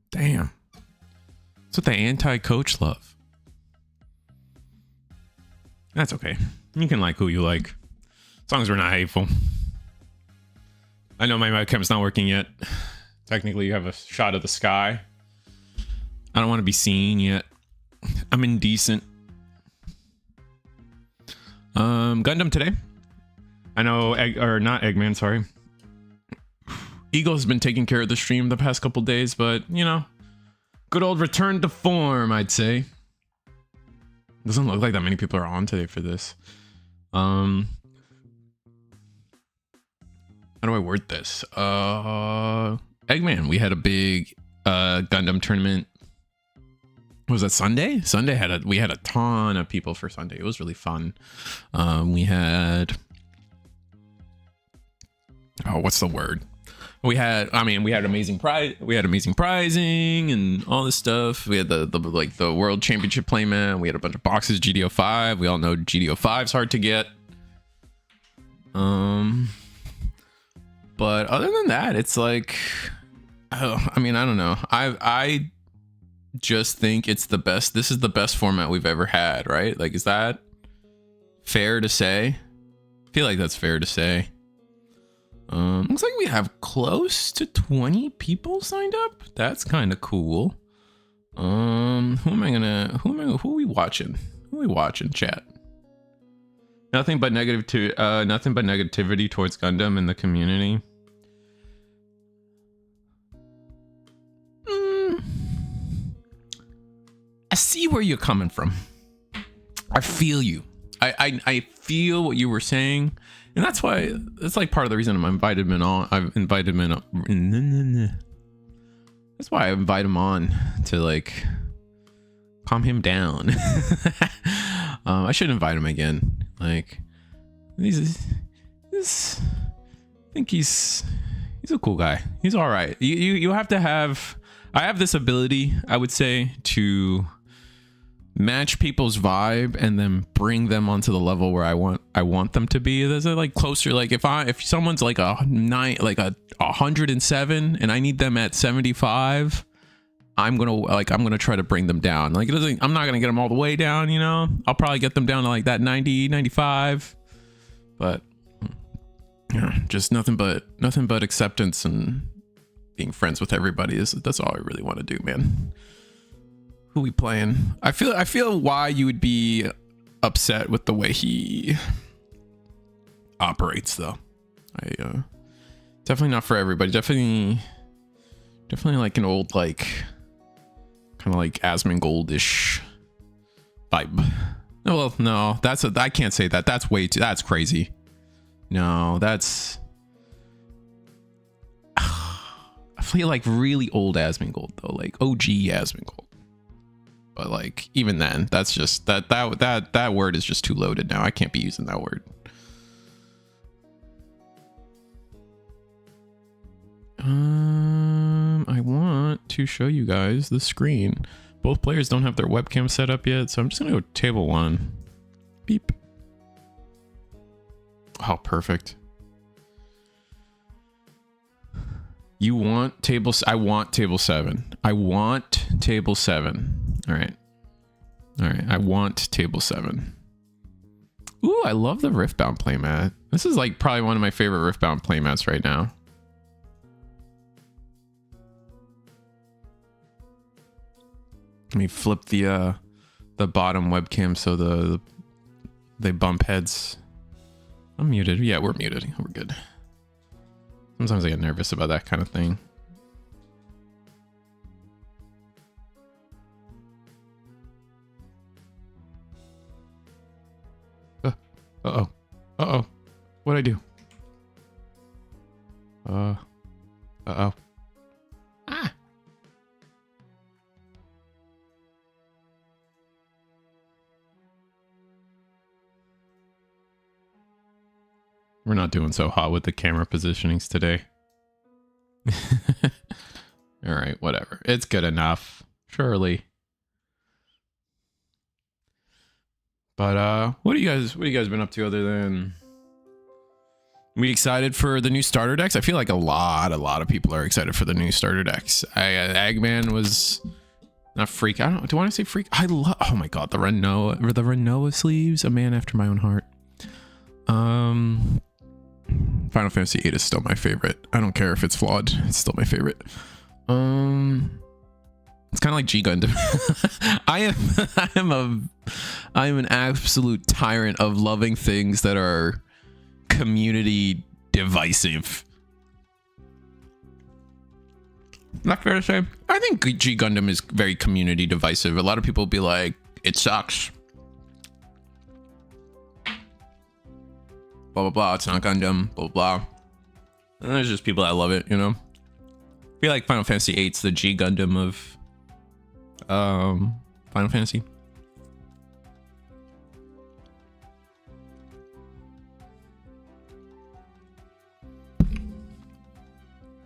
Damn. That's what the anti-coach love. That's okay. You can like who you like. As long as we're not hateful. I know my webcam's not working yet. Technically, you have a shot of the sky. I don't want to be seen yet. I'm indecent. Gundam today. I know, not Eggman, sorry. Eagle's been taking care of the stream the past couple days, but, you know, good old return to form, I'd say. Doesn't look like that many people are on today for this. How do I word this? Eggman, we had a big Gundam tournament. Was that Sunday? Sunday we had a ton of people for Sunday. It was really fun. We had, oh, what's the word? We had amazing prizing and all this stuff. We had the world championship playmat. We had a bunch of boxes, GD05. We all know GD05 is hard to get. But other than that, it's like, I don't know. I just think it's the best. This is the best format we've ever had, right? Like, is that fair to say? I feel like that's fair to say. Looks like we have close to 20 people signed up. That's kind of cool. Who are we watching? Who we watching, chat? Nothing but negativity towards Gundam in the community. I see where you're coming from. I feel you. I feel what you were saying, and that's why it's like part of the reason I'm invited him on. I've invited him in. That's why I invite him on to like calm him down. I should invite him again. Like I think he's a cool guy. He's all right. You have to have. I have this ability, I would say, to match people's vibe and then bring them onto the level where I want them to be. There's like closer, like if someone's like a 107 and I need them at 75, I'm gonna try to bring them down. Like I'm not gonna get them all the way down, you know. I'll probably get them down to like that 90, 95, but yeah, just nothing but acceptance and being friends with everybody. That's all I really want to do, man. Who we playing? I feel why you would be upset with the way he operates, though. Definitely not for everybody. Definitely like an old, like kind of like Asmongold-ish vibe. Well, no, I can't say that. That's crazy. No, that's. I feel like really old Asmongold though, like OG Asmongold. But like even then, that's just that word is just too loaded now. I can't be using that word. I want to show you guys the screen. Both players don't have their webcam set up yet, so I'm just gonna go table 1. Beep. Oh, perfect. You want table? I want table 7. I want table 7. All right. I want table 7. Ooh, I love the Riftbound playmat. This is like probably one of my favorite Riftbound playmats right now. Let me flip the bottom webcam so they bump heads. I'm muted. Yeah, we're muted. We're good. Sometimes I get nervous about that kind of thing. Uh-oh. Uh-oh. What'd I do? Uh-oh. Ah! We're not doing so hot with the camera positionings today. All right, whatever. It's good enough, surely. But what do you guys been up to other than we excited for the new starter decks? I feel like a lot of people are excited for the new starter decks. Eggman was not freak. I don't. Do I want to say freak? I love. Oh my god, the Renoa sleeves. A man after my own heart. Final Fantasy VIII is still my favorite. I don't care if it's flawed. It's still my favorite. It's kind of like G Gundam. I am an absolute tyrant of loving things that are community divisive. Not fair to say. I think G Gundam is very community divisive. A lot of people be like, it sucks. Blah, blah, blah. It's not Gundam. Blah, blah. And there's just people that love it, you know? I feel like Final Fantasy VIII's the G Gundam of Final Fantasy.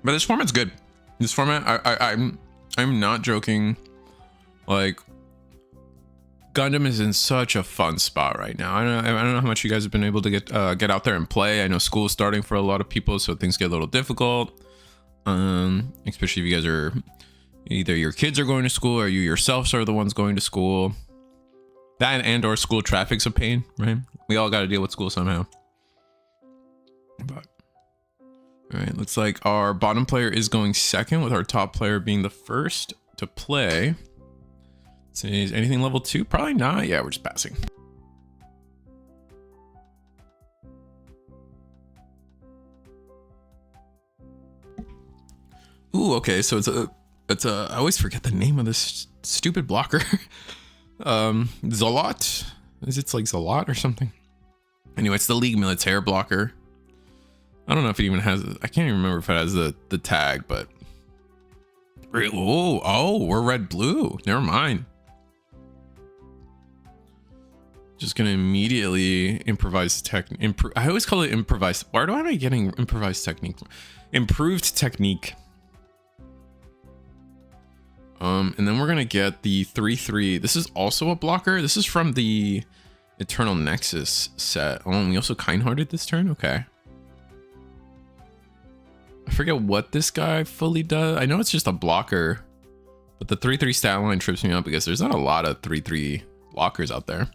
But this format's good. This format, I'm not joking. Like, Gundam is in such a fun spot right now. I don't know how much you guys have been able to get out there and play. I know school's starting for a lot of people, so things get a little difficult. Especially if you guys are either your kids are going to school or you yourselves are the ones going to school. That and or school traffic's a pain, right? We all got to deal with school somehow. But all right, looks like our bottom player is going second, with our top player being the first to play Is anything level 2? Probably not. Yeah, we're just passing. Ooh, okay, so it's a I always forget the name of this stupid blocker. Zalot? Is it like Zalot or something? Anyway, it's the League Militaire blocker. I don't know if it even has, I can't even remember if it has the tag, but oh, we're red blue. Never mind. Just gonna immediately improvise I always call it improvise. Why am I getting improvised technique? Improved technique. And then we're gonna get the 3/3. This is also a blocker. This is from the Eternal Nexus set. Oh, and we also kind-hearted this turn. Okay. I forget what this guy fully does. I know it's just a blocker, but the 3/3 stat line trips me up because there's not a lot of 3/3 blockers out there.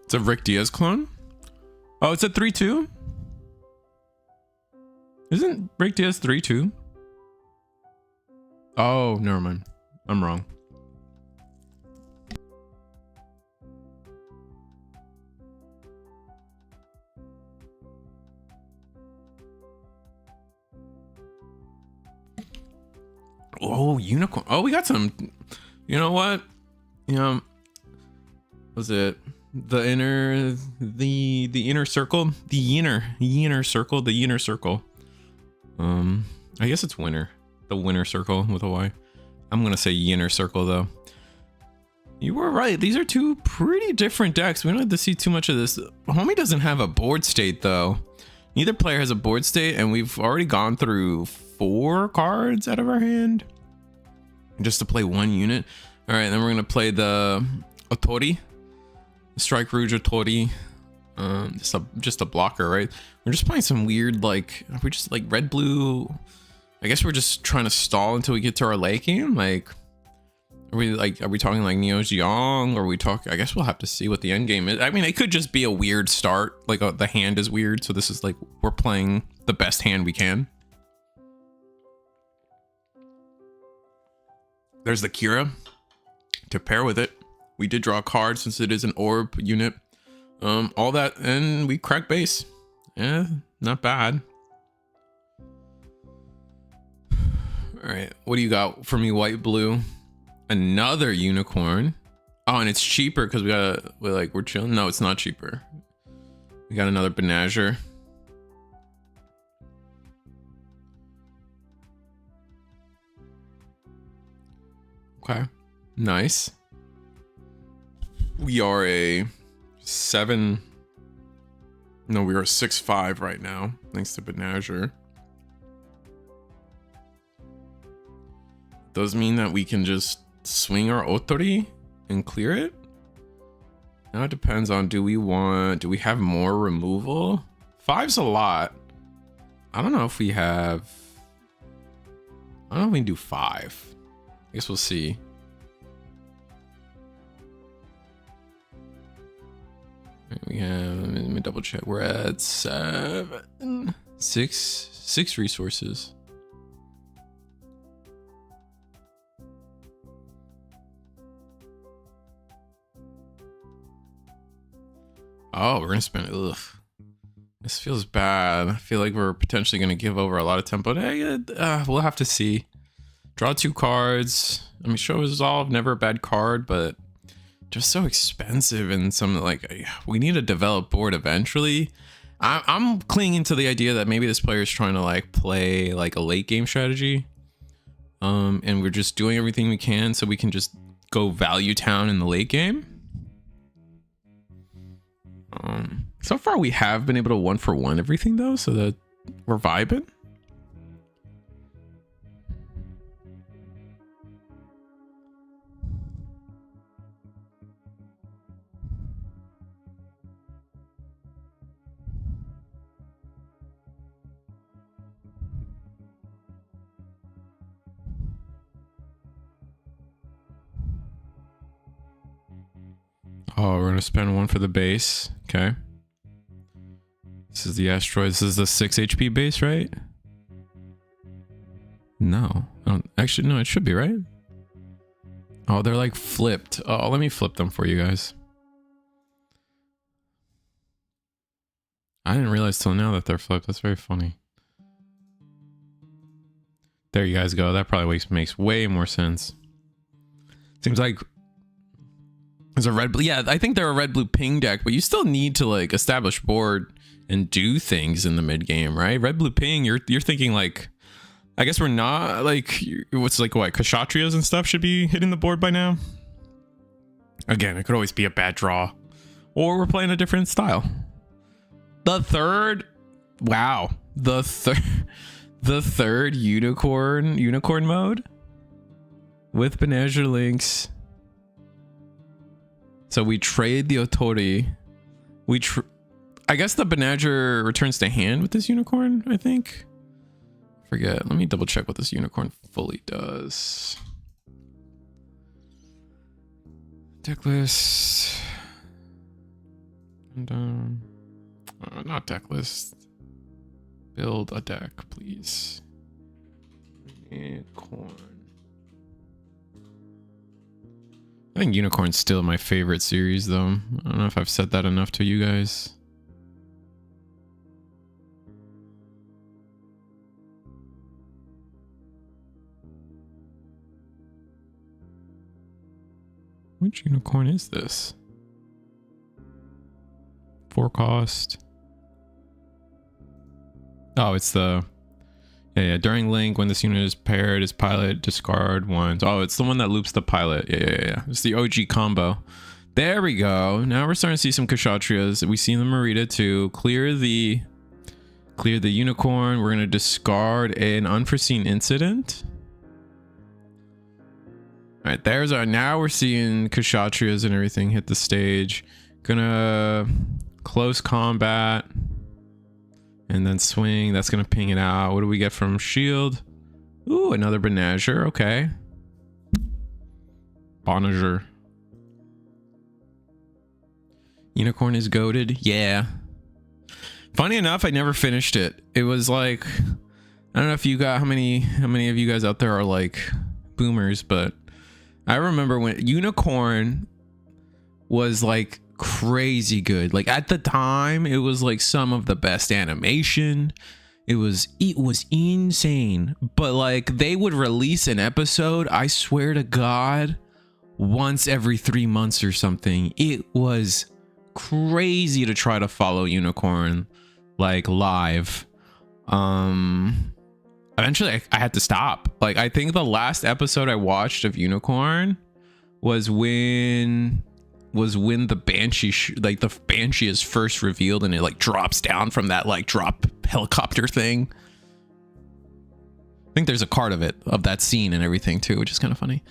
It's a Rick Diaz clone. Oh, it's a 3/2. Isn't Rick Diaz 3/2? Oh, never mind. I'm wrong. Oh, unicorn. Oh, we got some. You know what? You know, was it the inner circle? The inner circle. I guess it's winner. The winner circle with a Y. I'm gonna say inner circle though. You were right. These are two pretty different decks. We don't have to see too much of this. Homie doesn't have a board state though. Neither player has a board state, and we've already gone through 4 cards out of our hand just to play 1 unit. All right, then we're gonna play the Otori, Strike Rouge Otori. Just a blocker, right? We're just playing some weird, like, are we just like red blue? I guess we're just trying to stall until we get to our late game. Like, are we talking like Neo Jiang, or I guess we'll have to see what the end game is. I mean, it could just be a weird start, like the hand is weird, so this is like we're playing the best hand we can. There's the Kira to pair with it. We did draw a card since it is an orb unit. All that, and we crack base. Yeah, not bad. All right, what do you got for me? White, blue, another unicorn. Oh, and it's cheaper because we're chilling. No, it's not cheaper. We got another Benager. Okay, nice. We are a 7. No, we are 6/5 right now, thanks to Benager. Does mean that we can just swing our Otori and clear it? Now it depends on, do we have more removal? 5's a lot. I don't know if we have, I don't know if we can do 5. I guess we'll see. We have, let me double check. We're at 7, 6 resources. Oh, we're gonna spend. Ugh, this feels bad. I feel like we're potentially gonna give over a lot of tempo. We'll have to see. Draw 2 cards. I mean, Show Resolve, never a bad card, but just so expensive, and some like we need a developed board eventually. I'm clinging to the idea that maybe this player is trying to like play like a late game strategy, and we're just doing everything we can so we can just go value town in the late game. So far we have been able to 1-for-1 everything though, so that we're vibing. Oh, we're gonna spend 1 for the base. Okay. This is the asteroid. This is the 6 HP base, right? No. Actually, no, it should be, right? Oh, they're like flipped. Oh, let me flip them for you guys. I didn't realize till now that they're flipped. That's very funny. There you guys go. That probably makes way more sense. Seems like there's a red blue. Yeah, I think they're a red blue ping deck, but you still need to like establish board and do things in the mid game, right? Red blue ping, you're thinking like, I guess we're not like, what's like what Kshatriyas and stuff should be hitting the board by now. Again, it could always be a bad draw, or we're playing a different style. The third, wow, the third unicorn mode with Banagher links. So we trade the Otori. I guess the Banagher returns to hand with this unicorn, I think. Forget. Let me double check what this unicorn fully does. Deck list. And not deck list. Build a deck, please. Unicorn. I think Unicorn's still my favorite series, though. I don't know if I've said that enough to you guys. Which unicorn is this? 4 cost. Oh, it's the... Yeah. During link, when this unit is paired, its pilot discard 1. Oh, it's the one that loops the pilot. Yeah. It's the OG combo. There we go. Now we're starting to see some Kshatriyas. We see the Marita too. Clear the unicorn. We're gonna discard an unforeseen incident. All right, there's our. Now we're seeing Kshatriyas and everything hit the stage. Gonna close combat. And then swing, that's gonna ping it out. What do we get from shield? Ooh, another Banagher, okay. Banagher. Unicorn is goated, yeah. Funny enough, I never finished it. It was like, I don't know if you got, how many of you guys out there are like boomers, but I remember when Unicorn was like crazy good. Like at the time, it was like some of the best animation. It was insane. But like they would release an episode, I swear to God, once every 3 months or something. It was crazy to try to follow Unicorn like live. Eventually I had to stop. Like I think the last episode I watched of Unicorn was when the Banshee the Banshee is first revealed and it like drops down from that like drop helicopter thing. I think there's a card of that scene and everything too, which is kind of funny.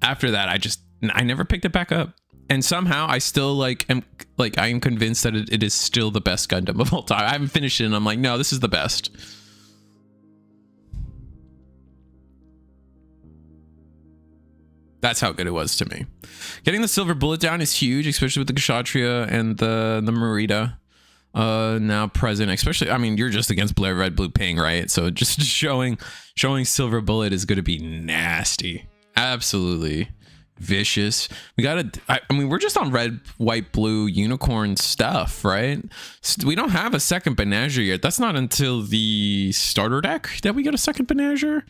After that I never picked it back up, and somehow I still I am convinced that it is still the best Gundam of all time. I haven't finished it and I'm like, no, this is the best. That's how good it was to me. Getting the silver bullet down is huge, especially with the Kshatriya and the Marita now present. Especially, I mean, you're just against red blue ping, right? So just showing silver bullet is going to be nasty, absolutely vicious. We gotta. I mean, we're just on red, white, blue unicorn stuff, right? We don't have a second Banagher yet. That's not until the starter deck that we get a second Banagher.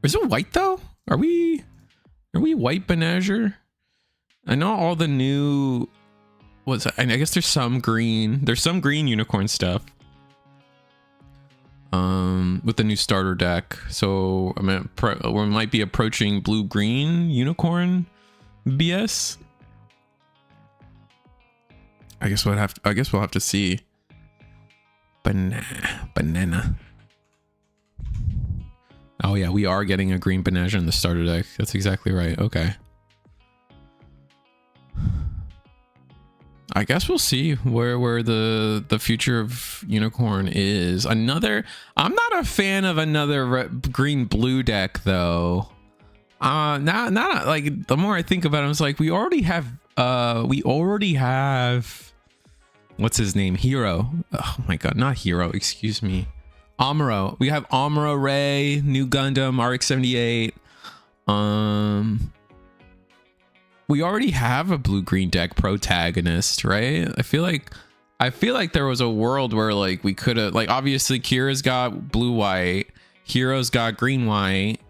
Is it white though? Are we white Banagher? I know all the new, I guess there's some green. There's some green unicorn stuff. With the new starter deck. So I mean, we might be approaching blue-green unicorn BS. I guess we'll have to see. Banana. Oh yeah, we are getting a green Banagher in the starter deck. That's exactly right. Okay. I guess we'll see where the future of Unicorn is. I'm not a fan of another green blue deck though. Not like, the more I think about it, it's like we already have What's his name? Hero. Oh my god, not Hero, excuse me. Amuro. We have Amuro Ray, new Gundam, RX-78. We already have a blue-green deck protagonist, right? I feel like there was a world where like we could have, like, obviously Kira's got blue-white, Hero's got green-white.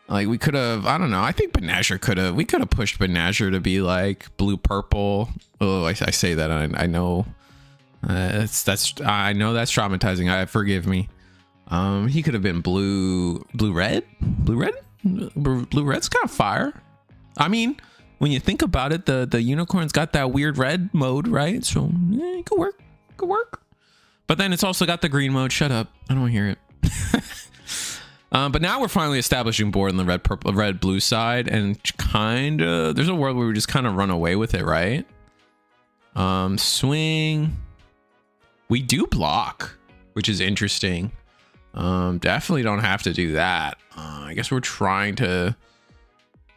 Like we could have, I don't know. I think we could have pushed Banazher to be like blue-purple. Oh, I say that, I know. I know that's traumatizing. Forgive me. He could have been blue-red. Blue-red's kind of fire. I mean, when you think about it, the unicorn's got that weird red mode, right? So yeah, it could work. But then it's also got the green mode. Shut up, I don't want to hear it. But now we're finally establishing board on the red blue side, and kind of there's a world where we just kind of run away with it, right? Swing. We do block, which is interesting. Definitely don't have to do that. I guess we're trying to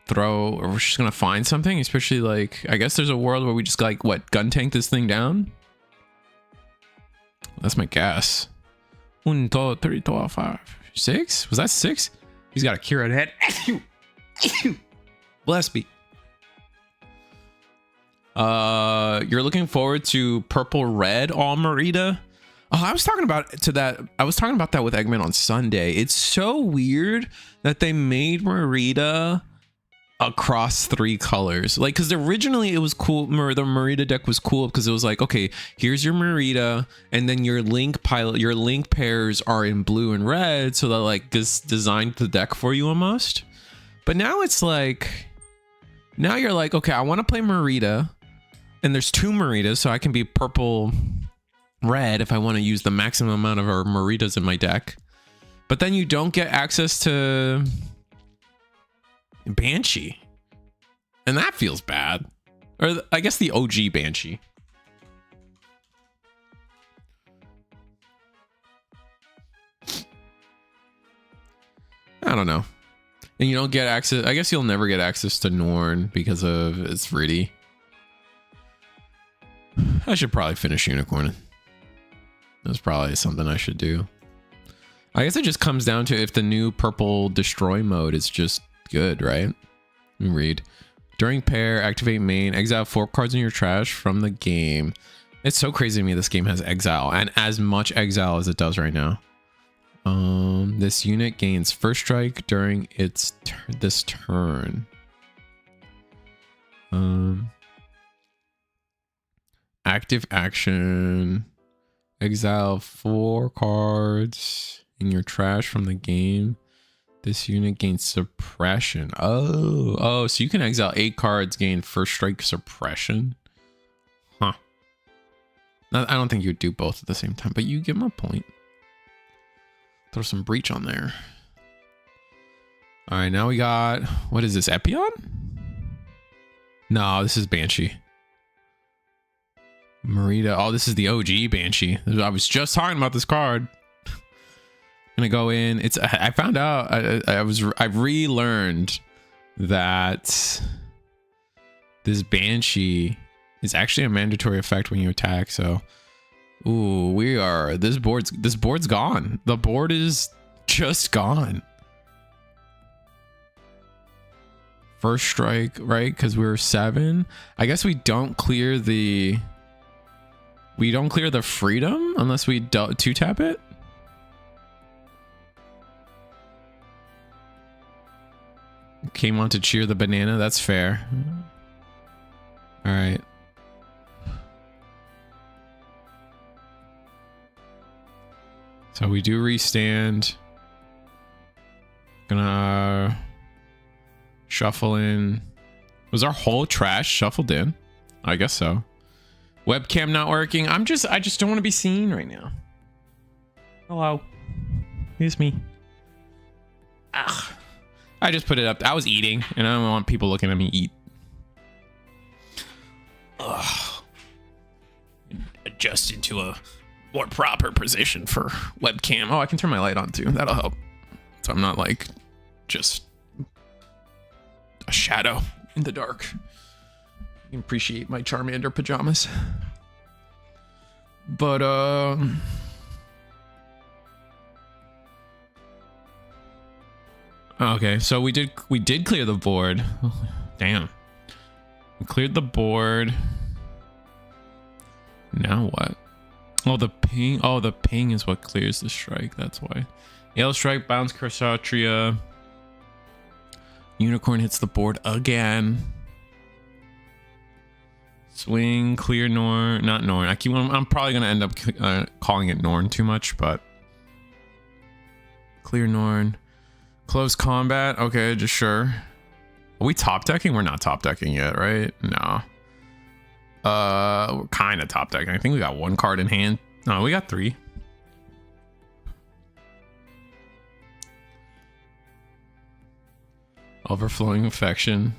throw, or we're just gonna find something, especially like, I guess there's a world where we just like, what, gun tank this thing down? That's my guess. 1, 2, 3, 4, 5, 6? Was that 6? He's got a Kira in head. Bless me. You're looking forward to purple red all Merida? Oh, I was talking about that with Eggman on Sunday. It's so weird that they made Merida across 3 colors. Like, because originally it was cool. The Merida deck was cool because it was like, okay, here's your Merida, and then your link pairs are in blue and red, so that like this designed the deck for you almost. But now it's like, now you're like, okay, I want to play Merida, and there's 2 Meridas, so I can be purple red if I want to use the maximum amount of our Meridas in my deck. But then you don't get access to Banshee, and that feels bad. Or I guess the OG Banshee. I don't know. And you don't get access, I guess you'll never get access to Norn because of it's Riddy. I should probably finish Unicorn. That's probably something I should do. I guess it just comes down to if the new purple destroy mode is just good, right? Let me read. During pair, activate main, exile 4 cards in your trash from the game. It's so crazy to me this game has exile, and as much exile as it does right now. This unit gains first strike during its this turn. Active action. Exile 4 cards in your trash from the game. This unit gains suppression. Oh, so you can exile 8 cards, gain first strike suppression. Huh. I don't think you would do both at the same time, but you give them a point. Throw some breach on there. All right, now we got, what is this, Epion? No, this is Banshee. Merida. Oh, this is the OG Banshee. I was just talking about this card. Gonna go in. It's, I found out, I relearned that this Banshee is actually a mandatory effect when you attack. So, ooh, this board's gone. The board is just gone. First strike, right? Because we were 7. I guess we don't clear the freedom unless we 2-tap it. Came on to cheer the banana. That's fair. All right. So we do restand. Gonna shuffle in. Was our whole trash shuffled in? I guess so. Webcam not working. I just don't want to be seen right now. Hello. It's me. Ugh. I just put it up. I was eating, and I don't want people looking at me eat. Ugh. Adjust into a more proper position for webcam. Oh, I can turn my light on too. That'll help. So I'm not like just a shadow in the dark. You can appreciate my Charmander pajamas. But okay, so we did clear the board. Oh, damn. We cleared the board. Now what? Oh, the ping. Oh, the ping is what clears the strike. That's why. Yellow strike, bounce Kshatriya. Unicorn hits the board again. Swing, clear Norn. Not Norn. I'm probably gonna end up calling it Norn too much, but clear Norn. Close combat. Okay, just sure. Are we top decking? We're not top decking yet, right? No. We're kind of top decking. I think we got one card in hand. No, we got 3. Overflowing affection.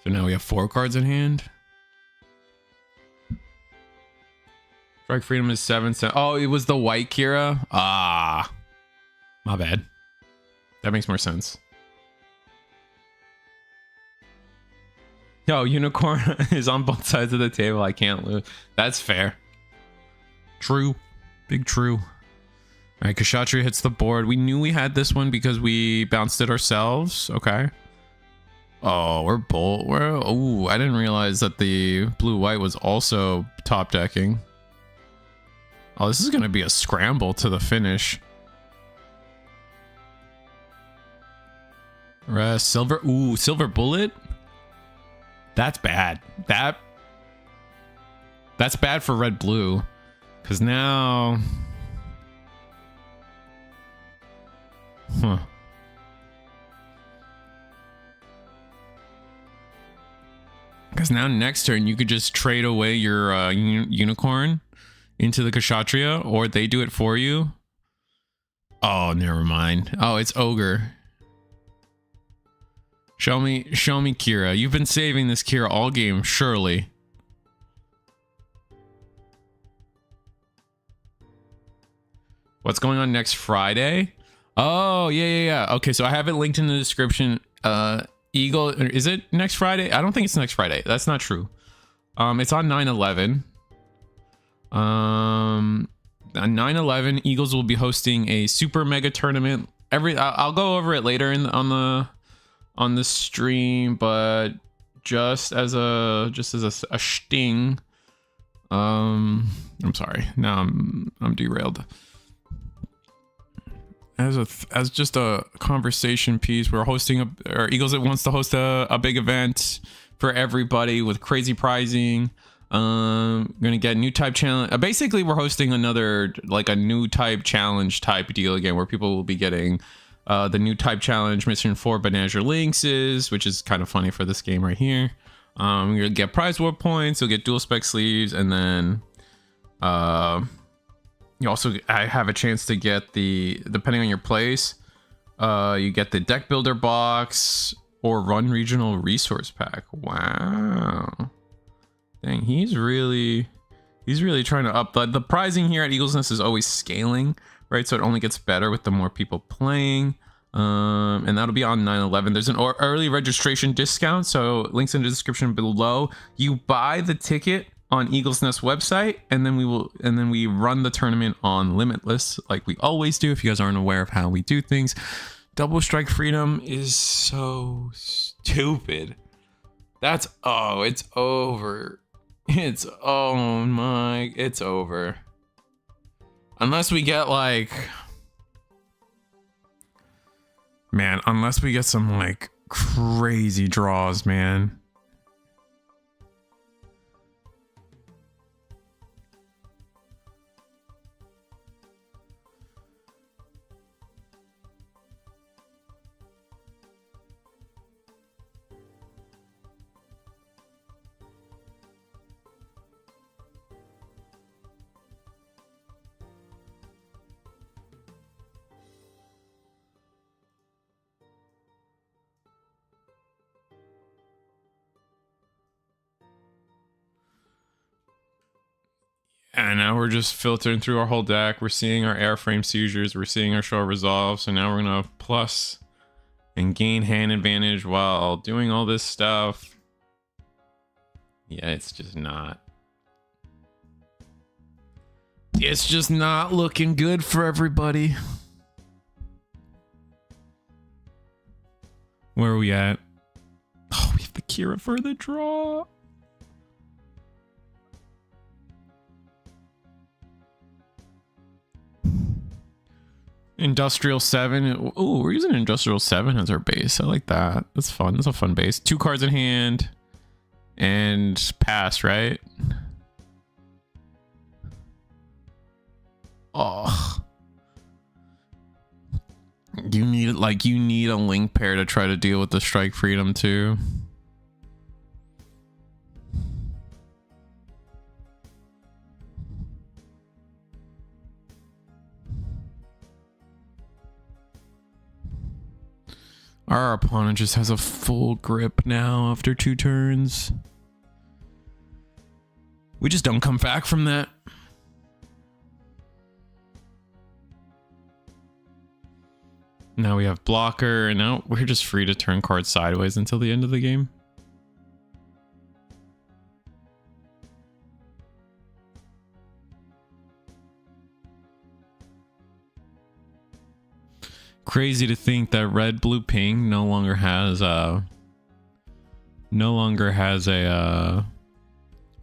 So now we have 4 cards in hand. Strike freedom is 7 cents. Oh, it was the white Kira. Ah, my bad. That makes more sense. Yo, Unicorn is on both sides of the table. I can't lose. That's fair. True. Big true. All right, Kshatriya hits the board. We knew we had this one because we bounced it ourselves. Okay. Oh, we're bold. Oh, I didn't realize that the blue-white was also top decking. Oh, this is going to be a scramble to the finish. Silver. Ooh, silver bullet. That's bad. That's bad for red blue. Because now... Huh. Because now next turn you could just trade away your unicorn into the Kshatriya, or they do it for you. Oh, never mind. Oh, it's ogre. Show me Kira. You've been saving this Kira all game, surely. What's going on next Friday? Oh, yeah. Okay, so I have it linked in the description. Eagle, is it next Friday? I don't think it's next Friday. That's not true. It's on 9/11. On 9/11, Eagles will be hosting a super mega tournament. I'll go over it later on the stream, but just as a sting. I'm sorry. Now I'm derailed. As just a conversation piece, we're hosting or Eagles wants to host a big event for everybody with crazy pricing. Gonna get new type challenge. Basically, we're hosting another like a new type challenge type deal again, where people will be getting the new type challenge mission for Banazher Lynxes, which is kind of funny for this game right here. You'll get prize war points, you'll get dual spec sleeves, and then you also have a chance to get depending on your place, you get the deck builder box or run regional resource pack. Wow. Dang, he's really trying to up the pricing here at Eagles Nest is always scaling, right? So it only gets better with the more people playing. And that'll be on 9/11. There's an early registration discount, so links in the description below. You buy the ticket on Eagles Nest website, and then we run the tournament on Limitless like we always do. If you guys aren't aware of how we do things, double strike freedom is so stupid. It's over. It's over. Unless we get like, man, unless we get some like crazy draws, man. And now we're just filtering through our whole deck. We're seeing our airframe seizures. We're seeing our show resolve. So now we're going to plus and gain hand advantage while doing all this stuff. Yeah, it's just not. It's just not looking good for everybody. Where are we at? Oh, we have the Kira for the draw. Industrial 7. Oh, we're using Industrial 7 as our base. I like that. That's fun. That's a fun base. 2 cards in hand. And pass, right? Oh. You need a link pair to try to deal with the strike freedom too. Our opponent just has a full grip now after 2 turns. We just don't come back from that. Now we have blocker, and now we're just free to turn cards sideways until the end of the game. Crazy to think that red, blue, ping no longer has a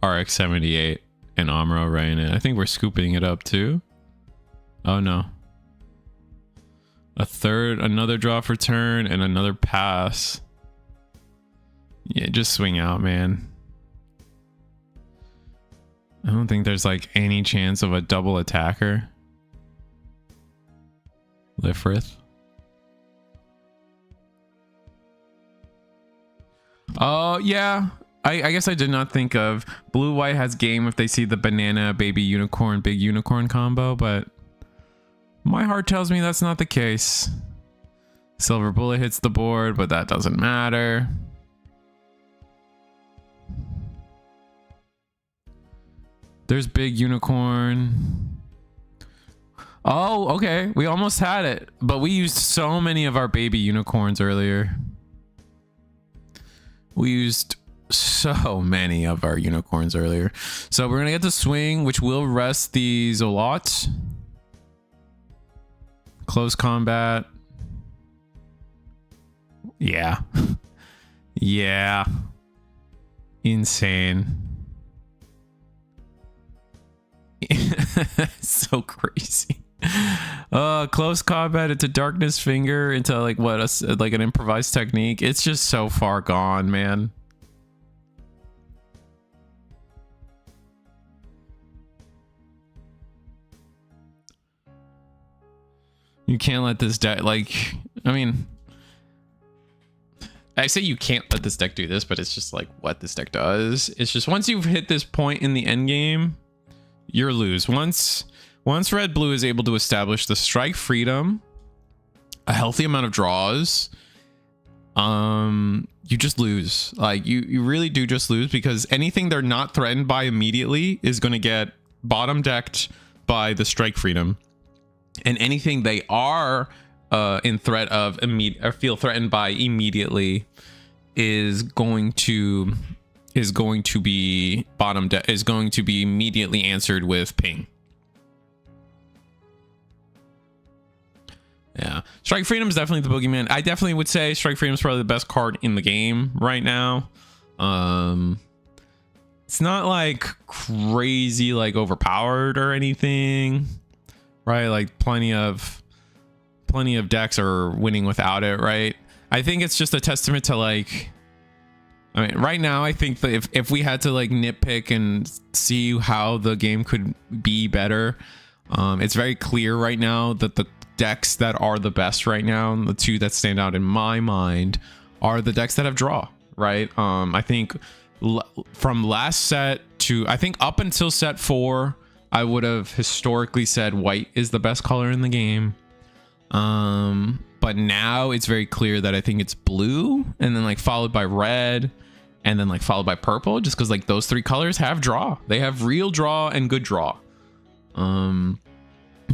RX-78 and Amuro right in it. I think we're scooping it up too. Oh no. Another draw for turn and another pass. Yeah, just swing out, man. I don't think there's like any chance of a double attacker. Lifrith. Oh, yeah. I guess I did not think of blue-white has game if they see the banana, baby unicorn, big unicorn combo, but my heart tells me that's not the case. Silver bullet hits the board, but that doesn't matter. There's big unicorn. Oh, okay. We almost had it, but we used so many of our baby unicorns earlier. We used so many of our unicorns earlier. So we're going to get the swing, which will rest these a lot. Close combat. Yeah. Yeah. Insane. So crazy. Close combat into darkness finger into like what like an improvised technique. It's just so far gone, man. You can't let this deck, like, I mean, I say you can't let this deck do this, but it's just like what this deck does. It's just once you've hit this point in the end game, you're lose. Once red blue is able to establish the strike freedom, a healthy amount of draws, you just lose. Like you really do just lose, because anything they're not threatened by immediately is going to get bottom decked by the strike freedom, and anything they are in threat of or feel threatened by immediately is going to be bottom deck, is going to be immediately answered with ping. Yeah, strike freedom is definitely the boogeyman. I definitely would say strike freedom is probably the best card in the game right now. It's not like crazy like overpowered or anything, right? Like plenty of decks are winning without it, right? I think it's just a testament to like, I mean, right now I think that if we had to like nitpick and see how the game could be better, it's very clear right now that the decks that are the best right now, and the two that stand out in my mind, are the decks that have draw, right? I think from last set to, I think up until set 4, I would have historically said white is the best color in the game. But now it's very clear that I think it's blue, and then like followed by red, and then like followed by purple, just because like those 3 colors have draw. They have real draw and good draw.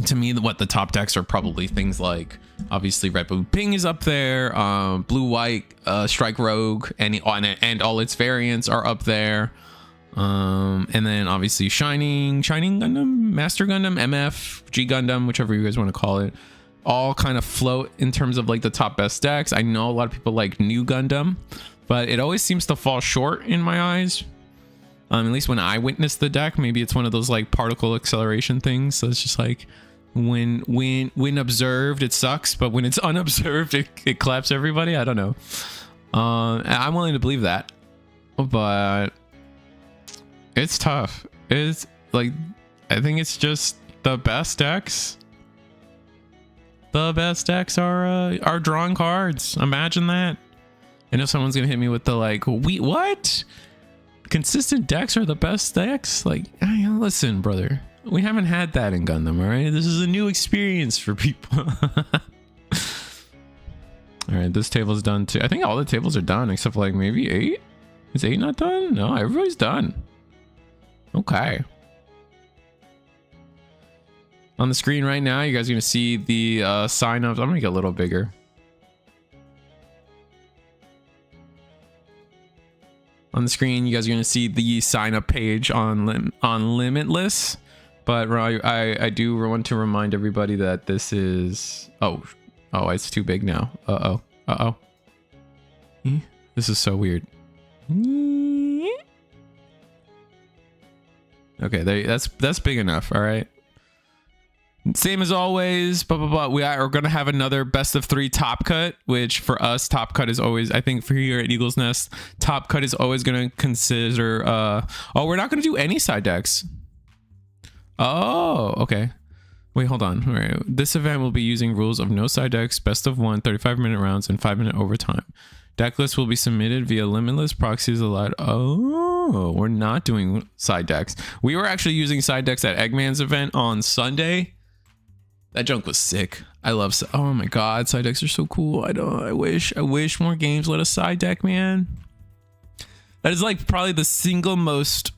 To me, what the top decks are probably things like, obviously red blue ping is up there, blue white strike rogue and all its variants are up there. And then obviously Shining Gundam, Master Gundam, MF, G Gundam, whichever you guys want to call it, all kind of float in terms of like the top best decks. I know a lot of people like New Gundam, but it always seems to fall short in my eyes. At least when I witness the deck, maybe it's one of those like particle acceleration things. So it's just like when observed, it sucks, but when it's unobserved, it claps everybody. I don't know. I'm willing to believe that, but it's tough. It's like, I think it's just the best decks. The best decks are drawing cards. Imagine that. I know someone's gonna hit me with the like, what? Consistent decks are the best decks? Like, listen, brother, we haven't had that in Gundam, all right? This is a new experience for people. All right, this table's done too. I think all the tables are done except for like maybe 8. Is 8 not done? No, everybody's done. Okay. On the screen right now, you guys are gonna see the sign-ups. I'm gonna make it a little bigger. On the screen, you guys are going to see the sign up page on Limitless, but I do want to remind everybody that this is oh it's too big now. This is so weird. Okay, that's big enough. All right. Same as always, but we are going to have another best of 3 top cut, which for us, top cut is always, I think for here at Eagle's Nest, top cut is always going to consider, we're not going to do any side decks. Oh, okay. Wait, hold on. All right. This event will be using rules of no side decks, best of 1, 35-minute rounds, and 5-minute overtime. Deck lists will be submitted via limitless proxies allowed. Oh, we're not doing side decks. We were actually using side decks at Eggman's event on Sunday. That junk was sick. I love. Oh my god, side decks are so cool. I wish more games let us side deck, man. That is like probably the single most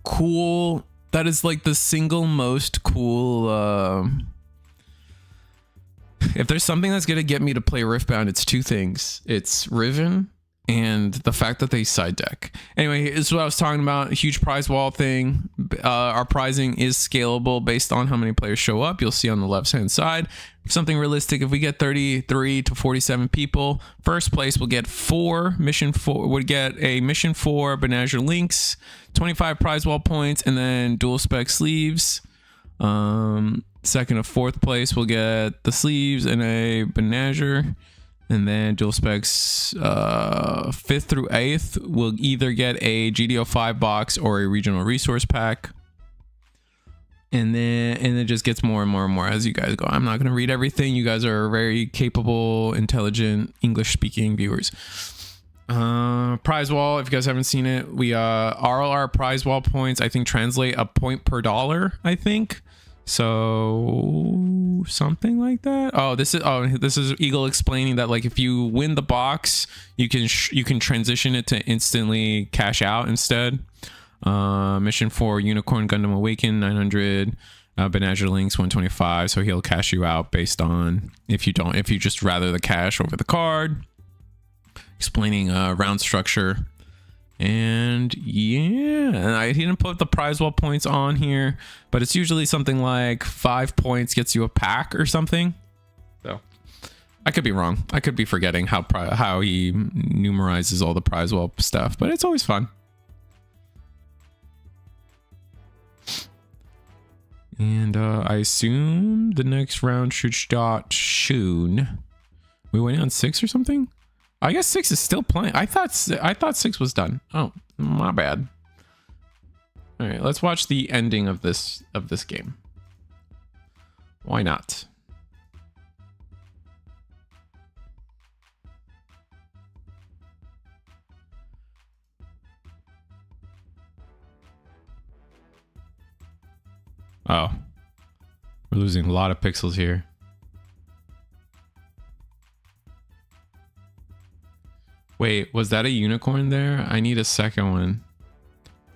cool. That is like the single most cool. If there's something that's gonna get me to play Riftbound, it's 2 things. It's Riven and the fact that they side deck. Anyway, this is what I was talking about. A huge prize wall thing. Our prizing is scalable based on how many players show up. You'll see on the left hand side. Something realistic. If we get 33 to 47 people, first place will get 4 mission 4 would get a mission 4 Benager links, 25 prize wall points, and then dual spec sleeves. Second or fourth place will get the sleeves and a Benager. And then dual specs 5th through 8th will either get a GD05 box or a regional resource pack. And then it just gets more and more and more as you guys go. I'm not going to read everything. You guys are very capable, intelligent, English speaking viewers. Prize wall, if you guys haven't seen it, we RLR prize wall points, I think translate a point per dollar, I think. So something like that. This is Eagle explaining that like if you win the box, you can transition it to instantly cash out instead. Mission 4 Unicorn Gundam Awaken 900, Benager links 125, so he'll cash you out based on if you just rather the cash over the card. Explaining round structure. And yeah, I didn't put the prize wall points on here, but it's usually something like 5 points gets you a pack or something. So I could be wrong. I could be forgetting how he numerizes all the prize wall stuff, but it's always fun. And I assume the next round should start soon. We went on 6 or something. I guess 6 is still playing. I thought 6 was done. Oh, my bad. All right, let's watch the ending of this game. Why not? Oh, we're losing a lot of pixels here. Wait, was that a unicorn there? I need a second one.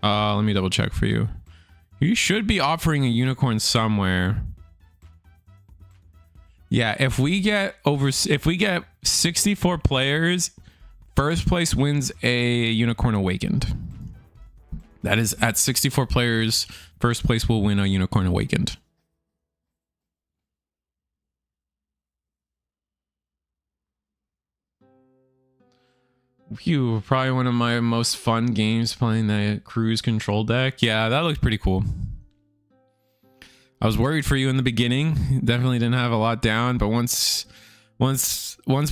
Let me double check for you. You should be offering a unicorn somewhere. Yeah, if we get 64 players, first place wins a Unicorn Awakened. That is at 64 players. First place will win a Unicorn Awakened. Phew, probably one of my most fun games playing the cruise control deck. Yeah, that looked pretty cool. I was worried for you in the beginning. Definitely didn't have a lot down, but once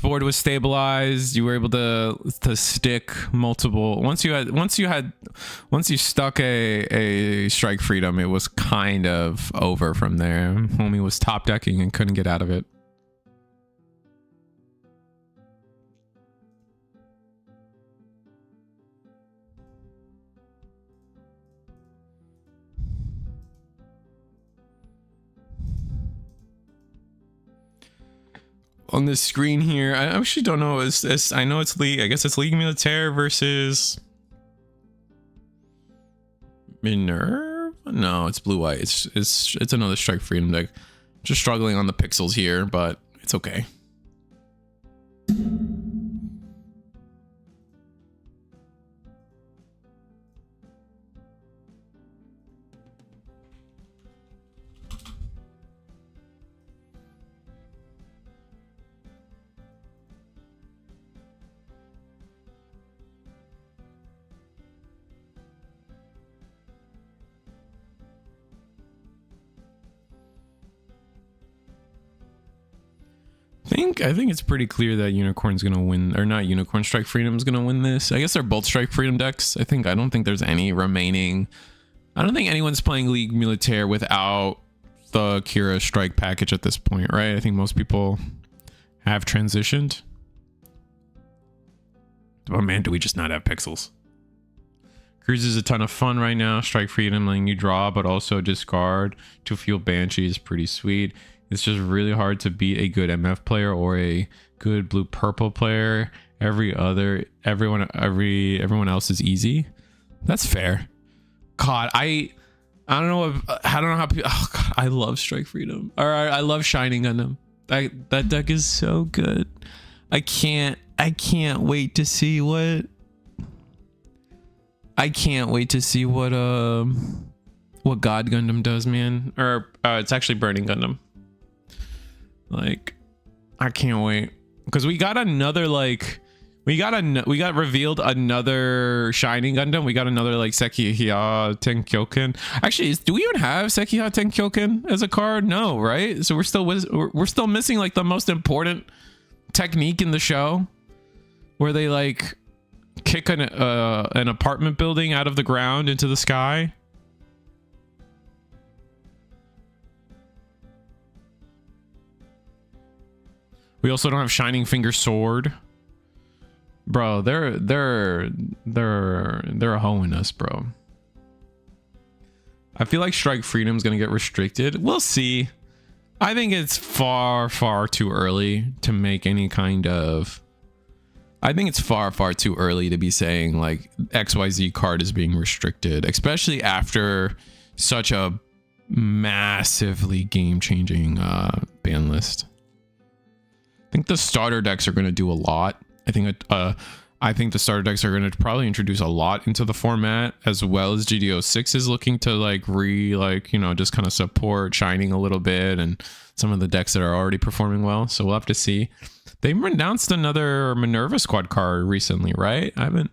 board was stabilized, you were able to stick multiple. Once you stuck a Strike Freedom, it was kind of over from there. Homie was top decking and couldn't get out of it. On this screen here, I actually don't know. I know it's League. I guess it's League Militaire versus Minerva. No, it's blue white. It's another Strike Freedom deck. Just struggling on the pixels here, but it's okay. I think it's pretty clear that Unicorn's gonna win, or not Unicorn, Strike Freedom's gonna win this. I guess they're both Strike Freedom decks. I don't think there's any remaining. I don't think anyone's playing League Militaire without the Kira Strike package at this point, right? I think most people have transitioned. Oh man, do we just not have pixels? Cruise is a ton of fun right now. Strike Freedom letting you draw, but also discard to fuel Banshee is pretty sweet. It's just really hard to beat a good MF player or a good blue-purple player. Everyone else is easy. That's fair. God, I don't know how people. Oh God, I love Strike Freedom. All right, I love Shining Gundam. That deck is so good. I can't wait to see what. I can't wait to see what God Gundam does, man. Or it's actually Burning Gundam. Like, I can't wait, because we got another, like, we got revealed another Shining Gundam. We got another like Sekiha Tenkyoken. Actually, do we even have Sekiha Tenkyoken as a card? No, right? So we're still missing like the most important technique in the show, where they like kick an apartment building out of the ground into the sky. We also don't have Shining Finger Sword. Bro, they're a hoe in us, bro. I feel like Strike Freedom's gonna get restricted. We'll see. I think it's far too early to make any kind of. I think it's far too early to be saying like XYZ card is being restricted, especially after such a massively game-changing ban list. I think the starter decks are going to do a lot. I think the starter decks are going to probably introduce a lot into the format, as well as GD06 is looking to like just kind of support Shining a little bit and some of the decks that are already performing well. So we'll have to see. They announced another Minerva Squad card recently, right? I haven't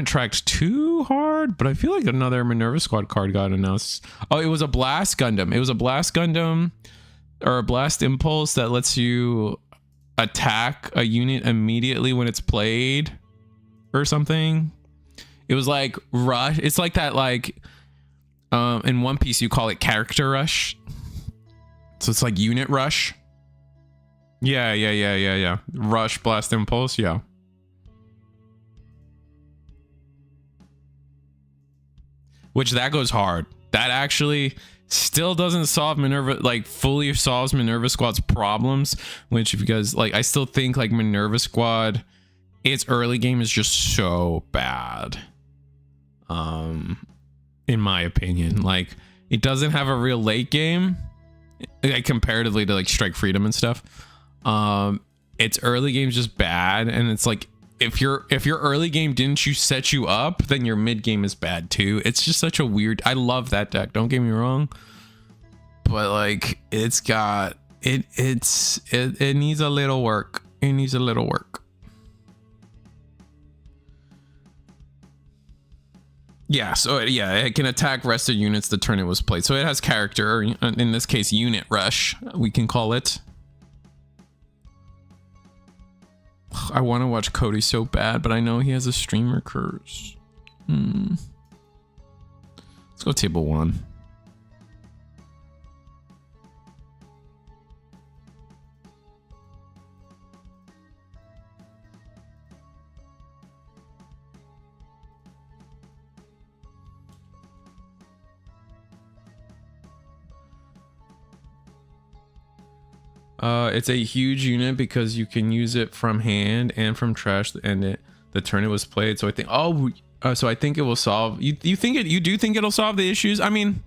tracked too hard, but I feel like another Minerva Squad card got announced. Oh, it was a Blast Gundam. It was a Blast Gundam. Or a Blast Impulse that lets you attack a unit immediately when it's played or something. It was like rush. It's like that, like in One Piece you call it character rush. So it's like unit rush. Yeah. Rush, Blast Impulse, yeah. Which that goes hard. That actually still doesn't solve Minerva, like fully solves Minerva Squad's problems, which if you guys like, I still think like Minerva Squad, its early game is just so bad. In my opinion, like it doesn't have a real late game, like comparatively to like Strike Freedom and stuff. Its early game's just bad, and it's like if your early game didn't set you up, then your mid game is bad too. It's just such a weird. I love that deck. Don't get me wrong, but like it's got it needs a little work. It needs a little work. Yeah, so yeah, it can attack rested units the turn it was played. So it has character, in this case, unit rush, we can call it. I want to watch Cody so bad, but I know he has a streamer curse. Let's go table 1. It's a huge unit because you can use it from hand and from trash, and the turn it was played. So I think, so I think it will solve. You do think it'll solve the issues? I mean,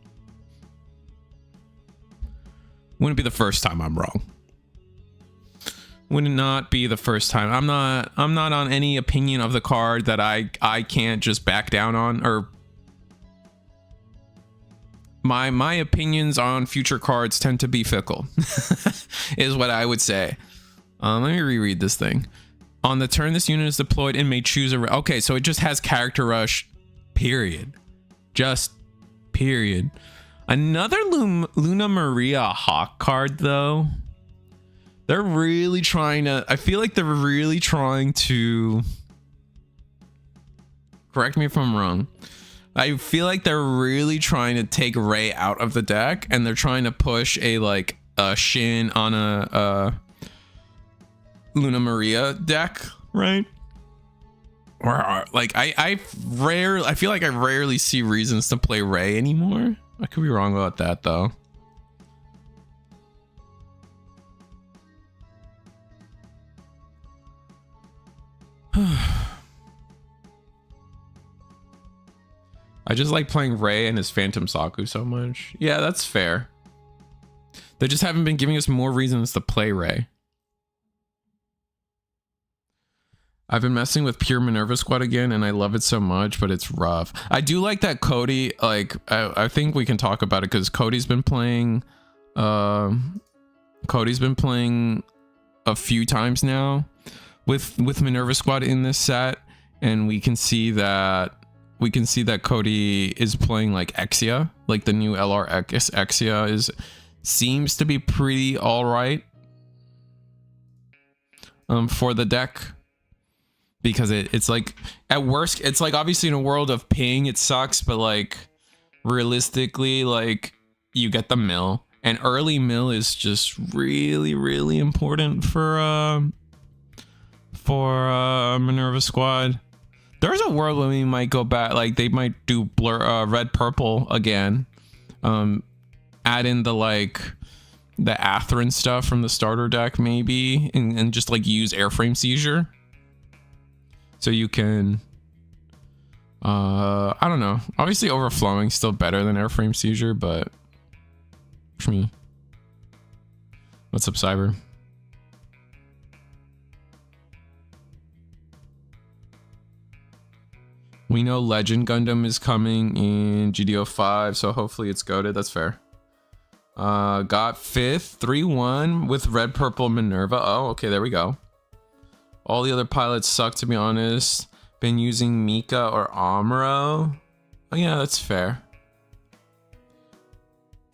wouldn't be the first time I'm wrong. Would not be the first time. I'm not on any opinion of the card that I can't just back down on, or my opinions on future cards tend to be fickle is what I would say. Let me reread this thing. On the turn this unit is deployed and may choose a okay, so it just has character rush, period. Just period. Another Luna Maria Hawk card though. They're really trying to, I feel like they're really trying to, correct me if I'm wrong, I feel like they're really trying to take Ray out of the deck, and they're trying to push a like a Shin on a Luna Maria deck, right? Or like I feel like I rarely see reasons to play Ray anymore. I could be wrong about that though. I just like playing Ray and his Phantom Saku so much. Yeah, that's fair. They just haven't been giving us more reasons to play Ray. I've been messing with pure Minerva Squad again, and I love it so much, but it's rough. I do like that Cody, like, I think we can talk about it because Cody's been playing a few times now with Minerva Squad in this set, and we can see that Cody is playing like Exia, like the new LRX Exia seems to be pretty all right for the deck, because it's like at worst, it's like obviously in a world of ping it sucks, but like realistically, like you get the mill, and early mill is just really important for Minerva Squad. There's a world when we might go back, like they might do red purple again, add in the like the Atherin stuff from the starter deck maybe, and just like use Airframe Seizure, so you can I don't know, obviously Overflowing still better than Airframe Seizure, but me. What's up, Cyber? We know Legend Gundam is coming in GD05, so hopefully it's goated. That's fair. Got 5th, 3-1 with Red Purple Minerva. Oh, okay, there we go. All the other pilots suck, to be honest. Been using Mika or Amuro. Oh yeah, that's fair.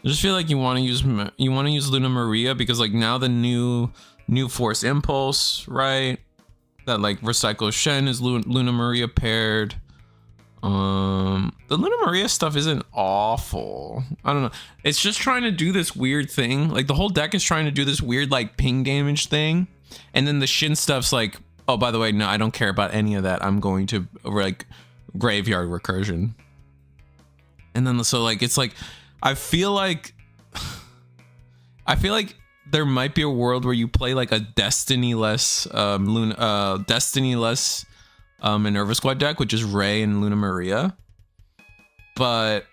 I just feel like you want to use Luna Maria because like now the new Force Impulse, right? That like Recycle Shen is Luna Maria paired. The Luna Maria stuff isn't awful. I don't know. It's just trying to do this weird thing. Like the whole deck is trying to do this weird like ping damage thing. And then the Shin stuff's like, oh, by the way, no, I don't care about any of that. I'm going to like Graveyard Recursion. And then so like it's like I feel like there might be a world where you play like a Destiny-less Minerva Squad deck, which is Ray and Luna Maria. But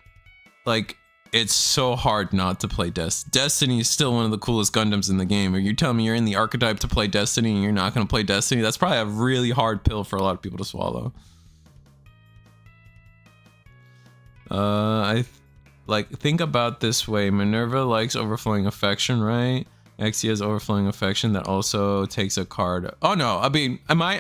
like it's so hard not to play Destiny is still one of the coolest Gundams in the game. Or you tell me you're in the archetype to play Destiny and you're not going to play Destiny, that's probably a really hard pill for a lot of people to swallow. Think about this way. Minerva likes overflowing affection, right? Exia's overflowing affection that also takes a card. Oh no, I mean, I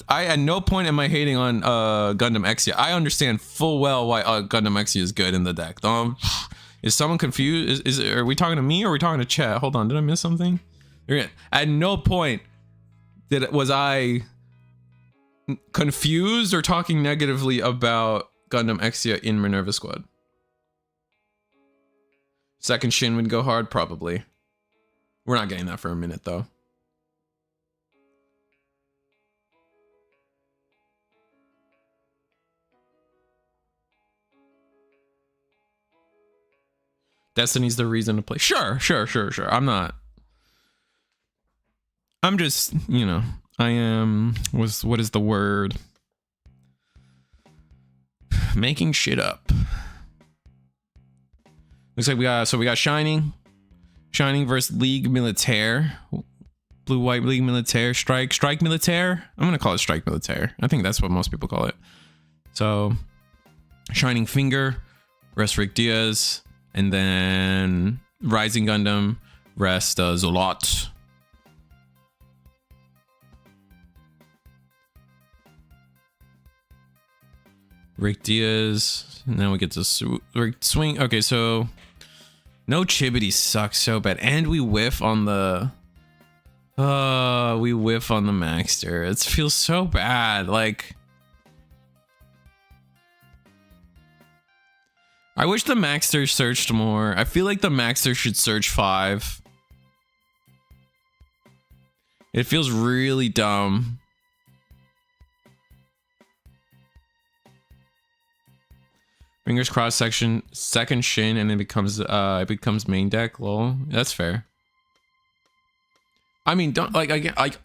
at no point am I hating on Gundam Exia. I understand full well why Gundam Exia is good in the deck. Is someone confused? Are we talking to me or are we talking to chat? Hold on, did I miss something? At no point was I confused or talking negatively about Gundam Exia in Minerva Squad. Second Shin would go hard, probably. We're not getting that for a minute though. Destiny's the reason to play. Sure. I'm just, you know, I am, what is the word? Making shit up. Looks like we got Shining versus League Militaire. Blue-White League Militaire. Strike Militaire? I'm gonna call it Strike Militaire. I think that's what most people call it. So, Shining Finger, Rick Diaz, and then Rising Gundam, rest Zolot. Rick Diaz. Now we get to swing. Okay, so no Chibity sucks so bad, and we whiff on the. We whiff on the Maxter. It feels so bad. Like, I wish the Maxter searched more. I feel like the Maxter should search 5. It feels really dumb. Fingers crossed second Shin and then it becomes main deck. Lol. That's fair. I mean, don't like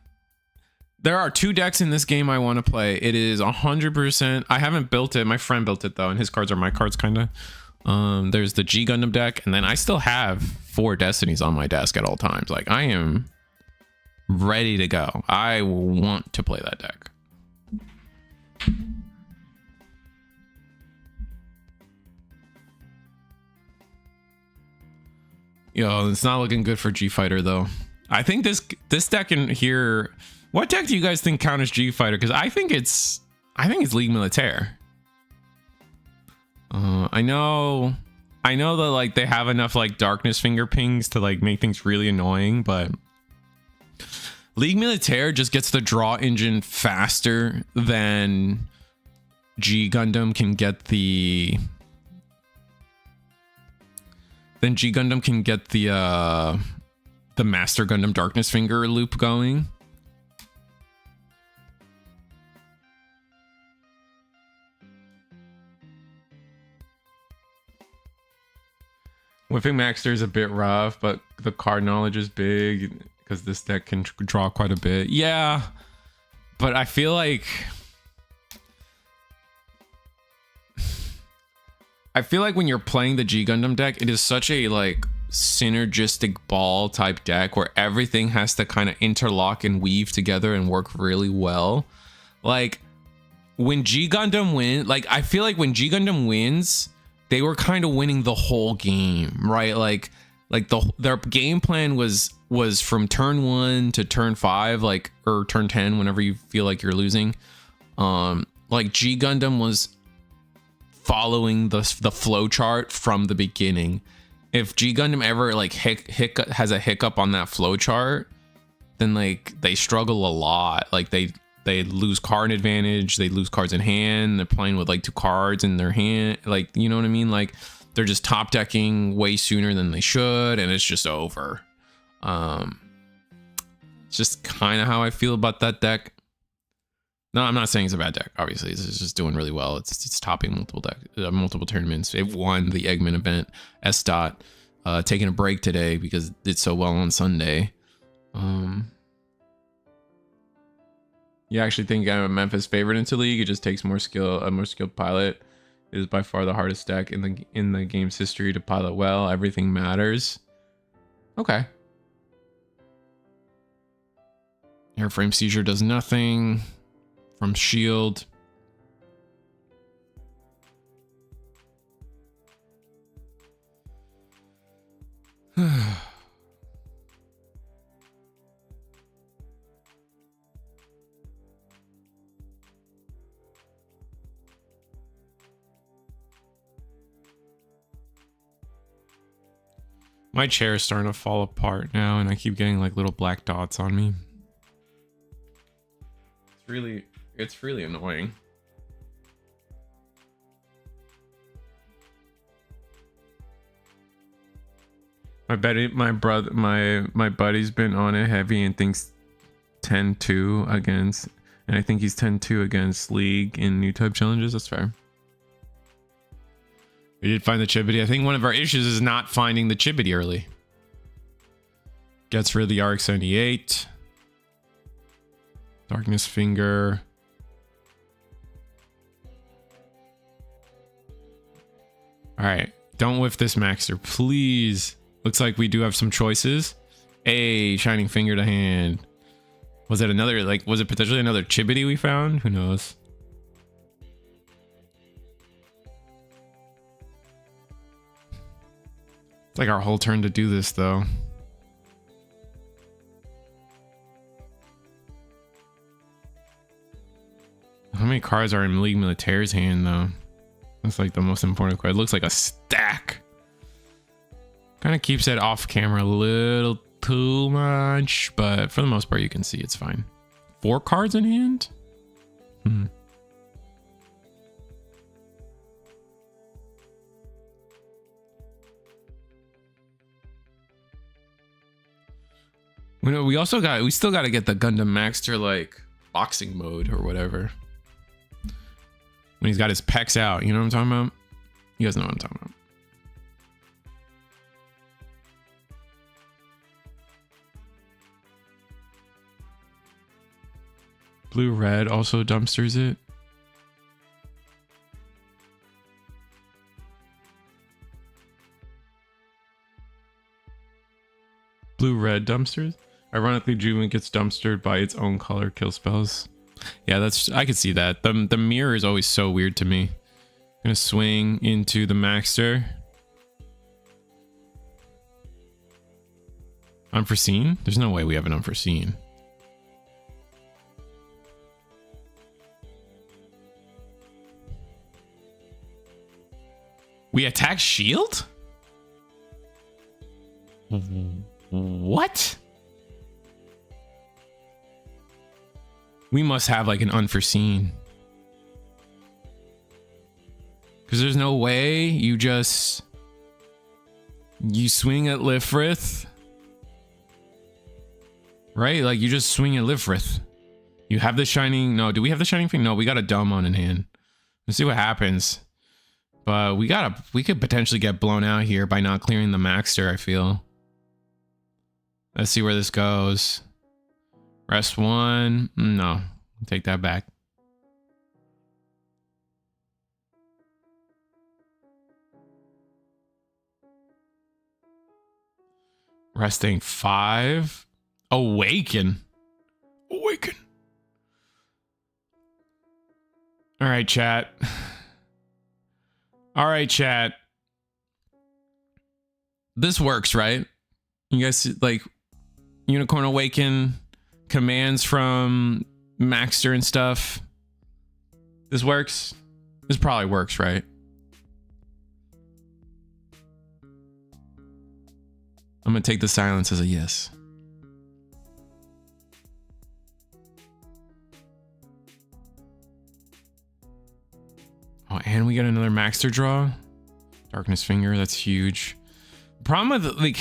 there are 2 decks in this game I want to play. It is 100%. I haven't built it. My friend built it though, and his cards are my cards kind of. There's the G Gundam deck, and then I still have 4 Destinies on my desk at all times. Like, I am ready to go. I want to play that deck. Yo, it's not looking good for G Fighter though. I think this deck in here. What deck do you guys think count as G Fighter? Because I think it's League Militaire. I know that like they have enough like darkness finger pings to like make things really annoying, but League Militaire just gets the draw engine faster than G Gundam can get the. Then G Gundam can get the Master Gundam Darkness Finger loop going. Whipping Maxter is a bit rough, but the card knowledge is big because this deck can draw quite a bit. Yeah, but I feel like when you're playing the G Gundam deck, it is such a like synergistic ball type deck where everything has to kind of interlock and weave together and work really well. Like when G Gundam wins, like I feel like when G Gundam wins, they were kind of winning the whole game, right? Like their game plan was from turn 1 to turn 5, like, or turn 10, whenever you feel like you're losing. Like G Gundam was following the flow chart from the beginning. If G Gundam ever like has a hiccup on that flow chart, then like they struggle a lot. Like they lose card advantage, they lose cards in hand, they're playing with like 2 cards in their hand, like, you know what I mean? Like they're just top decking way sooner than they should, and it's just over. It's just kind of how I feel about that deck. No, I'm not saying it's a bad deck. Obviously, it's just doing really well. It's topping multiple tournaments. It won the Eggman event. S. Taking a break today because it did so well on Sunday. You actually think I'm Memphis favorite into League? It just takes more skill, a more skilled pilot. It is by far the hardest deck in the game's history to pilot well. Everything matters. Okay. Airframe seizure does nothing. From shield. My chair is starting to fall apart now, and I keep getting like little black dots on me. It's really annoying. My buddy's been on it heavy and thinks 10-2 against, and I think he's 10-2 against League in new type challenges. That's fair. We did find the Chibbity. I think one of our issues is not finding the Chibbity early. Gets rid of the RX-78. Darkness Finger. All right. Don't whiff this Maxter, please. Looks like we do have some choices. A Shining Finger to hand. Was it another, like, was it potentially another Chibbity we found? Who knows? It's like our whole turn to do this, though. How many cards are in League Militaire's hand, though? That's like the most important card. It looks like a stack. Kind of keeps it off camera a little too much, but for the most part, you can see it's fine. 4 cards in hand? We still got to get the Gundam Maxter like boxing mode or whatever. When he's got his pecs out, you know what I'm talking about? You guys know what I'm talking about. Blue red also dumpsters it. Blue red dumpsters. Ironically, Juven gets dumpstered by its own color kill spells. Yeah, that's, I could see that. The mirror is always so weird to me. Gonna swing into the Maxter. Unforeseen? There's no way we have an unforeseen. We attack shield? What? We must have like an unforeseen. Because there's no way you swing at Lifrith. Right? Like you just swing at Lifrith. You have the shining. No, do we have the shining thing? No, we got a Dumbon in hand. Let's see what happens. But we could potentially get blown out here by not clearing the Maxter, I feel. Let's see where this goes. Rest 1. No, take that back. Resting 5. Awaken. Awaken. All right, chat. All right, chat. This works, right? You guys like Unicorn Awaken commands from Maxter and stuff. This works. This probably works, right? I'm gonna take the silence as a yes. Oh, and we got another Maxter draw. Darkness Finger, that's huge. Problem with like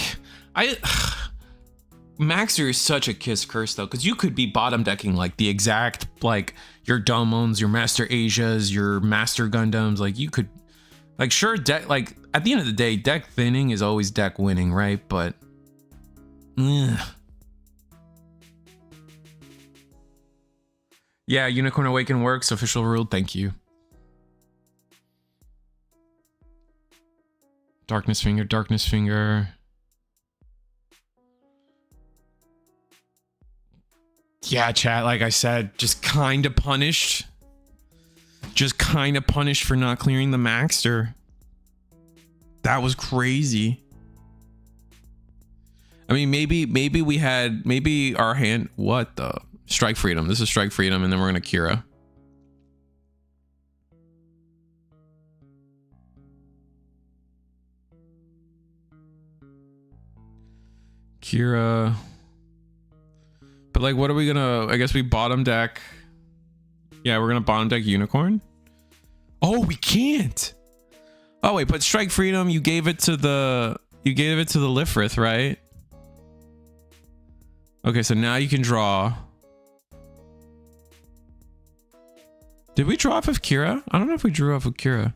Maxter is such a kiss curse though, because you could be bottom decking like the exact like your Domons, your Master Asias, your Master Gundams. Like you could, like sure deck like at the end of the day, deck thinning is always deck winning, right? But yeah, Unicorn Awaken works. Official rule. Thank you. Darkness Finger, Darkness Finger. Yeah, chat, like I said, just kind of punished. Just kind of punished for not clearing the Maxter. That was crazy. I mean, maybe our hand, what the? Strike Freedom. This is Strike Freedom, and then we're going to Kira. Kira. But like, what are we gonna, I guess we bottom deck. Yeah, we're gonna bottom deck Unicorn. Oh, we can't. Oh wait, but Strike Freedom, you gave it to the Lifrith, right? Okay, so now you can draw. Did we draw off of Kira? I don't know if we drew off of Kira.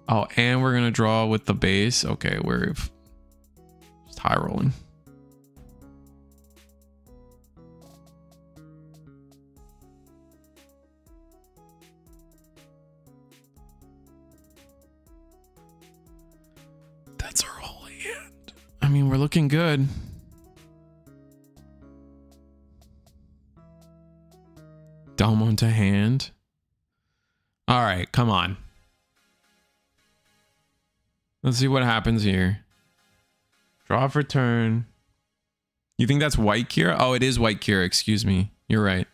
Oh, and we're gonna draw with the base. Okay, we're just high rolling. That's our holy hand. I mean, we're looking good. Domo to hand. All right, come on. Let's see what happens here. Draw for turn. You think that's white Kira? Oh, it is white Kira. Excuse me. You're right.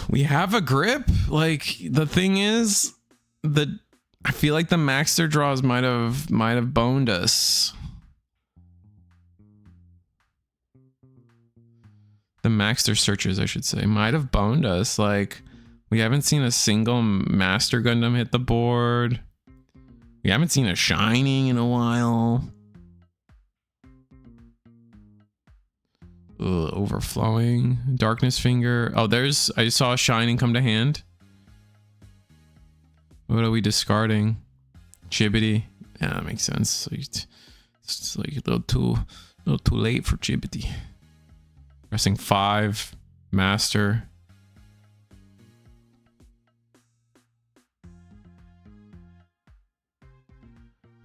We have a grip. Like, the thing is, I feel like the Maxter draws might have boned us. The Maxter searches, I should say, might have boned us. Like, we haven't seen a single Master Gundam hit the board. We haven't seen a Shining in a while. Ugh, overflowing. Darkness Finger. Oh, I saw a Shining come to hand. What are we discarding? Chibity. Yeah, that makes sense. It's like a little too late for Chibity. Pressing 5. Master.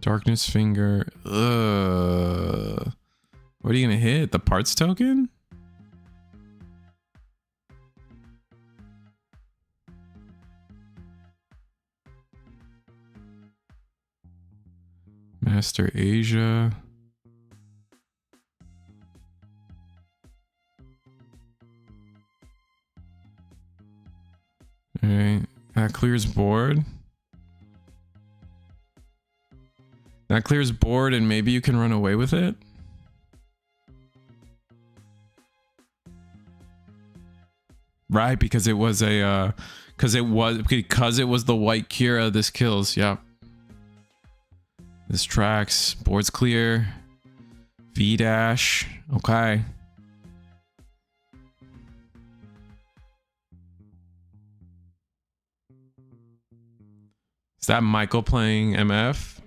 Darkness Finger. Ugh. What are you gonna hit? The parts token? Master Asia. Alright. That clears board. That clears board and maybe you can run away with it. Right, because it was a because it was the white Kira, this kills. Yep. This tracks. Board's clear. V dash. Okay. Is that Michael playing MF?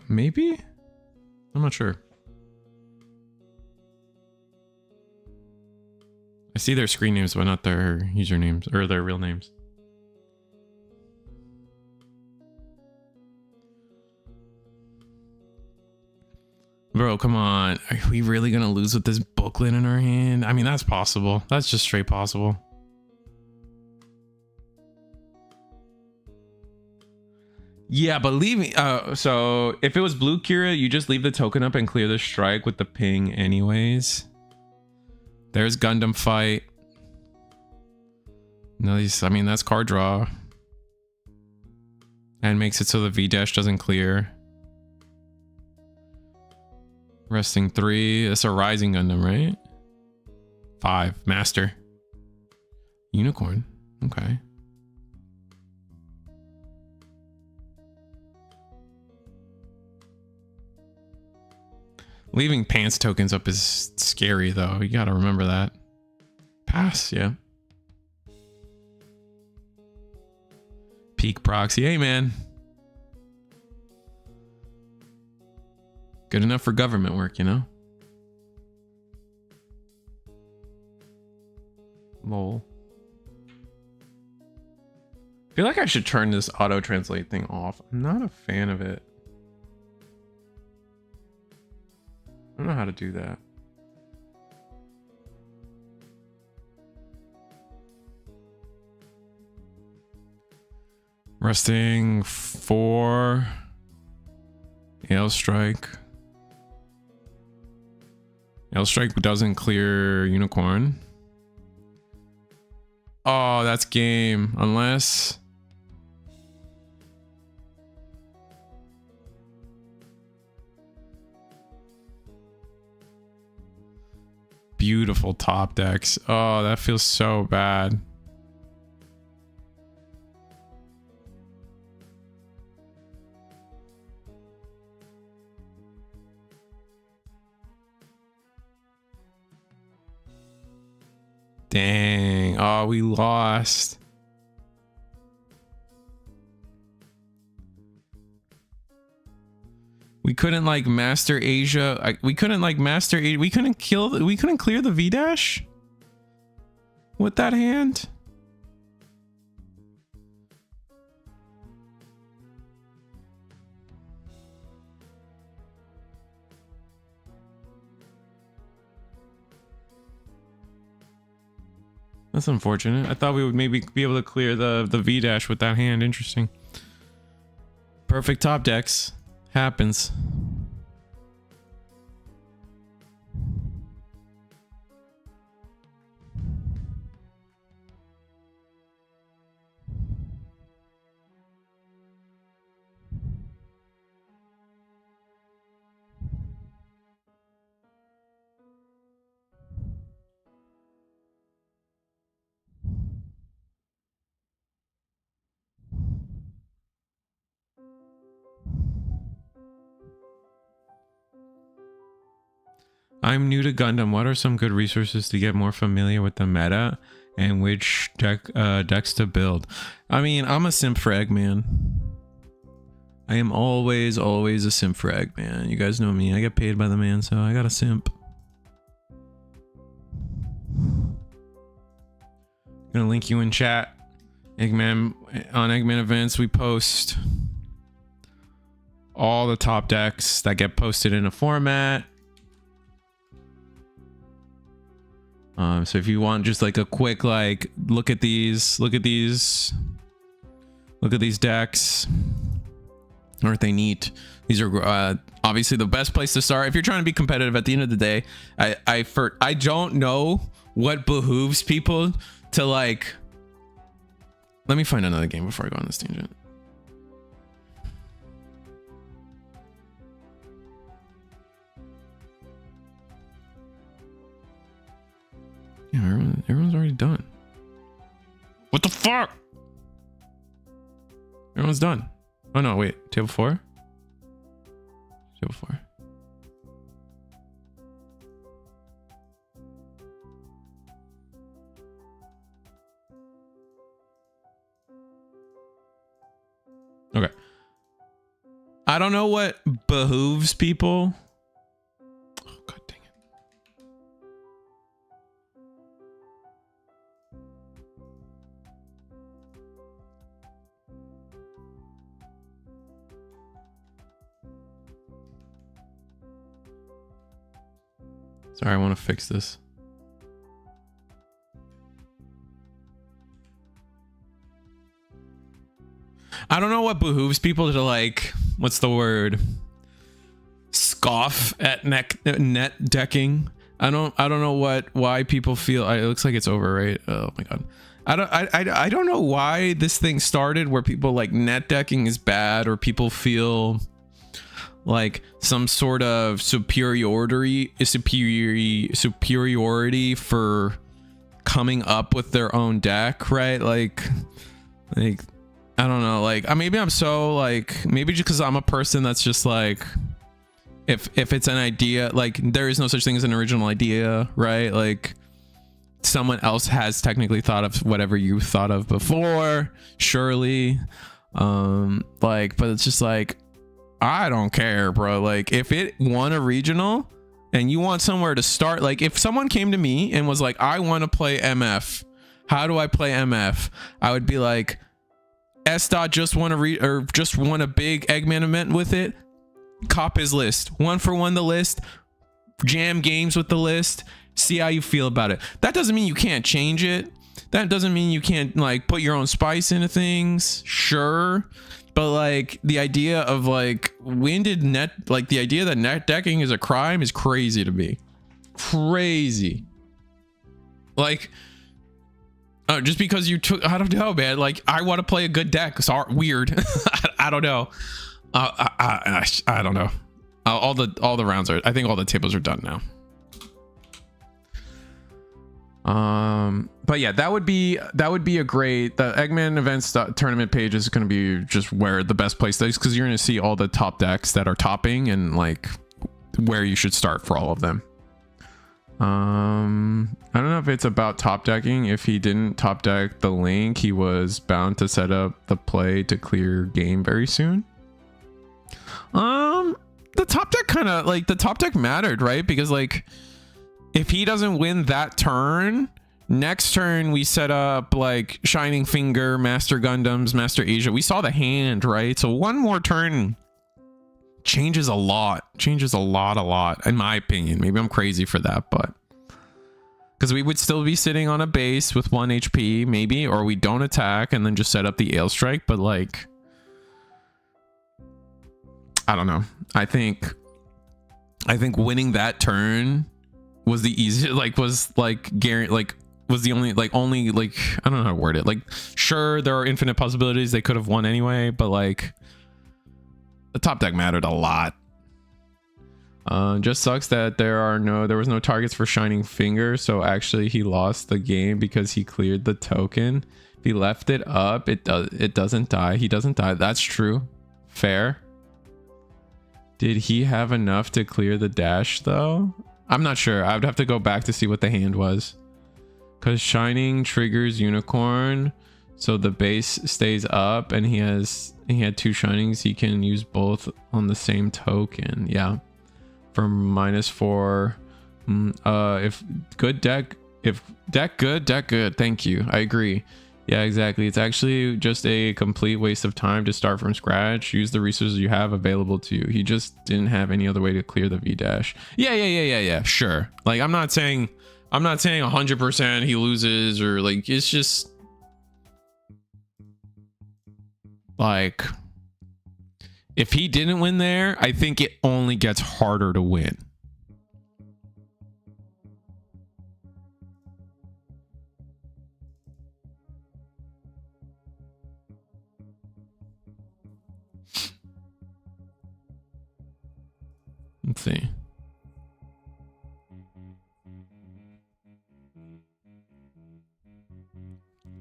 Maybe? I'm not sure. I see their screen names, but not their usernames or their real names. Bro, come on. Are we really gonna lose with this booklet in our hand? I mean, that's possible. That's just straight possible. Yeah, but leave me. So if it was blue Kira, you just leave the token up and clear the strike with the ping anyways. There's Gundam fight. No, I mean, that's card draw. And makes it so the V dash doesn't clear. Resting 3. That's a Rising Gundam, right? 5. Master. Unicorn. Okay. Leaving pants tokens up is scary though. You gotta remember that. Pass, yeah. Peak proxy. Hey man. Good enough for government work, you know? Lol. I feel like I should turn this auto translate thing off. I'm not a fan of it. I don't know how to do that. Resting 4. Hail strike. Hail strike doesn't clear unicorn. Oh, that's game. Unless... Beautiful top decks. Oh, that feels so bad. Dang. Oh, we lost. We couldn't like master Asia. We couldn't like master Asia. We couldn't clear the V dash with that hand. That's unfortunate. I thought we would maybe be able to clear the V dash with that hand. Interesting. Perfect top decks. Happens. I'm new to Gundam. What are some good resources to get more familiar with the meta and which decks to build? I mean, I'm a simp for Eggman. I am always a simp for Eggman. You guys know me. I get paid by the man, so I got a simp. Gonna link you in chat. Eggman, on Eggman events, we post all the top decks that get posted in a format. So if you want just like a quick like look at these decks, aren't they neat? These are obviously the best place to start if you're trying to be competitive. At the end of the day, I don't know what behooves people to like. Let me find another game before I go on this tangent. Yeah, everyone's already done. What the fuck? Everyone's done. Oh no, wait. Table 4? Table 4. Okay. I don't know what behooves people. Oh, god dang it. Sorry, I want to fix this. I don't know what behooves people to like, what's the word? Scoff at net decking. I don't know why people feel it looks like it's over, right? Oh my god. I don't know why this thing started where people like net decking is bad, or people feel like some sort of superiority for coming up with their own deck, right? Like I don't know, like maybe I'm so like, maybe just because I'm a person that's just like if it's an idea, like there is no such thing as an original idea, right? Like someone else has technically thought of whatever you thought of before, surely. Like, but it's just like, I don't care, bro. Like if it won a regional and you want somewhere to start, like if someone came to me and was like, I want to play MF, how do I play MF? I would be like, S dot just won a big Eggman event with it. Cop his list, 1 for 1 the list, jam games with the list, see how you feel about it. That doesn't mean you can't change it. That doesn't mean you can't like put your own spice into things, sure, but like the idea of like the idea that net decking is a crime is crazy to me. Crazy. Like just because you took, I don't know, man, like I want to play a good deck. Sorry, weird. I don't know. I don't know. All the rounds are, I think all the tables are done now. But yeah, that would be a great, the Eggman events tournament page is going to be just where the best place is, because you're going to see all the top decks that are topping and like where you should start for all of them. I don't know if it's about top decking. If he didn't top deck the link, he was bound to set up the play to clear game very soon. The top deck kind of like, the top deck mattered, right? Because like if he doesn't win that turn, next turn we set up like Shining Finger, Master Gundams, Master Asia. We saw the hand, right? So one more turn changes a lot, in my opinion. Maybe I'm crazy for that, but because we would still be sitting on a base with 1 HP maybe, or we don't attack and then just set up the Ale Strike. But like, I don't know. I think winning that turn was the easiest, like was like Gary, like was the only like I don't know how to word it. Like sure, there are infinite possibilities they could have won anyway, but like the top deck mattered a lot. Just sucks that there was no targets for Shining Finger, so actually he lost the game because he cleared the token. If he left it up, it doesn't die. He doesn't die. That's true. Fair. Did he have enough to clear the dash though? I'm not sure. I would have to go back to see what the hand was. Because Shining triggers Unicorn, so the base stays up, and he had 2 Shinings. He can use both on the same token. Yeah. From -4. If good deck, deck good. Thank you. I agree. Yeah, exactly. It's actually just a complete waste of time to start from scratch. Use the resources you have available to you. He just didn't have any other way to clear the V dash. Yeah. Sure. Like I'm not saying 100% he loses, or like it's just like if he didn't win there, I think it only gets harder to win. Let's see.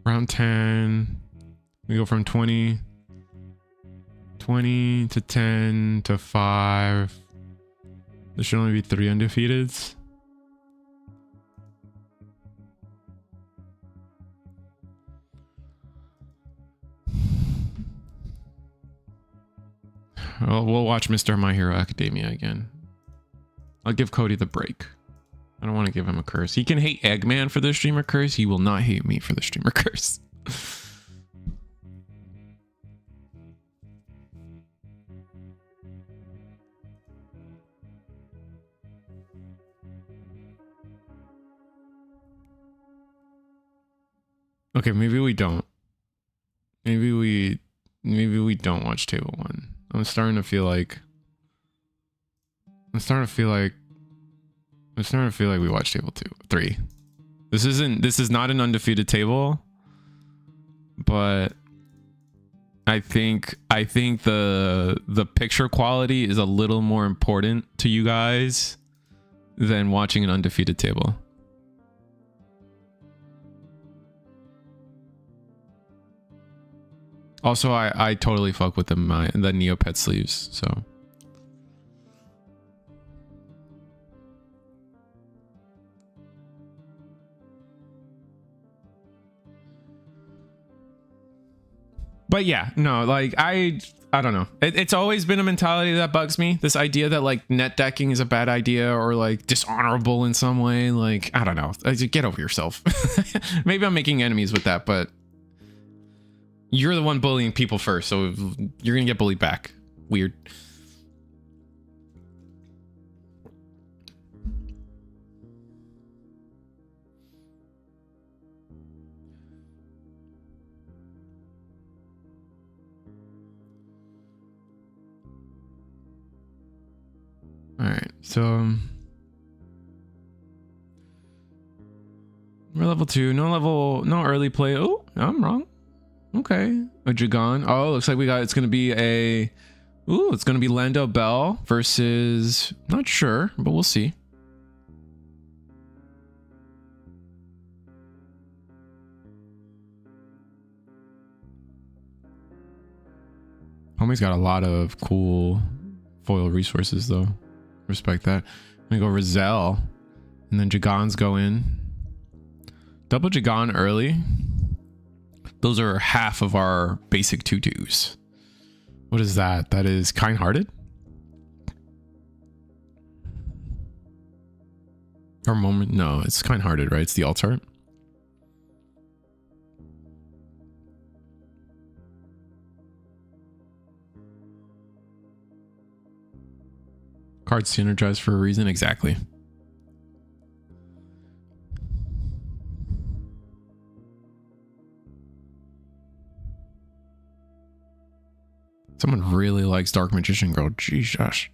Round 10. We go from 20 to 10 to 5. There should only be 3 undefeateds. Well, we'll watch Mr. My Hero Academia again. I'll give Cody the break. I don't want to give him a curse. He can hate Eggman for the streamer curse. He will not hate me for the streamer curse. Okay, maybe we don't. Maybe we don't watch table 1. I'm starting to feel like we watch table 3. This is not an undefeated table, but I think the picture quality is a little more important to you guys than watching an undefeated table. Also, I totally fuck with the Neopet sleeves, so But yeah, no, like I don't know. It's always been a mentality that bugs me. This idea that like net decking is a bad idea or like dishonorable in some way. Like, I don't know. Get over yourself. Maybe I'm making enemies with that, but you're the one bullying people first, so you're gonna get bullied back. Weird. All right, so we're level 2. No early play. Oh, I'm wrong. Okay, a Dragon. Oh, looks like it's gonna be it's gonna be Lando Bell versus, not sure, but we'll see. Homie's got a lot of cool foil resources though. Respect that. I'm gonna go Rizal, and then Jagons go in. Double Jagon early. Those are half of our basic 2/2s. What is that? That is Kind-Hearted? Or Moment? No, it's Kind-Hearted, right? It's the alt art. Cards synergize for a reason. Exactly. Someone really likes Dark Magician Girl. Jeez, gosh.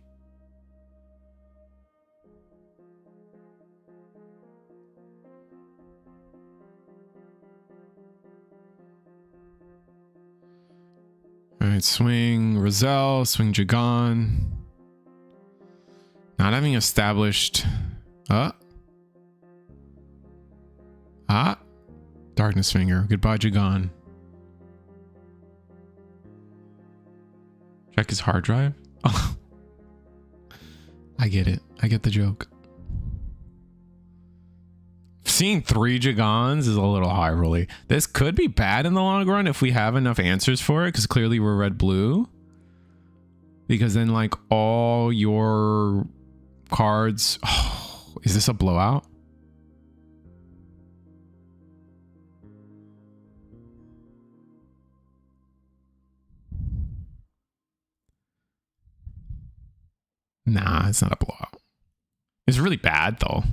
All right, swing Rizal, swing Jagon. Not having established. Darkness Finger. Goodbye, Jagon. Check his hard drive. Oh, I get it. I get the joke. Seeing 3 Jagons is a little high, really. This could be bad in the long run if we have enough answers for it, because clearly we're red-blue. Because then, like, all your cards... Oh, is this a blowout? Nah, it's not a blowout. It's really bad, though.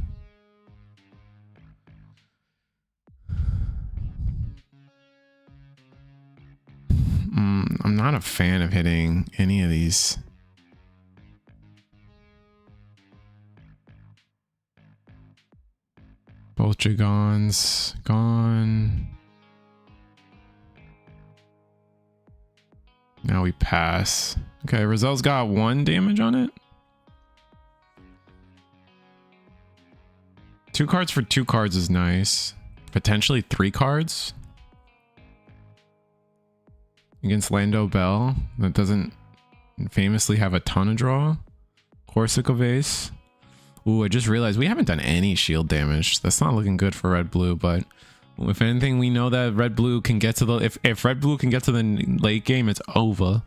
I'm not a fan of hitting any of these. Both Jagons gone. Now we pass. Okay, Rizal's got 1 damage on it. 2 cards for 2 cards is nice. Potentially 3 cards. Against Lando Bell. That doesn't famously have a ton of draw. Corsica Vase. Ooh, I just realized we haven't done any shield damage. That's not looking good for red-blue, but if anything, we know that red-blue can get to the... If red-blue can get to the late game, it's over.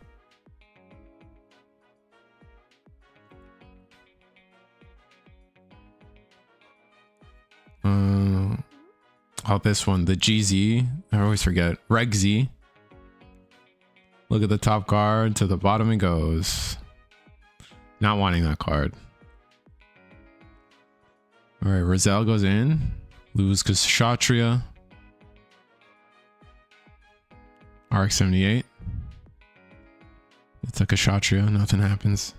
Oh, this one, the GZ. I always forget. Reg Z. Look at the top card, to the bottom it goes. Not wanting that card. All right, Rizal goes in. Lose Kshatriya. RX-78. It's like a Kshatriya, nothing happens.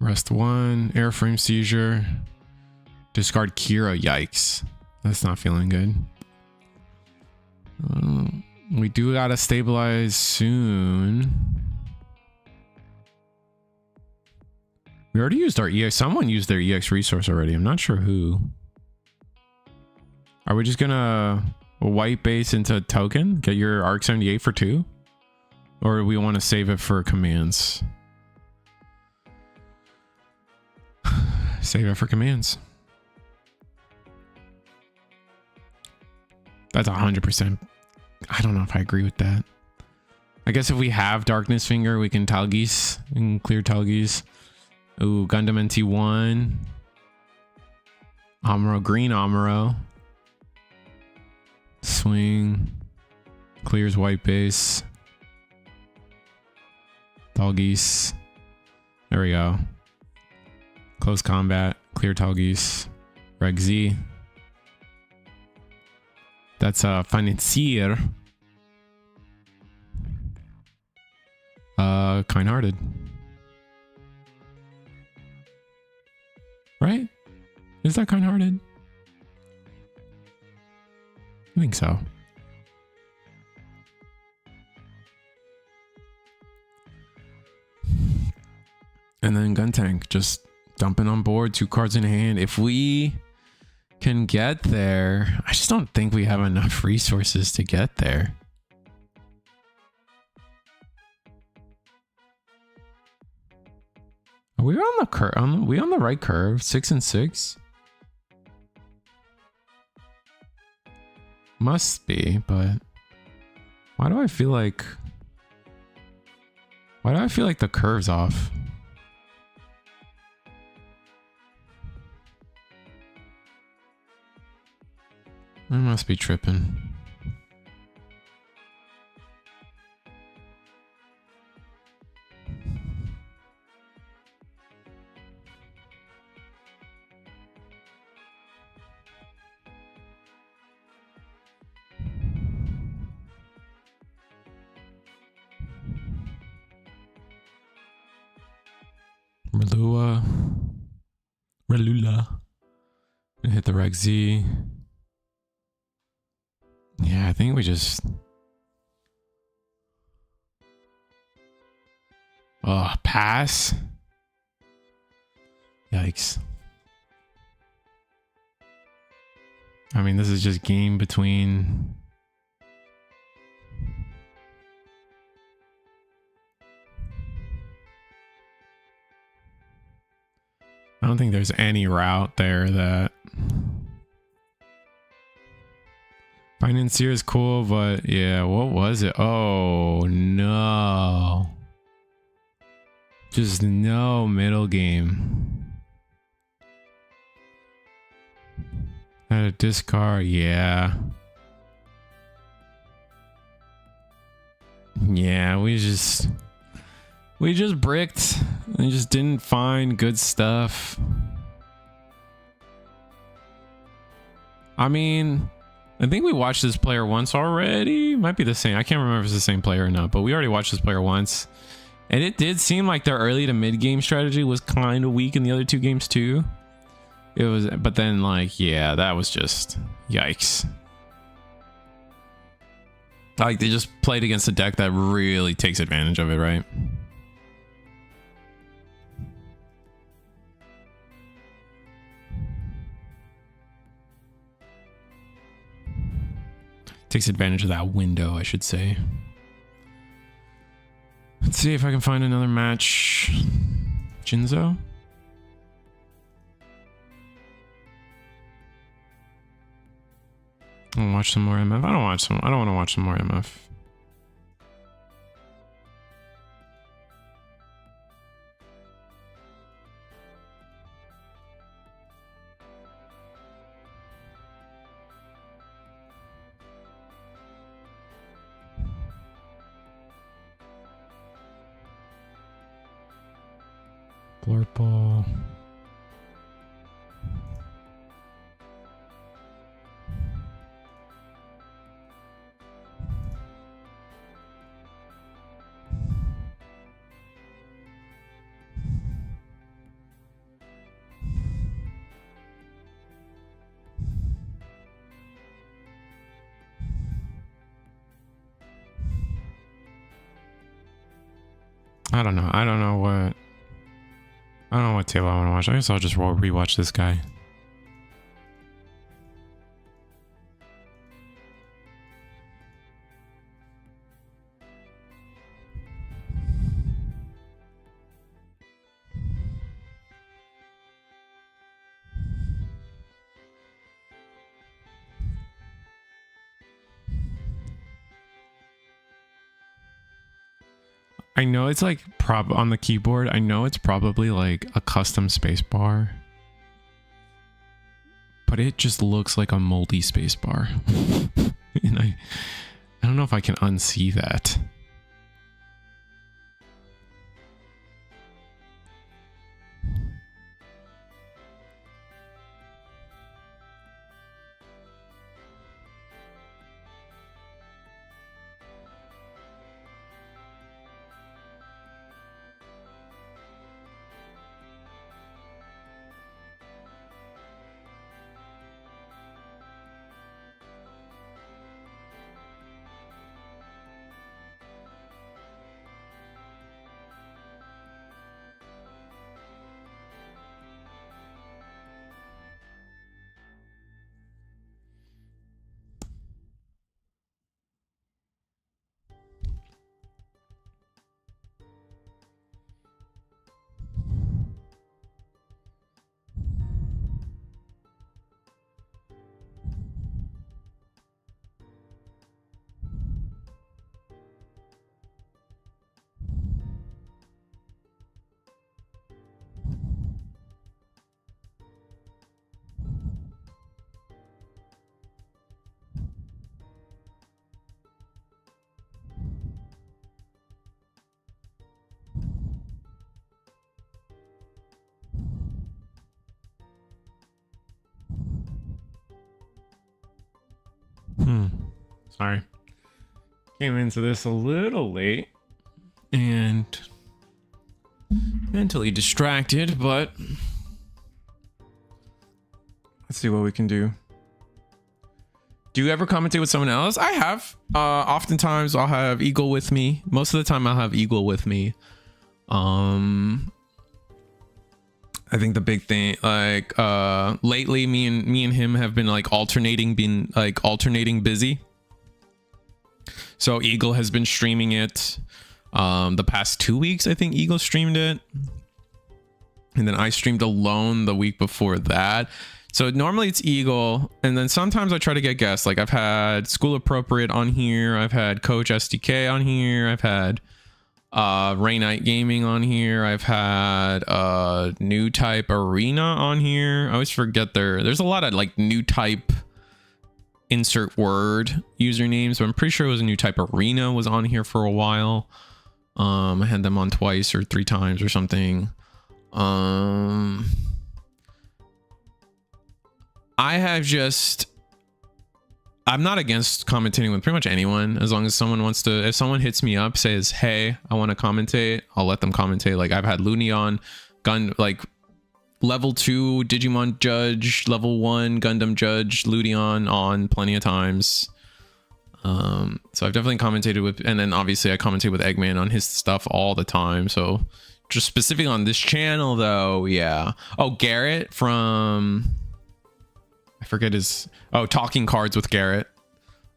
Rest 1, airframe seizure. Discard Kira, yikes. That's not feeling good. We do gotta stabilize soon. We already used our EX. Someone used their EX resource already. I'm not sure who. Are we just gonna white base into token? Get your RX-78 for 2? Or do we want to save it for commands? Save it for commands. That's 100%. I don't know if I agree with that. I guess if we have Darkness Finger, we can Talgis and clear Talgis. Ooh, Gundam NT1. Amuro, green Amuro. Swing. Clears white base. Talgis. There we go. Close combat. Clear Talgis. Reg Z. That's a financier. Kind-hearted. Right? Is that kind-hearted? I think so. And then Gun Tank, just dumping on board, 2 cards in hand. If we can get there, I just don't think we have enough resources to get there. Are we on the curve? Are we on the right curve? 6 and 6? Must be, but why do I feel like the curve's off? I must be tripping. Relula. Hit the Reg Z. Yeah, I think we just... Oh, pass? Yikes. I mean, this is just game between... I don't think there's any route there that... Financier is cool, but yeah, what was it? Oh, no. Just no middle game. Had a discard, yeah. Yeah, we just bricked and just didn't find good stuff. I mean, I think we watched this player once already. Might be the same. I can't remember if it's the same player or not, but we already watched this player once. And it did seem like their early to mid game strategy was kind of weak in the other 2 games too. It was, but then like, yeah, that was just yikes. Like they just played against a deck that really takes advantage of it, right? Takes advantage of that window, I should say. Let's see if I can find another match. Jinzo? I'll watch some more MF. I don't want to watch some more MF. Blurple. I don't know. I don't know what table I want to watch. I guess I'll just rewatch this guy. I know it's like on the keyboard. I know it's probably like a custom spacebar, but it just looks like a moldy spacebar. And I don't know if I can unsee that. Sorry. Came into this a little late and mentally distracted, but let's see what we can do. Do you ever commentate with someone else? I have. Oftentimes I'll have Eagle with me. Most of the time I'll have Eagle with me. I think the big thing, like lately me and him have been like alternating busy. So Eagle has been streaming it. The past 2 weeks, I think Eagle streamed it. And then I streamed alone the week before that. So normally it's Eagle. And then sometimes I try to get guests. Like I've had School Appropriate on here. I've had Coach SDK on here. I've had Ray Night Gaming on here. I've had New Type Arena on here. I always forget there's a lot of like New Type insert word usernames, but I'm pretty sure it was a New Type Arena was on here for a while. I had them on twice or 3 times or something. I'm not against commentating with pretty much anyone, as long as someone wants to. If someone hits me up, says, hey, I want to commentate, I'll let them commentate. Like I've had Looney on, like level 2 Digimon judge, level 1 Gundam judge, Ludion on plenty of times. So I've definitely commentated with, and then obviously I commentate with Eggman on his stuff all the time. So just specific on this channel though, yeah. Oh, Garrett from, I forget his, Talking Cards with Garrett.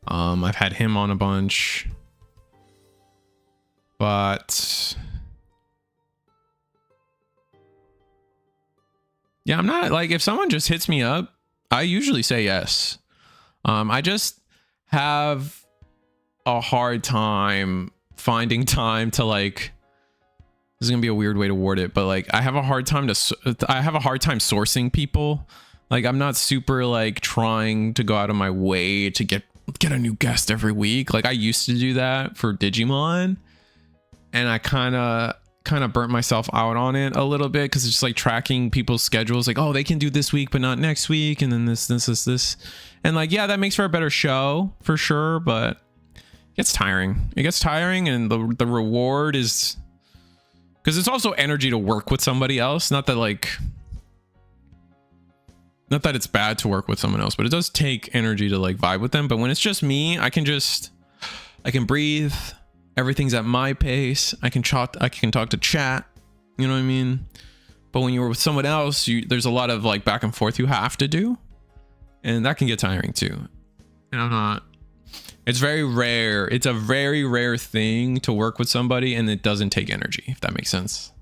I've had him on a bunch, but yeah, I'm not like, if someone just hits me up, I usually say yes. I just have a hard time finding time to like, this is gonna be a weird way to word it, but like I have a hard time sourcing people. Like I'm not super like trying to go out of my way to get a new guest every week. Like I used to do that for Digimon, and I kind of burnt myself out on it a little bit, because it's just like tracking people's schedules, like, oh, they can do this week but not next week, and then this, and like, yeah, that makes for a better show for sure, but it gets tiring. And the reward is, because it's also energy to work with somebody else. Not that it's bad to work with someone else, but it does take energy to like vibe with them. But when it's just me, I can breathe. Everything's at my pace. I can talk to chat. You know what I mean? But when you're with someone else, there's a lot of like back and forth you have to do, and that can get tiring too. And it's very rare. It's a very rare thing to work with somebody and it doesn't take energy, if that makes sense.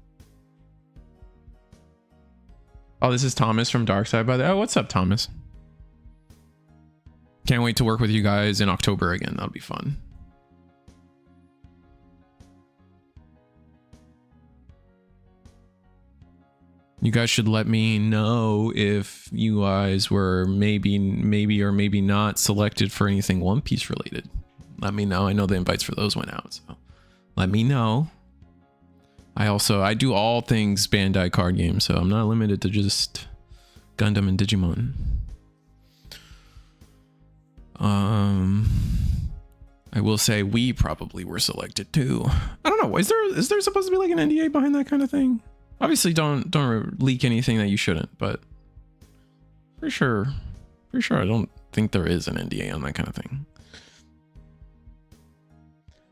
Oh, this is Thomas from Darkside, by the way. Oh, what's up, Thomas? Can't wait to work with you guys in October again. That'll be fun. You guys should let me know if you guys were maybe or maybe not selected for anything One Piece related. Let me know. I know the invites for those went out, so let me know. I do all things Bandai card games, so I'm not limited to just Gundam and Digimon. I will say we probably were selected too. I don't know. Is there supposed to be like an NDA behind that kind of thing? Obviously, don't leak anything that you shouldn't, but for sure, I don't think there is an NDA on that kind of thing.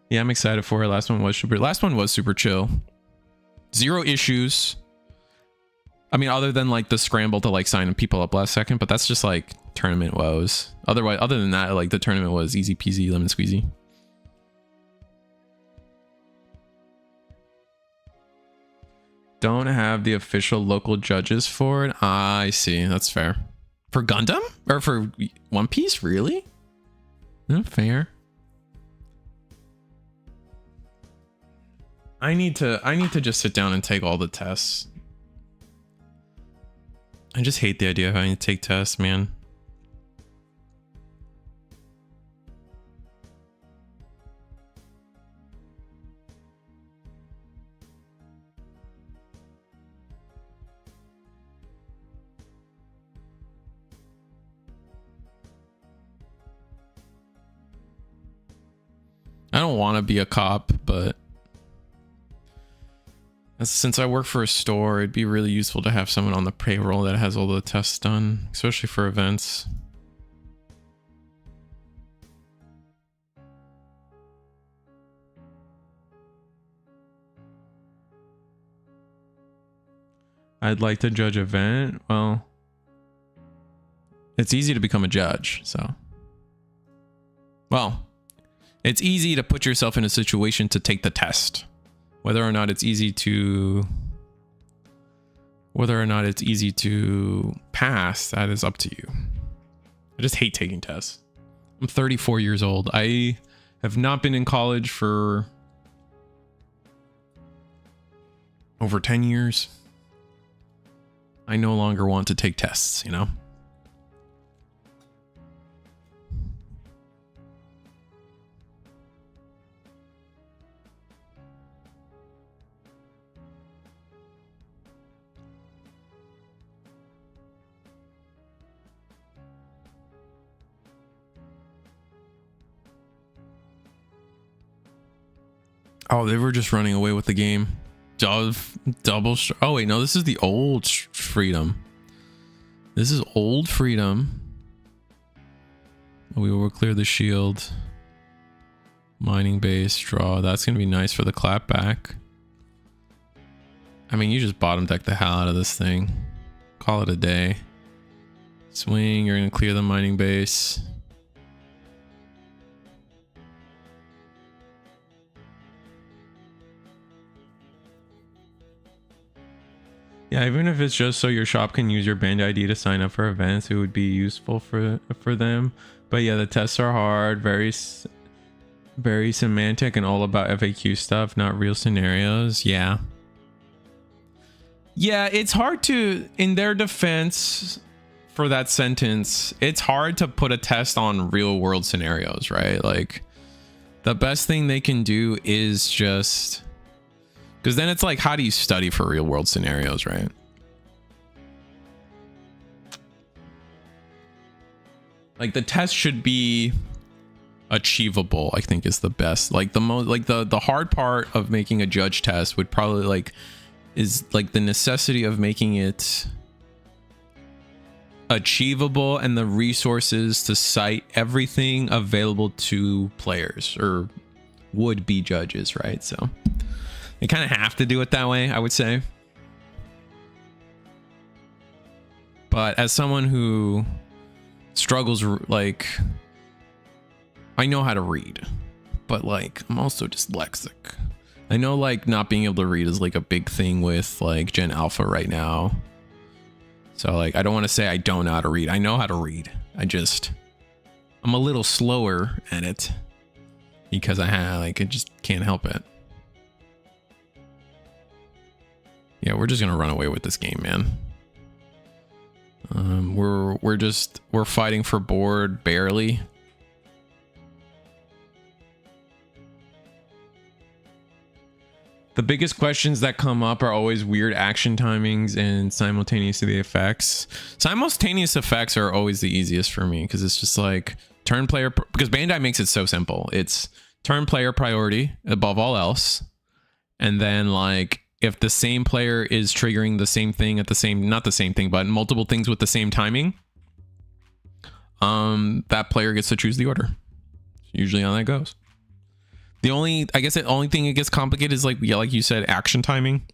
Yeah, I'm excited for it. Last one was super chill. 0 issues. I mean, other than like the scramble to like sign people up last second, but that's just like tournament woes. Other than that, like the tournament was easy peasy lemon squeezy. Don't have the official local judges for it. I see. That's fair. For Gundam or for One Piece, really? Not fair. I need to just sit down and take all the tests. I just hate the idea of having to take tests, man. I don't want to be a cop, but since I work for a store, it'd be really useful to have someone on the payroll that has all the tests done, especially for events. I'd like to judge event. Well, it's easy to become a judge, so. Well, it's easy to put yourself in a situation to take the test. Whether or not it's easy to pass, that is up to you. I just hate taking tests. I'm 34 years old. I have not been in college for over 10 years. I no longer want to take tests, you know? Oh, they were just running away with the game. Oh wait, no, this is the old Freedom. This is old Freedom. We will clear the shield. Mining base, draw. That's gonna be nice for the clapback. I mean, you just bottom deck the hell out of this thing. Call it a day. Swing, you're gonna clear the mining base. Yeah, even if it's just so your shop can use your band ID to sign up for events, it would be useful for them. But yeah, the tests are hard, very semantic and all about FAQ stuff, not real scenarios. Yeah. Yeah, it's hard to, in their defense for that sentence, it's hard to put a test on real world scenarios, right? Like the best thing they can do is just, because then it's like, how do you study for real world scenarios, right? Like the test should be achievable, I think is the best. Like the most, like the hard part of making a judge test would probably like, is like the necessity of making it achievable and the resources to cite everything available to players or would be judges, right? So they kind of have to do it that way, I would say. But as someone who struggles, like, I know how to read, but like I'm also dyslexic. I know like not being able to read is like a big thing with like Gen Alpha right now. So like I don't want to say I don't know how to read. I know how to read. I'm a little slower at it because I just can't help it. Yeah, we're just gonna run away with this game, man. We're fighting for board barely. The biggest questions that come up are always weird action timings and simultaneously effects. Simultaneous effects are always the easiest for me because it's just like turn player, because Bandai makes it so simple. It's turn player priority above all else. And then like if the same player is triggering the same thing at the same, not the same thing, but multiple things with the same timing, that player gets to choose the order. Usually how that goes. The only, I guess the only thing that gets complicated is like, yeah, like you said, action timing.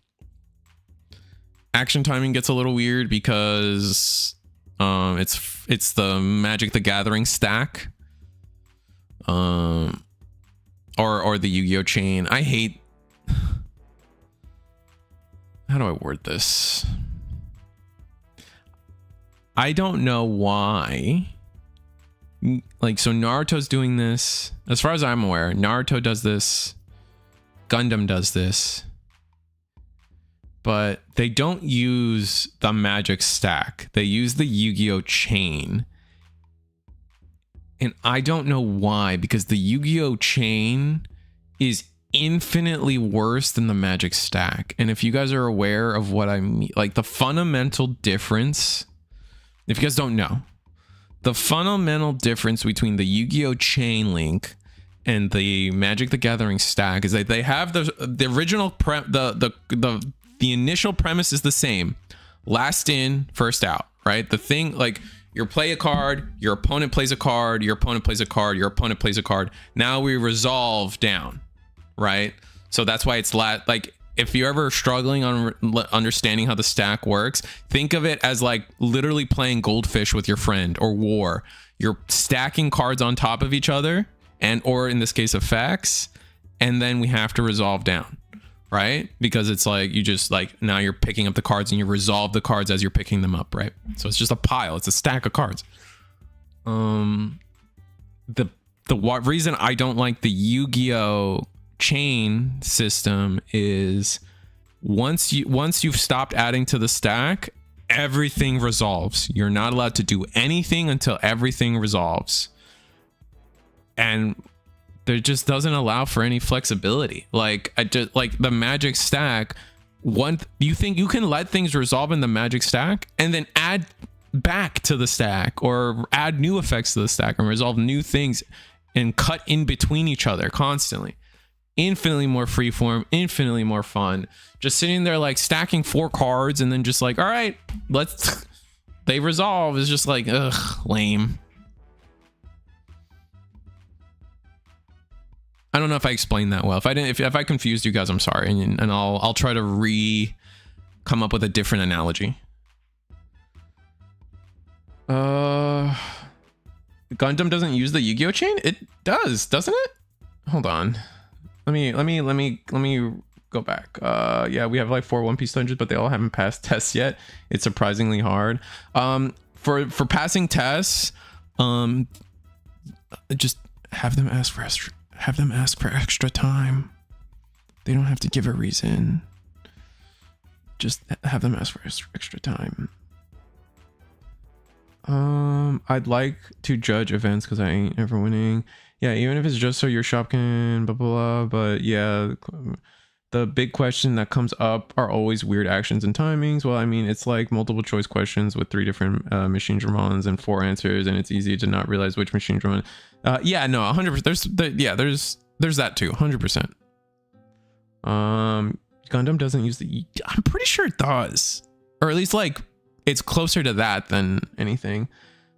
Action timing gets a little weird because it's the Magic the Gathering stack. Or the Yu-Gi-Oh chain. I hate, how do I word this? I don't know why. Like, so Naruto's doing this. As far as I'm aware, Naruto does this. Gundam does this. But they don't use the Magic stack. They use the Yu-Gi-Oh chain. And I don't know why, because the Yu-Gi-Oh chain is infinitely worse than the Magic stack. And if you guys are aware of what I mean, like the fundamental difference, if you guys don't know, the fundamental difference between the Yu-Gi-Oh chain link and the Magic the Gathering stack is that they have the original the initial premise is the same. Last in, first out, right? The thing, like, you play a card, your opponent plays a card, your opponent plays a card, your opponent plays a card. Now we resolve down, right? So that's why it's like, if you're ever struggling on understanding how the stack works, think of it as like literally playing Goldfish with your friend or War. You're stacking cards on top of each other, and or in this case effects, and then we have to resolve down, right? Because it's like you just like, now you're picking up the cards and you resolve the cards as you're picking them up, right? So it's just a pile. It's a stack of cards. The reason I don't like the Yu-Gi-Oh chain system is once you've stopped adding to the stack, everything resolves. You're not allowed to do anything until everything resolves, and there just doesn't allow for any flexibility. Like like the Magic stack, you think you can let things resolve in the Magic stack and then add back to the stack or add new effects to the stack and resolve new things and cut in between each other constantly. Infinitely more freeform, infinitely more fun. Just sitting there like stacking 4 cards and then just like, all right, they resolve is just like, ugh, lame. I don't know if I explained that well. If I didn't, if I confused you guys, I'm sorry, and I'll try to come up with a different analogy. Gundam doesn't use the Yu-Gi-Oh chain? It does, doesn't it? Hold on. Let me go back. Yeah, we have like 4 One Piece dungeons, but they all haven't passed tests yet. It's surprisingly hard. For passing tests, just have them ask for extra time. They don't have to give a reason. Just have them ask for extra time. I'd like to judge events because I ain't ever winning. Yeah, even if it's just so your shop can blah blah blah. But yeah, the big question that comes up are always weird actions and timings. Well, I mean, it's like multiple choice questions with 3 different machine dramons and 4 answers, and it's easy to not realize which machine dramon. Yeah, no, 100%. There's that too, 100%. Gundam doesn't use the. I'm pretty sure it does, or at least like it's closer to that than anything.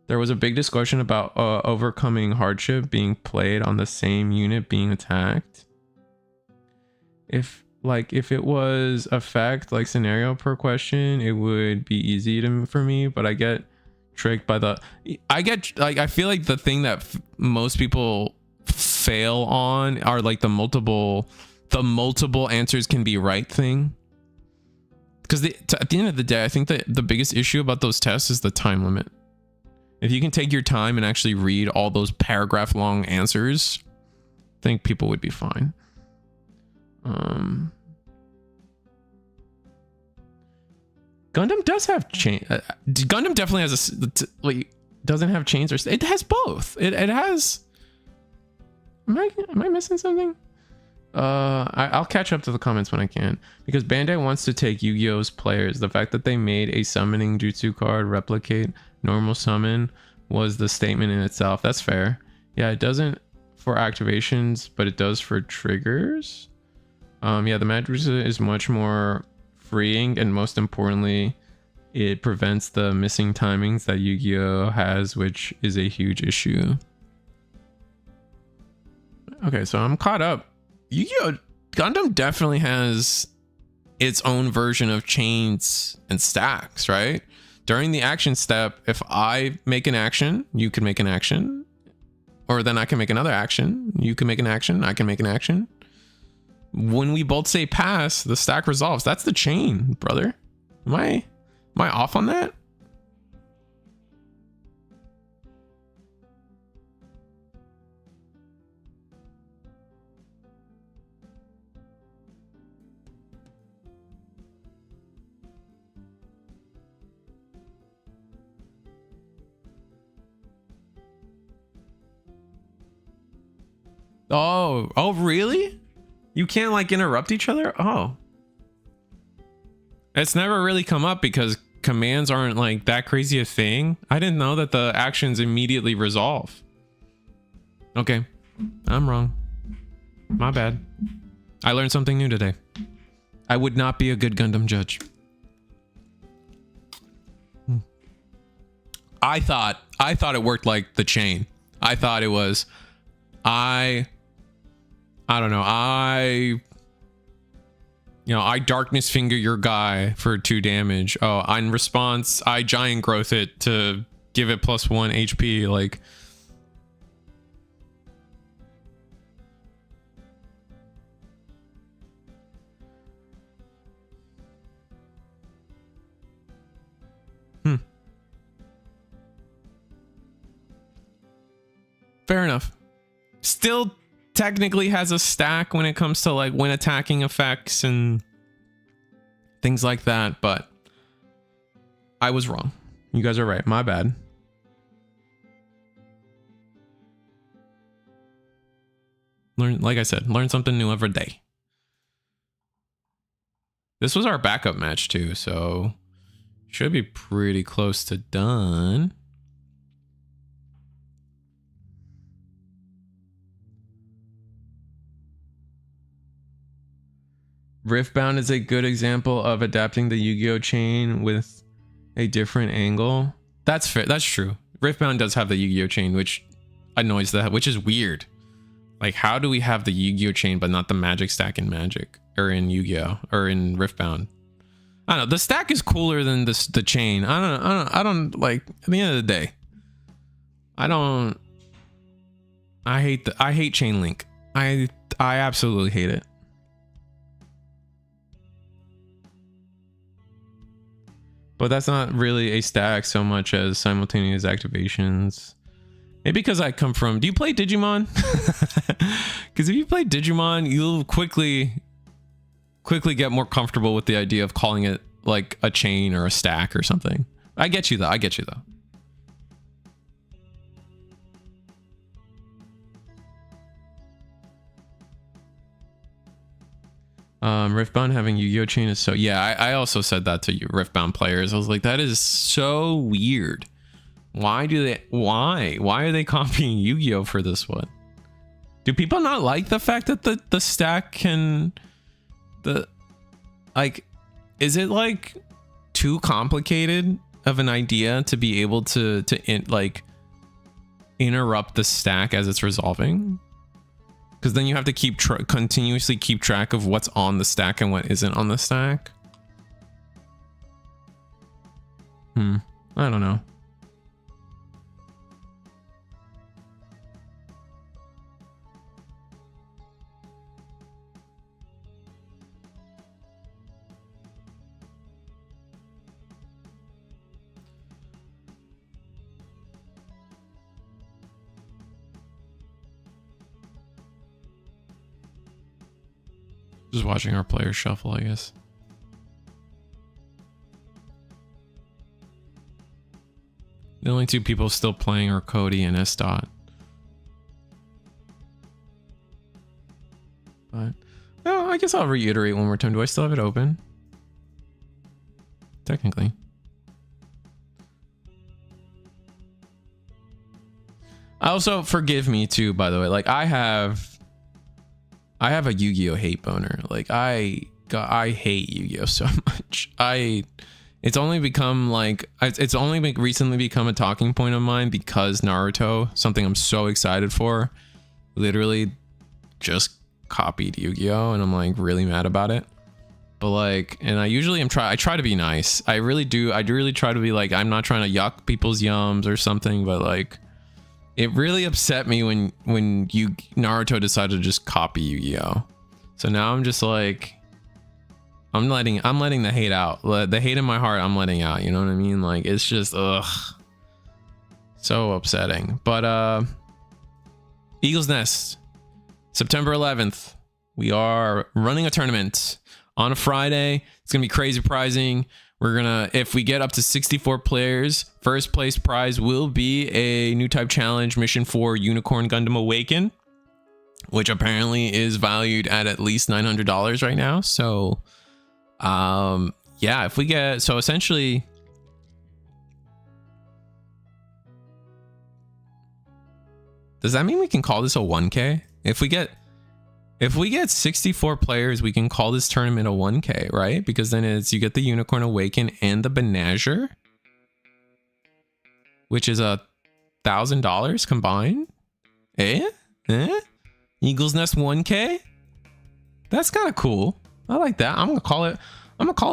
There was a big discussion about overcoming hardship being played on the same unit being attacked. If it was effect like scenario per question, it would be easy for me, but I get tricked by I feel like the thing that most people fail on are like the multiple answers can be right thing. Because at the end of the day, I think that the biggest issue about those tests is the time limit. If you can take your time and actually read all those paragraph long answers, I think people would be fine. Gundam does have chain. Gundam definitely has like doesn't have chains, or it has both. It has. Am I missing something? I'll catch up to the comments when I can, because Bandai wants to take Yu-Gi-Oh's players. The fact that they made a summoning jutsu card replicate normal summon was the statement in itself. That's fair. Yeah, it doesn't for activations, but it does for triggers. Yeah, the Madrusa is much more freeing, and most importantly, it prevents the missing timings that Yu-Gi-Oh has, which is a huge issue. Okay, so I'm caught up. Yu-Gi-Oh! Gundam definitely has its own version of chains and stacks, right? During the action step, if I make an action, you can make an action. Or then I can make another action. You can make an action. I can make an action. When we both say pass, the stack resolves. That's the chain, brother. Am I off on that? Oh, really? You can't like interrupt each other? Oh. It's never really come up because commands aren't like that crazy a thing. I didn't know that the actions immediately resolve. Okay, I'm wrong. My bad. I learned something new today. I would not be a good Gundam judge. I thought it worked like the chain. I thought it was I don't know. I darkness finger your guy for 2 damage. Oh, in response, I giant growth it to give it +1 HP. Like, fair enough. Still technically has a stack when it comes to like when attacking effects and things like that, but I was wrong. You guys are right. My bad. Like I said, learn something new every day. This was our backup match too, so should be pretty close to done. Riftbound is a good example of adapting the Yu-Gi-Oh chain with a different angle. That's fair. That's true. Riftbound does have the Yu-Gi-Oh chain, which annoys that, which is weird. Like, how do we have the Yu-Gi-Oh chain but not the magic stack in Magic or in Yu-Gi-Oh or in Riftbound? I don't know. The stack is cooler than the chain. I don't like, at the end of the day, I hate chain link. I absolutely hate it. But that's not really a stack so much as simultaneous activations. Maybe because I come from... Do you play Digimon? Because if you play Digimon, you'll quickly get more comfortable with the idea of calling it like a chain or a stack or something. I get you though. Riftbound having Yu-Gi-Oh chain is so... Yeah, I also said that to you, Riftbound players. I was like, that is so weird. Why are they copying Yu-Gi-Oh for this one? Do people not like the fact that the stack can... is it like too complicated of an idea to be able to interrupt the stack as it's resolving? Because then you have to continuously keep track of what's on the stack and what isn't on the stack. I don't know. Just watching our players shuffle, I guess. The only two people still playing are Cody and S. Dot. But well, I guess I'll reiterate one more time. Do I still have it open? Technically. Also, forgive me too, by the way. Like I have a Yu-Gi-Oh hate boner. Like I hate Yu-Gi-Oh so much. It's only recently become a talking point of mine because Naruto, something I'm so excited for, literally just copied Yu-Gi-Oh, and I'm like really mad about it. But like, and I try to be nice. I really do. I really try to be like, I'm not trying to yuck people's yums or something, but like, it really upset me when Naruto decided to just copy Yu-Gi-Oh. So now I'm just like, I'm letting the hate out. The hate in my heart, I'm letting out. You know what I mean? Like, it's just so upsetting. But Eagle's Nest, September 11th. We are running a tournament on a Friday. It's gonna be crazy prizing. We're gonna, if we get up to 64 players, first place prize will be a new type challenge mission for Unicorn Gundam Awaken, which apparently is valued at least $900 right now. So yeah, if we get, so essentially does that mean we can call this a 1K? If we get 64 players, we can call this tournament a 1K, right? Because then it's, you get the Unicorn Awaken and the Benager, which is $1,000 combined. Eagle's Nest 1K. That's kind of cool. I like that. I'm gonna call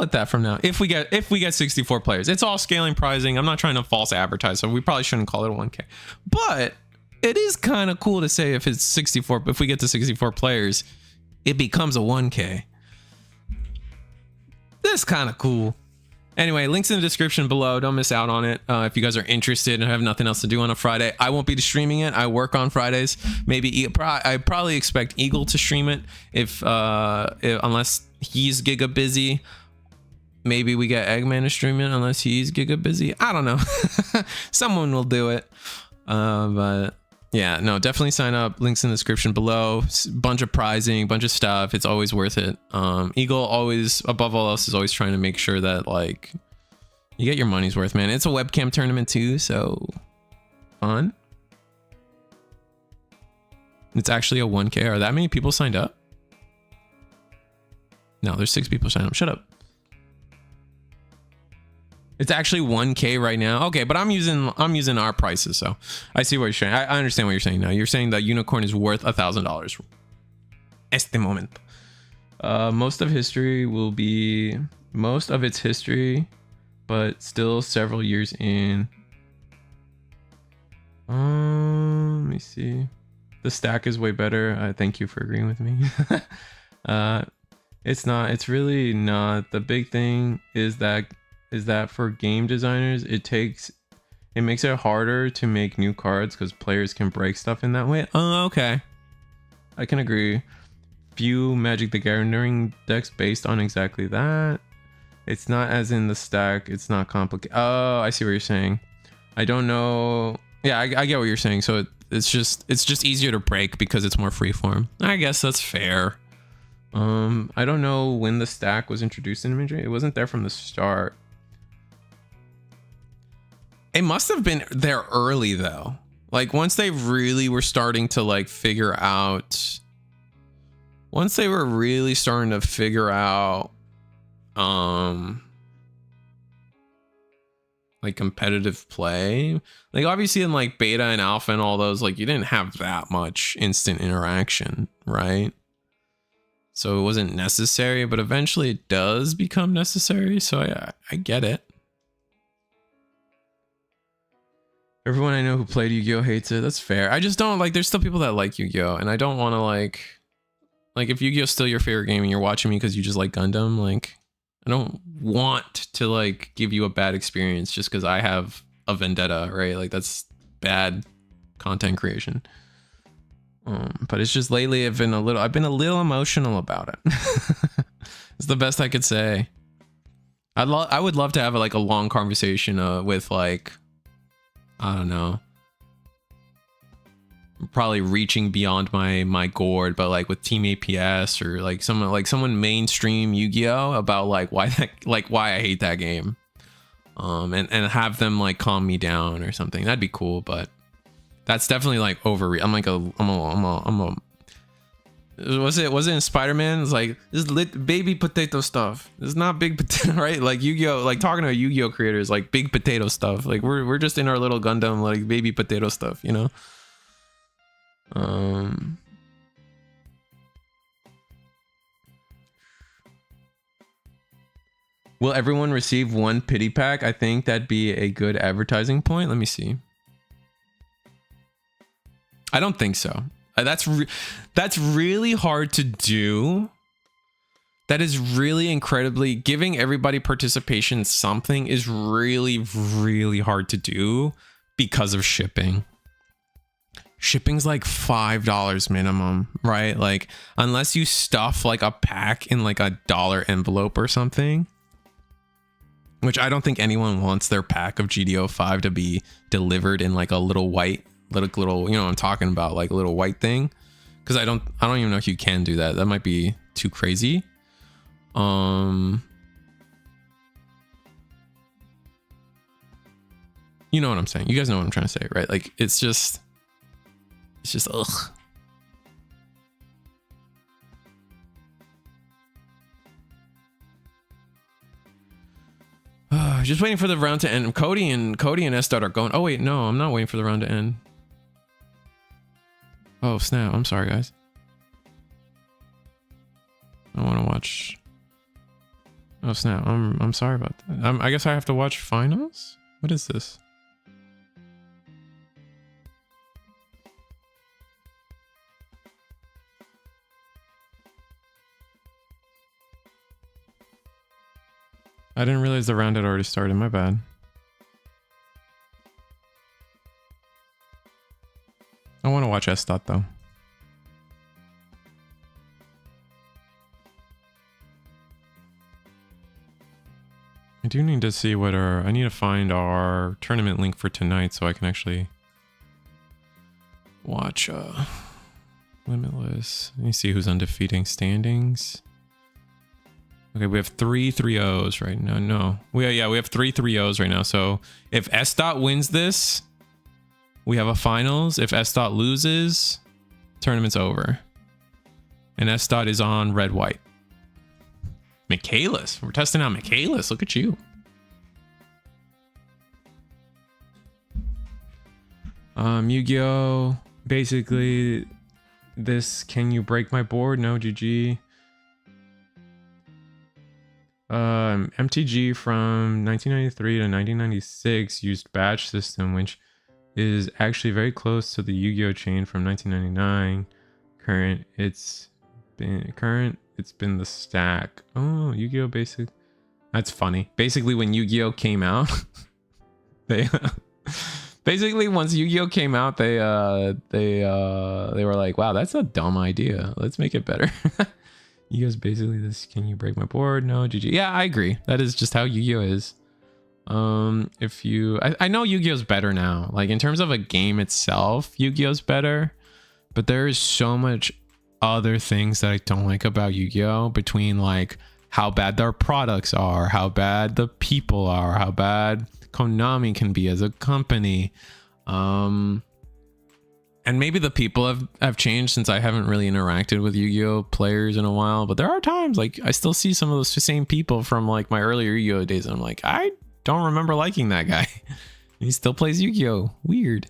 it that from now. If we get 64 players, it's all scaling pricing. I'm not trying to false advertise, so we probably shouldn't call it a 1K. But it is kind of cool to say if it's 64, if we get to 64 players, it becomes a 1K. That's kind of cool. Anyway, links in the description below. Don't miss out on it. If you guys are interested and have nothing else to do on a Friday, I won't be streaming it. I work on Fridays. Maybe I probably expect Eagle to stream it unless he's giga busy. Maybe we get Eggman to stream it unless he's giga busy. I don't know. Someone will do it. But yeah, no, definitely sign up. Links in the description below. Bunch of prizing, bunch of stuff. It's always worth it. Eagle always, above all else, is always trying to make sure that like you get your money's worth, man. It's a webcam tournament too, so fun. It's actually a 1K. Are that many people signed up? No, there's 6 people signed up. Shut up. It's actually 1K right now. Okay, but I'm using our prices, so I see what you're saying. I understand what you're saying now. You're saying that Unicorn is worth $1,000. Este moment. Most of its history, but still several years in. Let me see. The stack is way better. Thank you for agreeing with me. It's not. It's really not. The big thing is that for game designers, it makes it harder to make new cards because players can break stuff in that way. Oh, okay. I can agree. Few Magic the Gathering decks based on exactly that. It's not as in the stack. It's not complicated. Oh, I see what you're saying. I don't know. Yeah, I get what you're saying. So it's just easier to break because it's more freeform. I guess that's fair. I don't know when the stack was introduced in imagery. It wasn't there from the start. It must have been there early though. Like once they really were starting to like figure out, like competitive play. Like obviously in like beta and alpha and all those, like you didn't have that much instant interaction, right? So it wasn't necessary, but eventually it does become necessary. So I get it. Everyone I know who played Yu-Gi-Oh hates it. That's fair. I just don't like, there's still people that like Yu-Gi-Oh, and I don't want to like if Yu-Gi-Oh is still your favorite game and you're watching me because you just like Gundam, like I don't want to like give you a bad experience just because I have a vendetta, right? Like that's bad content creation. But it's just lately I've been a little emotional about it. It's the best I could say. I would love to have like a long conversation with like I don't know, probably reaching beyond my gourd, but like with Team APS or like someone mainstream Yu-Gi-Oh about like why I hate that game, and have them like calm me down or something. That'd be cool, but that's definitely like I'm a was it in Spider-Man? It's like, this is baby potato stuff. It's not big potato, right? Like Yu-Gi-Oh, like talking to Yu-Gi-Oh creators, like big potato stuff. Like we're just in our little Gundam, like baby potato stuff, you know? Will everyone receive one pity pack? I think that'd be a good advertising point. Let me see. I don't think so. That's really hard to do. That is really incredibly, giving everybody participation in something is really, really hard to do because of shipping. Shipping's like $5 minimum, right? Like unless you stuff like a pack in like a $1 envelope or something, which I don't think anyone wants their pack of GD05 to be delivered in like a little white little, you know what I'm talking about, like a little white thing, because I don't even know if you can do that. That might be too crazy. You know what I'm saying? You guys know what I'm trying to say, right? Like it's just ugh. Just waiting for the round to end. Cody and S-Dot are going. Oh wait, no, I'm not waiting for the round to end. Oh snap! I'm sorry, guys. I want to watch. Oh snap! I'm sorry about that. I guess I have to watch finals. What is this? I didn't realize the round had already started. My bad. I want to watch S-Dot though. I do need to see what I need to find our tournament link for tonight so I can actually watch Limitless. Let me see who's undefeating standings. Okay, we have 3 3-0s right now. No. We have 3 3-0s right now. So if S-Dot wins this, we have a finals. If S-Dot loses, tournament's over. And S-Dot is on red-white. Michaelis. We're testing out Michaelis. Look at you. Yu-Gi-Oh! Basically, this, can you break my board? No, GG. MTG from 1993 to 1996 used batch system, which is actually very close to the Yu-Gi-Oh chain from 1999. It's been the stack. Oh, Yu-Gi-Oh basic. That's funny. Basically, when Yu-Gi-Oh came out, they basically once Yu-Gi-Oh came out, they were like, wow, that's a dumb idea. Let's make it better. Yu-Gi-Oh's basically this. Can you break my board? No, GG. Yeah, I agree. That is just how Yu-Gi-Oh is. I know Yu-Gi-Oh's better now. Like in terms of a game itself, Yu-Gi-Oh's better. But there is so much other things that I don't like about Yu-Gi-Oh, between like how bad their products are, how bad the people are, how bad Konami can be as a company. And maybe the people have changed since I haven't really interacted with Yu-Gi-Oh players in a while, but there are times like I still see some of those same people from like my earlier Yu-Gi-Oh days, and I'm like, I don't remember liking that guy. He still plays Yu-Gi-Oh. Weird.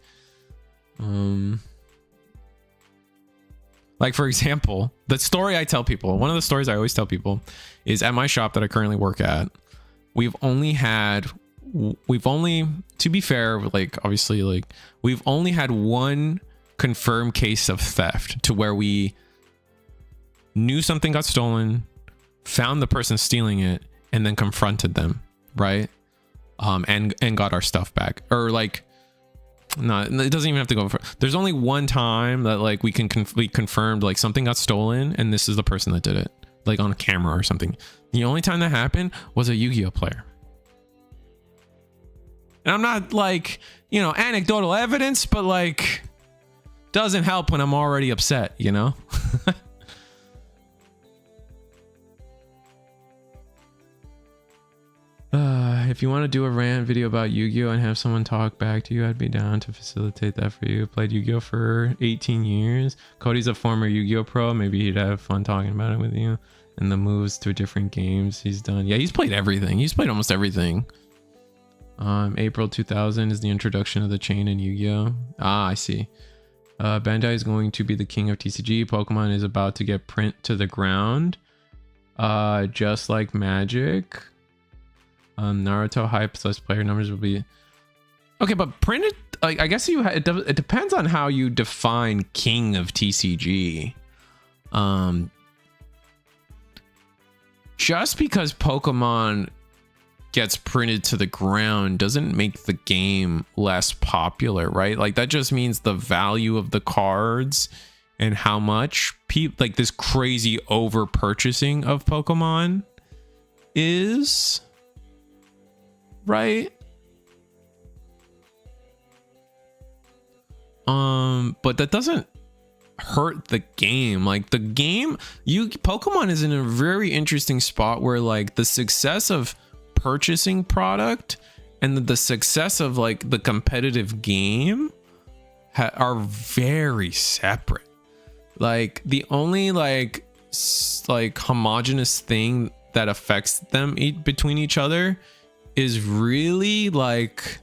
Like for example, the story I tell people, one of the stories I always tell people is at my shop that I currently work at, we've only, to be fair, like obviously like we've only had one confirmed case of theft to where we knew something got stolen, found the person stealing it, and then confronted them, right? And got our stuff back. Or like, no, it doesn't even have to go for. There's only one time that like we confirmed like something got stolen and this is the person that did it, like on camera or something. The only time that happened was a Yu-Gi-Oh player. And I'm not like, you know, anecdotal evidence, but like doesn't help when I'm already upset, you know? If you want to do a rant video about Yu-Gi-Oh and have someone talk back to you, I'd be down to facilitate that for you. Played Yu-Gi-Oh for 18 years. Cody's a former Yu-Gi-Oh pro. Maybe he'd have fun talking about it with you. And the moves to different games he's done. Yeah, he's played everything. He's played almost everything. April 2000 is the introduction of the chain in Yu-Gi-Oh. Ah, I see. Bandai is going to be the king of TCG. Pokemon is about to get print to the ground. Just like Magic. Naruto hype plus player numbers will be okay, but printed. Like, I guess it depends on how you define king of TCG. Just because Pokemon gets printed to the ground doesn't make the game less popular, right? Like that just means the value of the cards and how much like this crazy over purchasing of Pokemon is. Right. But that doesn't hurt the game. Like the game, Pokemon is in a very interesting spot where like the success of purchasing product and the success of like the competitive game are very separate. Like the only like homogenous thing that affects them between each other is really like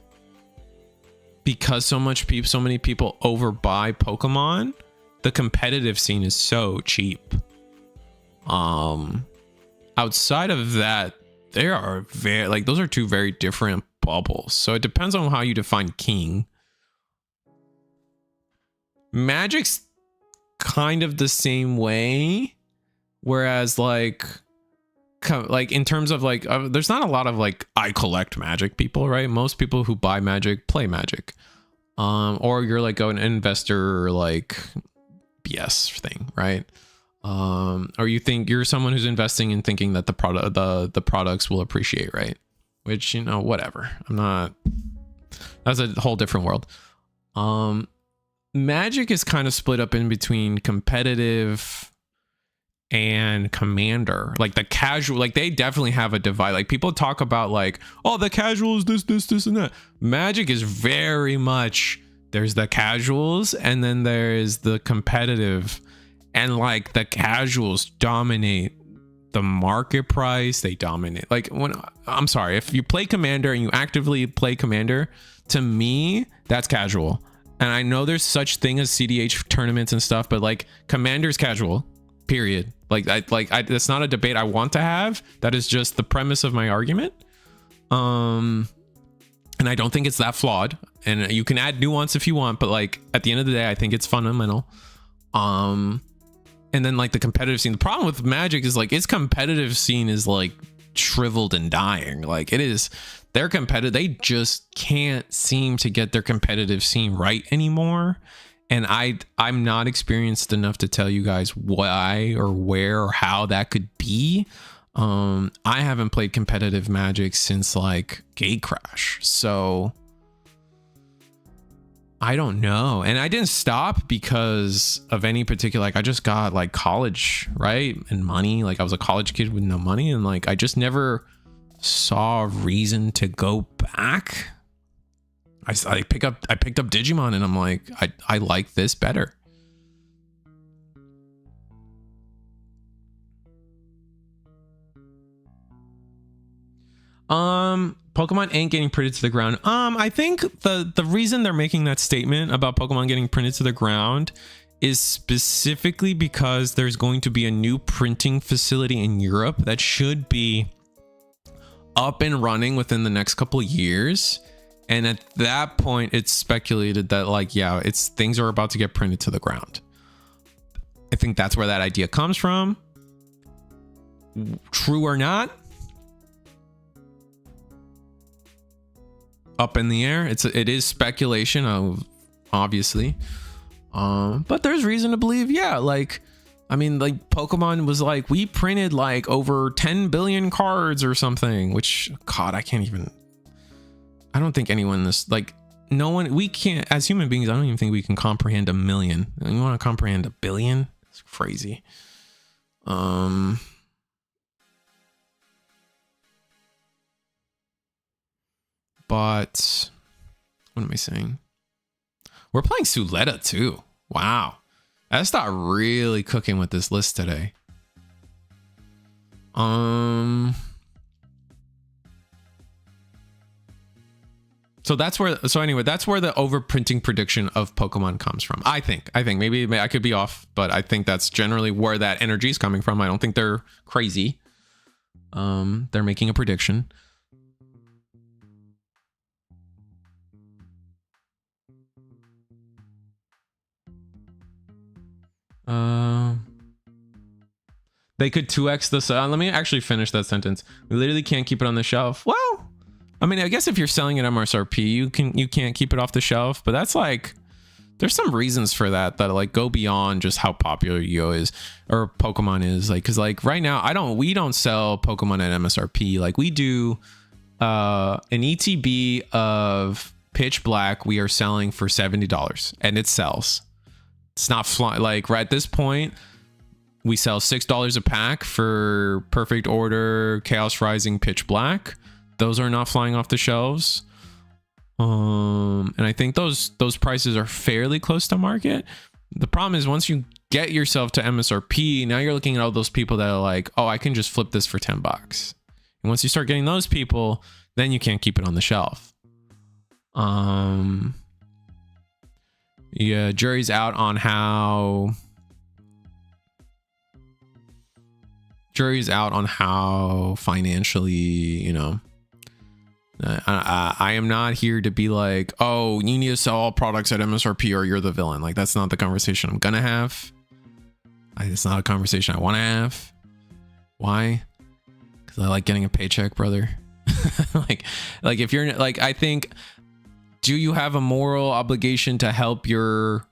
because so many people overbuy Pokemon, the competitive scene is so cheap. Outside of that, there are those are two very different bubbles. So it depends on how you define king. Magic's kind of the same way, whereas like in terms of like there's not a lot of like I collect Magic people, right? Most people who buy Magic play Magic, or you're like an investor or like BS thing, right? Or you think you're someone who's investing and thinking that the products will appreciate, right? Which, you know, whatever. That's a whole different world. Magic is kind of split up in between competitive and commander. Like the casual, like they definitely have a divide. Like people talk about like, oh, the casuals, this and that. Magic is very much, there's the casuals and then there is the competitive, and like the casuals dominate the market price. They dominate. Like I'm sorry, if you play commander and you actively play commander, to me that's casual. And I know there's such thing as CDH tournaments and stuff, but like commander's casual, period. That's not a debate I want to have. That is just the premise of my argument. And I don't think it's that flawed. And you can add nuance if you want, but like at the end of the day, I think it's fundamental. And then like the competitive scene. The problem with Magic is like its competitive scene is like shriveled and dying. Like it is, they're competitive. They just can't seem to get their competitive scene right anymore. And I'm not experienced enough to tell you guys why or where or how that could be. I haven't played competitive Magic since like Gatecrash, so I don't know. And I didn't stop because of any particular, like I just got like college, right? And money. Like I was a college kid with no money, and like I just never saw a reason to go back. I picked up Digimon and I'm like, I like this better. Pokemon ain't getting printed to the ground. I think the reason they're making that statement about Pokemon getting printed to the ground is specifically because there's going to be a new printing facility in Europe that should be up and running within the next couple of years. And at that point, it's speculated that like, yeah, things are about to get printed to the ground. I think that's where that idea comes from. True or not? Up in the air. It is speculation, obviously. But there's reason to believe, yeah, like, I mean, like Pokemon was like, we printed like over 10 billion cards or something, which, God, I I don't think anyone this like no one we can't as human beings. I don't even think we can comprehend a million. You want to comprehend a billion? It's crazy. But what am I saying? We're playing Suleta too. Wow. That's not really cooking with this list today. So that's where that's where the overprinting prediction of Pokemon comes from. I think maybe I could be off, but I think that's generally where that energy is coming from. I don't think they're crazy. They're making a prediction. They could 2x this. Let me actually finish that sentence. We literally can't keep it on the shelf. Well, I mean, I guess if you're selling at MSRP, you can't keep it off the shelf. But that's like, there's some reasons for that like go beyond just how popular Yu-Gi-Oh is or Pokemon is. Like, cause like right now, we don't sell Pokemon at MSRP. Like we do an ETB of Pitch Black. We are selling for $70 and it sells. It's not flying. Like right at this point, we sell $6 a pack for Perfect Order, Chaos Rising, Pitch Black. Those are not flying off the shelves. And I think those prices are fairly close to market. The problem is once you get yourself to MSRP, now you're looking at all those people that are like, oh, I can just flip this for $10. And once you start getting those people, then you can't keep it on the shelf. Yeah, jury's out on how financially, you know, I am not here to be like, oh, you need to sell all products at MSRP or you're the villain. Like, that's not the conversation I'm gonna have. It's not a conversation I want to have. Why? Because I like getting a paycheck, brother. like if you're like, I think, do you have a moral obligation to help your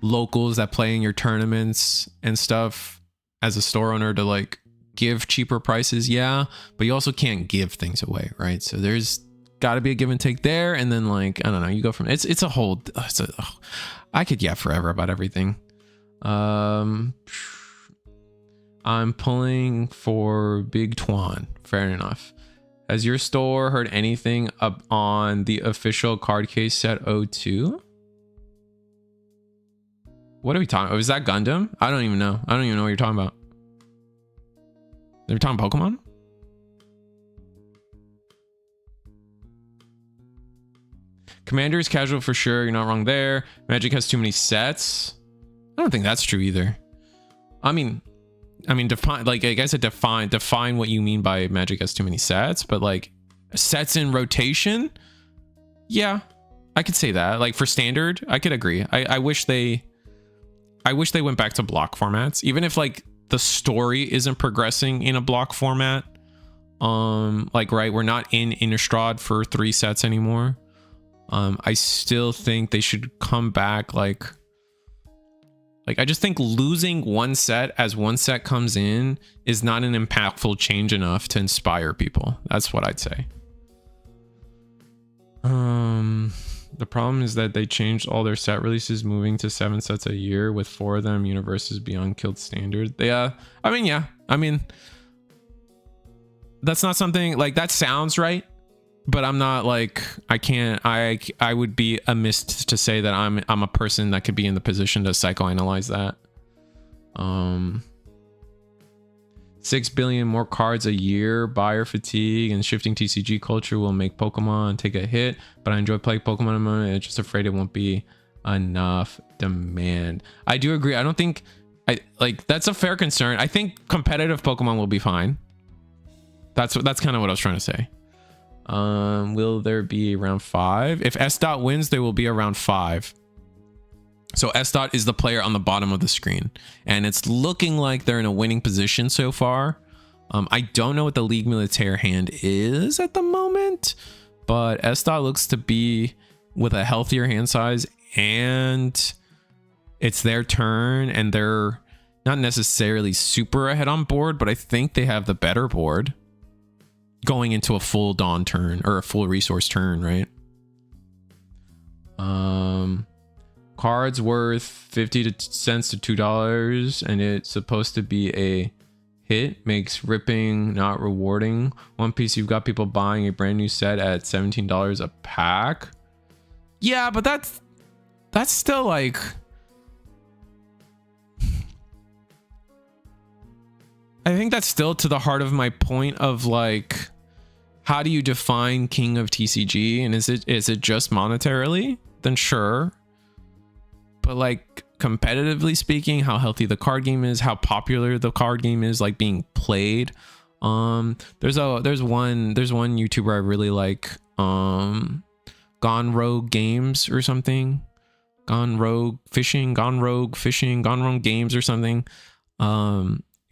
locals that play in your tournaments and stuff as a store owner to like give cheaper prices? Yeah, but you also can't give things away, right? So there's got to be a give and take there. And then like, I don't know, you go from it's a whole, I could yap forever about everything. I'm pulling for Big Twan. Fair enough. Has your store heard anything up on the official card case set 02? What are we talking about? Is that Gundam? I don't even know. I don't even know what you're talking about. They're talking Pokemon? Commander is casual for sure. You're not wrong there. Magic has too many sets. I don't think that's true either. I mean, define, like, I guess it define what you mean by Magic has too many sets, but like sets in rotation. Yeah, I could say that. Like for standard, I could agree. I wish they went back to block formats, even if like the story isn't progressing in a block format. Like, right, we're not in Innistrad for 3 sets anymore. I still think they should come back like I just think losing one set as one set comes in is not an impactful change enough to inspire people. That's what I'd say. The problem is that they changed all their set releases, moving to 7 sets a year with 4 of them universes beyond killed standard. I mean, that's not something like that sounds right, but I'm not like, I would be amiss to say that I'm a person that could be in the position to psychoanalyze that. 6 billion more cards a year, buyer fatigue and shifting TCG culture will make Pokemon take a hit, but I enjoy playing Pokemon in a moment. I'm just afraid it won't be enough demand. I do agree. I don't think that's a fair concern. I think competitive Pokemon will be fine. That's kind of what I was trying to say. Will there be around 5? If S dot wins, there will be around 5. So S dot is the player on the bottom of the screen, and it's looking like they're in a winning position so far. I don't know what the League Militaire hand is at the moment, but S dot looks to be with a healthier hand size, and it's their turn, and they're not necessarily super ahead on board, but I think they have the better board going into a full Dawn turn or a full resource turn, right? Cards worth 50 cents to $2, and it's supposed to be a hit. Makes ripping not rewarding. One Piece, you've got people buying a brand new set at $17 a pack. Yeah, but that's still like, I think that's still to the heart of my point of like, how do you define king of TCG? And is it just monetarily? Then sure. But like competitively speaking, how healthy the card game is, how popular the card game is, like being played. There's one YouTuber I really like, Gone Rogue Games or something. Gone Rogue Games or something.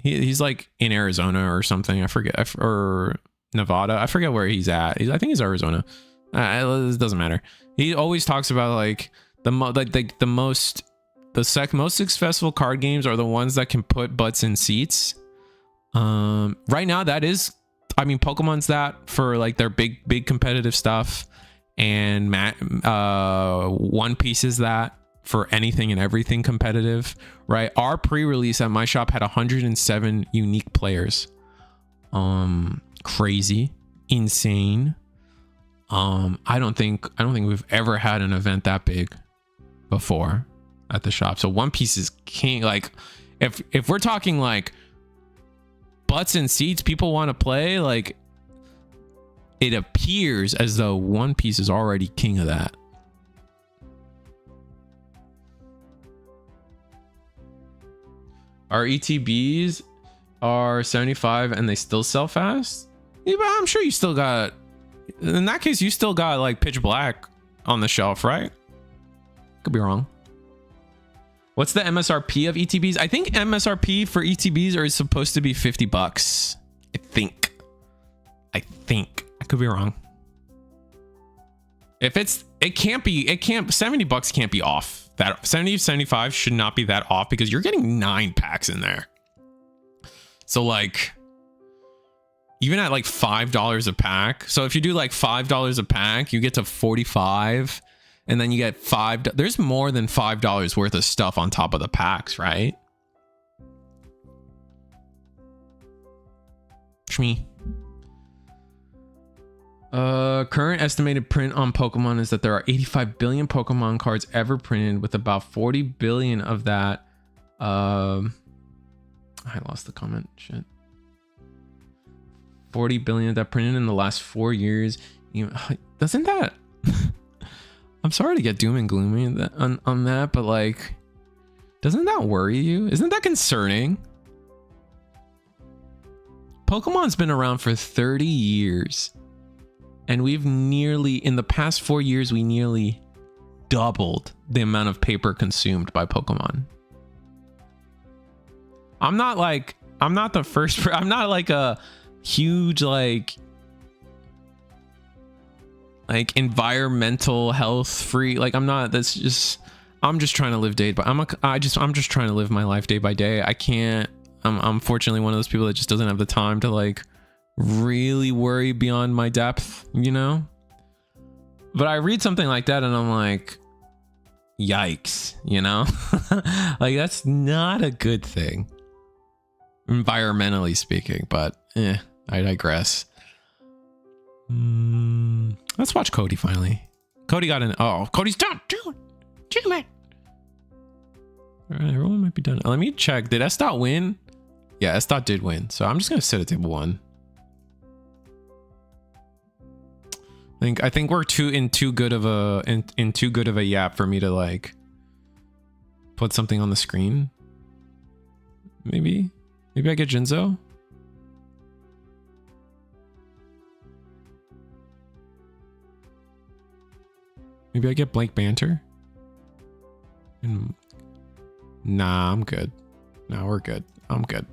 He's like in Arizona or something. I forget, or Nevada. I forget where he's at. I think he's Arizona. It doesn't matter. He always talks about like the most successful card games are the ones that can put butts in seats. Right now, that is, I mean, Pokemon's that for like their big competitive stuff, and One Piece is that for anything and everything competitive, right? Our pre-release at my shop had 107 unique players. Crazy, insane. I don't think we've ever had an event that big before at the shop. So One Piece is king. Like, if we're talking like butts and seats, people want to play, like, it appears as though One Piece is already king of that. Our ETBs are 75 and they still sell fast? Yeah, but I'm sure you still got, in that case, you still got like Pitch Black on the shelf, right? Could be wrong. What's the MSRP of ETBs? I think MSRP for ETBs are supposed to be $50. I think. I could be wrong. If it can't, $70 can't be off. That 75 should not be that off because you're getting 9 packs in there. So like, even at like $5 a pack. So if you do like $5 a pack, you get to 45, and then you get there's more than $5 worth of stuff on top of the packs, right? Shmee. Current estimated print on Pokemon is that there are 85 billion Pokemon cards ever printed, with about 40 billion of that. I lost the comment. Shit. 40 billion that printed in the last 4 years. Doesn't that? I'm sorry to get doom and gloomy on that, but like, doesn't that worry you? Isn't that concerning? Pokemon's been around for 30 years. And we've in the past 4 years, we nearly doubled the amount of paper consumed by Pokemon. I'm not like a huge like environmental health free. Like I'm just trying to live I'm just trying to live my life day by day. I'm fortunately one of those people that just doesn't have the time to like really worry beyond my depth, you know? But I read something like that and I'm like, yikes, you know? Like, that's not a good thing, environmentally speaking, but I digress. Let's watch Cody finally. Cody got an, Cody's done. Damn it. All right, everyone might be done. Let me check. Did S-Dot win? Yeah, S-Dot did win. So I'm just going to sit at table 1. I think we're in too good of a yap for me to like put something on the screen. Maybe I get Jinzo. Maybe I get Blank Banter. Nah, I'm good. Nah, we're good. I'm good.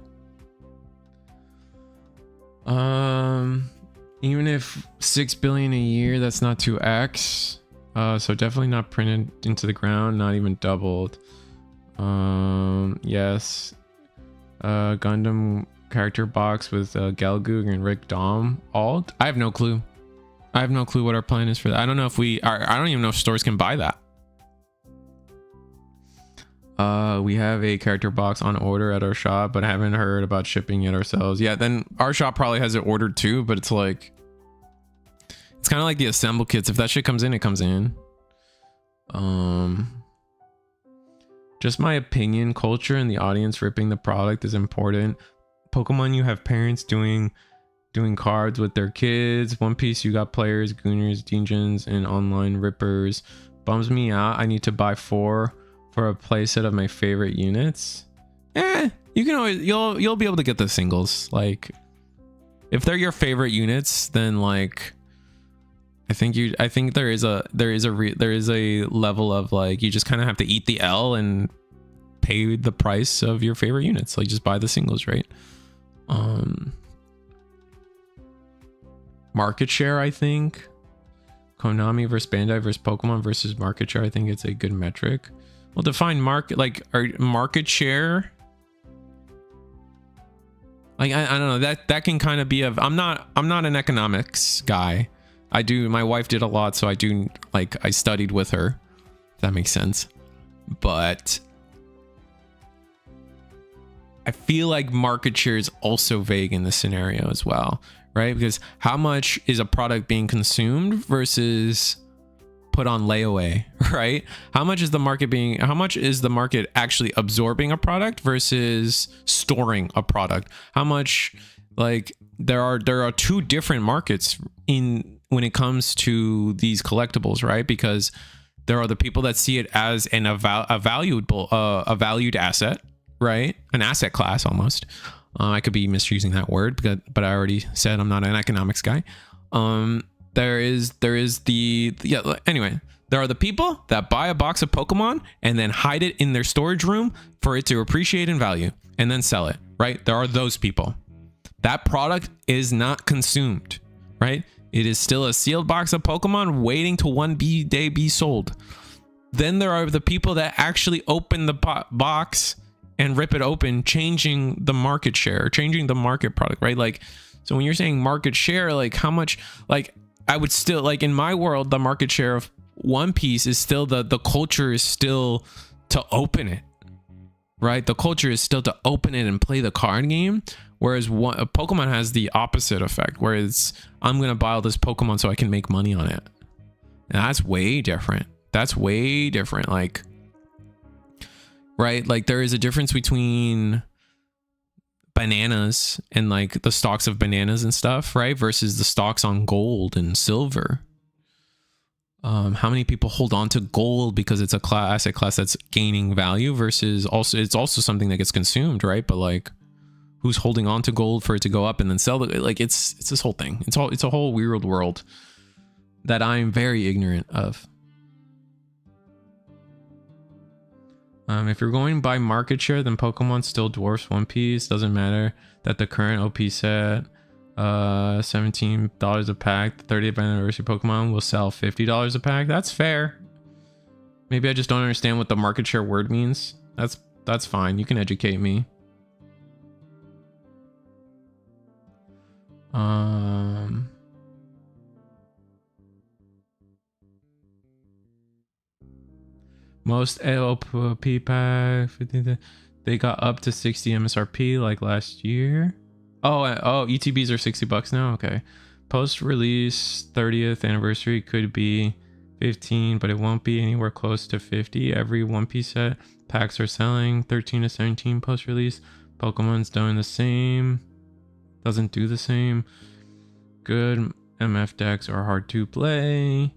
Even if 6 billion a year, that's not 2x. So definitely not printed into the ground, not even doubled. Yes. Gundam character box with Gelgoog and Rick Dom alt. I have no clue. I have no clue what our plan is for that. I don't know if I don't even know if stores can buy that. We have a character box on order at our shop, but I haven't heard about shipping it ourselves. Yeah, then our shop probably has it ordered too, but it's like, it's kind of like the assemble kits. If that shit comes in, it comes in. Just my opinion, culture and the audience ripping the product is important. Pokemon, you have parents doing cards with their kids. One Piece, you got players, gooners, Degens, and online rippers. Bums me out. I need to buy 4 for a playset of my favorite units. You can always, you'll be able to get the singles. Like, if they're your favorite units, then like, I think there is a level of like, you just kind of have to eat the L and pay the price of your favorite units. Like, just buy the singles, right? Market share, I think Konami versus Bandai versus Pokemon versus market share, I think it's a good metric. Well, define market, like, our market share, like, I don't know, that can kind of be of, I'm not an economics guy. My wife did a lot, so I studied with her, if that makes sense. But I feel like market share is also vague in this scenario as well, right? Because how much is a product being consumed versus put on layaway, right? How much is the market actually absorbing a product versus storing a product? How much, like, there are two different markets when it comes to these collectibles, right? Because there are the people that see it as a valued asset, right? An asset class almost. I could be misusing that word, but I already said I'm not an economics guy. Anyway, there are the people that buy a box of Pokemon and then hide it in their storage room for it to appreciate in value and then sell it, right? There are those people. That product is not consumed, right? It is still a sealed box of Pokemon waiting to one day be sold. Then there are the people that actually open the box and rip it open, changing the market share, changing the market product, right? Like, so when you're saying market share, like, how much, like, I would still, like, in my world, the market share of One Piece is still the culture is still to open it, right? The culture is still to open it and play the card game. Whereas Pokemon has the opposite effect, where it's, I'm going to buy all this Pokemon so I can make money on it. And that's way different. That's way different. Like, right? Like, there is a difference between bananas and like the stocks of bananas and stuff, right? Versus the stocks on gold and silver. How many people hold on to gold because it's a asset class that's gaining value versus it's also something that gets consumed, right? But like, who's holding on to gold for it to go up and then sell it? Like, it's this whole thing. It's a whole weird world that I'm very ignorant of. If you're going by market share, then Pokemon still dwarfs One Piece. Doesn't matter that the current OP set, $17 a pack, the 30th anniversary Pokemon will sell $50 a pack. That's fair. Maybe I just don't understand what the market share word means. That's fine. You can educate me. Most AOP pack, 50, they got up to 60 MSRP like last year. Oh, ETBs are $60 now. Okay. Post-release 30th anniversary could be 15, but it won't be anywhere close to 50. Every One Piece set packs are selling 13 to 17 post-release. Pokemon's doing the same. Doesn't do the same. Good MF decks are hard to play.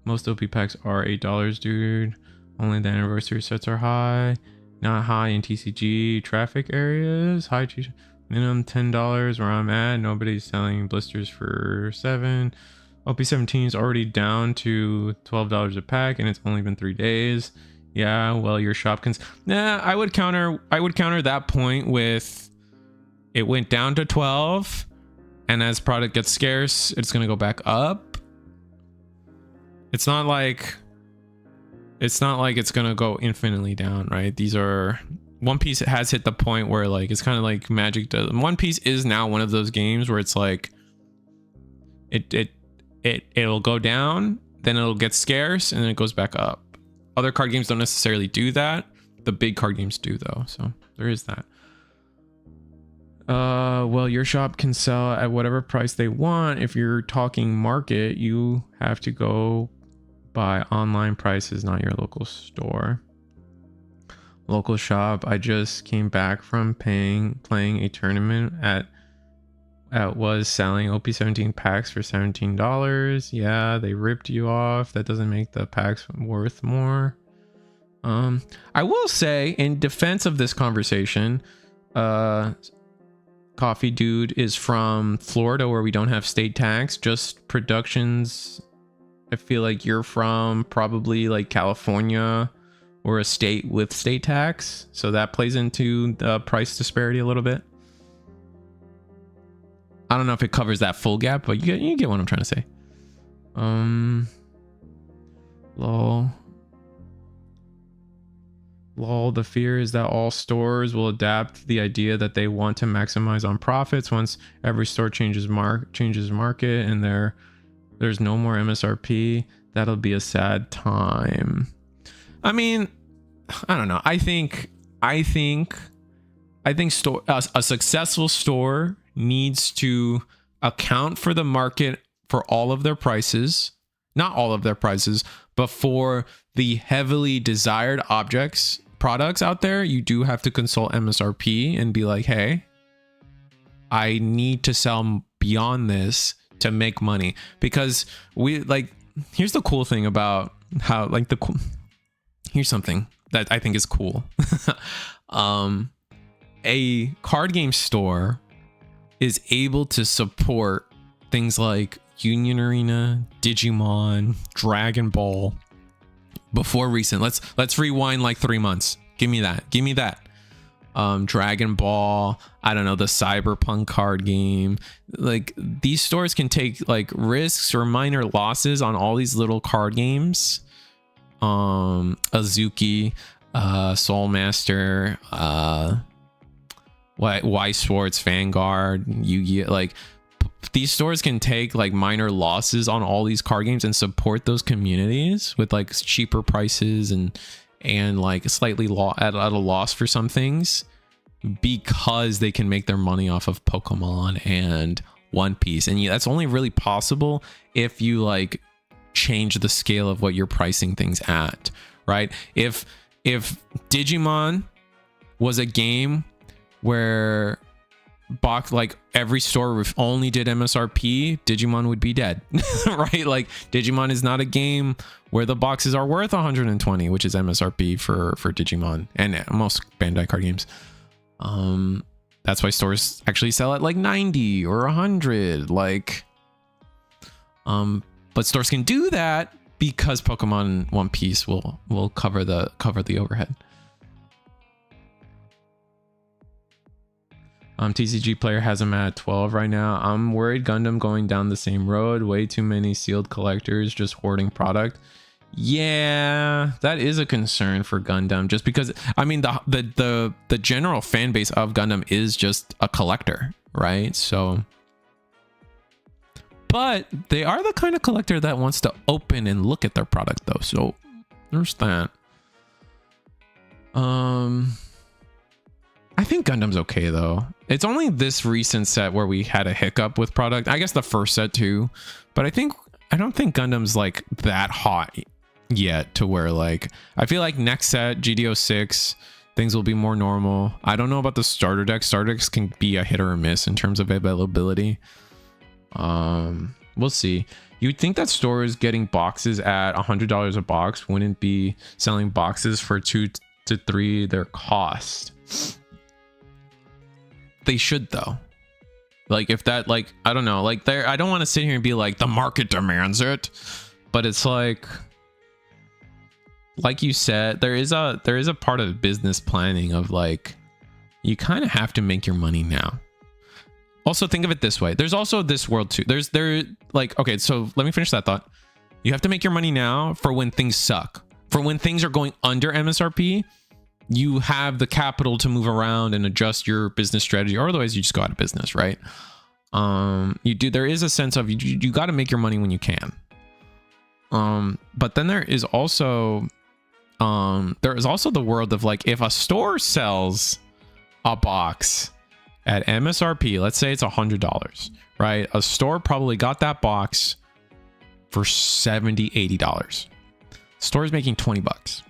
Most OP packs are $8, dude. Only the anniversary sets are high. Not high in TCG traffic areas. High minimum $10 where I'm at. Nobody's selling blisters for $7. OP17 is already down to $12 a pack, and it's only been 3 days. Yeah, well, your shop can. Nah, I would counter that point with it went down to 12, and as product gets scarce, it's gonna go back up. It's not like it's gonna go infinitely down, right? These are, One Piece has hit the point where like it's kind of like Magic does. One Piece is now one of those games where it's like it'll go down, then it'll get scarce, and then it goes back up. Other card games don't necessarily do that. the big card games do though. So there is that. Well, your shop can sell at whatever price they want. If you're talking market, you have to go by online prices, not your local store. Local shop. I just came back from playing a tournament at was selling OP17 packs for $17. Yeah, they ripped you off. That doesn't make the packs worth more. I will say, in defense of this conversation, Coffee Dude is from Florida, where we don't have state tax, just productions. I feel like you're from probably like California or a state with state tax, so that plays into the price disparity a little bit. I don't know if it covers that full gap, but you get what I'm trying to say. Lol, the fear is that all stores will adapt the idea that they want to maximize on profits once every store changes market and there's no more MSRP. That'll be a sad time. I mean, I don't know. I think a successful store needs to account for the market for all of their prices, not all of their prices, but for the heavily desired products out there. You do have to consult MSRP and be like, hey, I need to sell beyond this to make money. Because here's the cool thing about how here's something that I think is cool. A card game store is able to support things like Union Arena, Digimon, Dragon Ball before recent. Let's rewind like 3 months. Give me that. Dragon Ball, I don't know, the Cyberpunk card game. Like, these stores can take like risks or minor losses on all these little card games. Azuki, Soulmaster, Y Sports, Vanguard, Yu-Gi-Oh! Like, these stores can take like minor losses on all these card games and support those communities with like cheaper prices and like slightly at a loss for some things, because they can make their money off of Pokemon and One Piece. And that's only really possible if you like change the scale of what you're pricing things at, right? If Digimon was a game where every store only did MSRP, Digimon would be dead. Right? Like, Digimon is not a game where the boxes are worth 120, which is MSRP for Digimon and most Bandai card games. That's why stores actually sell at like 90 or 100. Like, but stores can do that because Pokemon and One Piece will cover the overhead. TCG player has them at 12 right now. I'm worried Gundam going down the same road. Way too many sealed collectors just hoarding product. Yeah, that is a concern for Gundam, just because I mean the general fan base of Gundam is just a collector, right? So, but they are the kind of collector that wants to open and look at their product though. So there's that. I think Gundam's okay though. It's only this recent set where we had a hiccup with product. I guess the first set too, but I don't think Gundam's like that hot yet to where like I feel like next set GD06 things will be more normal. I don't know about the starter deck. Starter decks can be a hit or a miss in terms of availability. We'll see. You'd think that stores getting boxes at $100 a box wouldn't be selling boxes for 2 to 3 their cost. They should though. Like, if that, like, I don't know, like, I don't want to sit here and be like the market demands it, but it's like you said, there is a part of business planning of like, you kind of have to make your money now. Also, think of it this way. There's also this world too. Okay, so let me finish that thought. You have to make your money now for when things suck. For when things are going under MSRP, you have the capital to move around and adjust your business strategy, or otherwise you just go out of business, right? There is a sense of you got to make your money when you can. But then there is also there is also the world of like, if a store sells a box at MSRP, let's say it's $100, right? A store probably got that box for $70, $80. Store's making 20 bucks.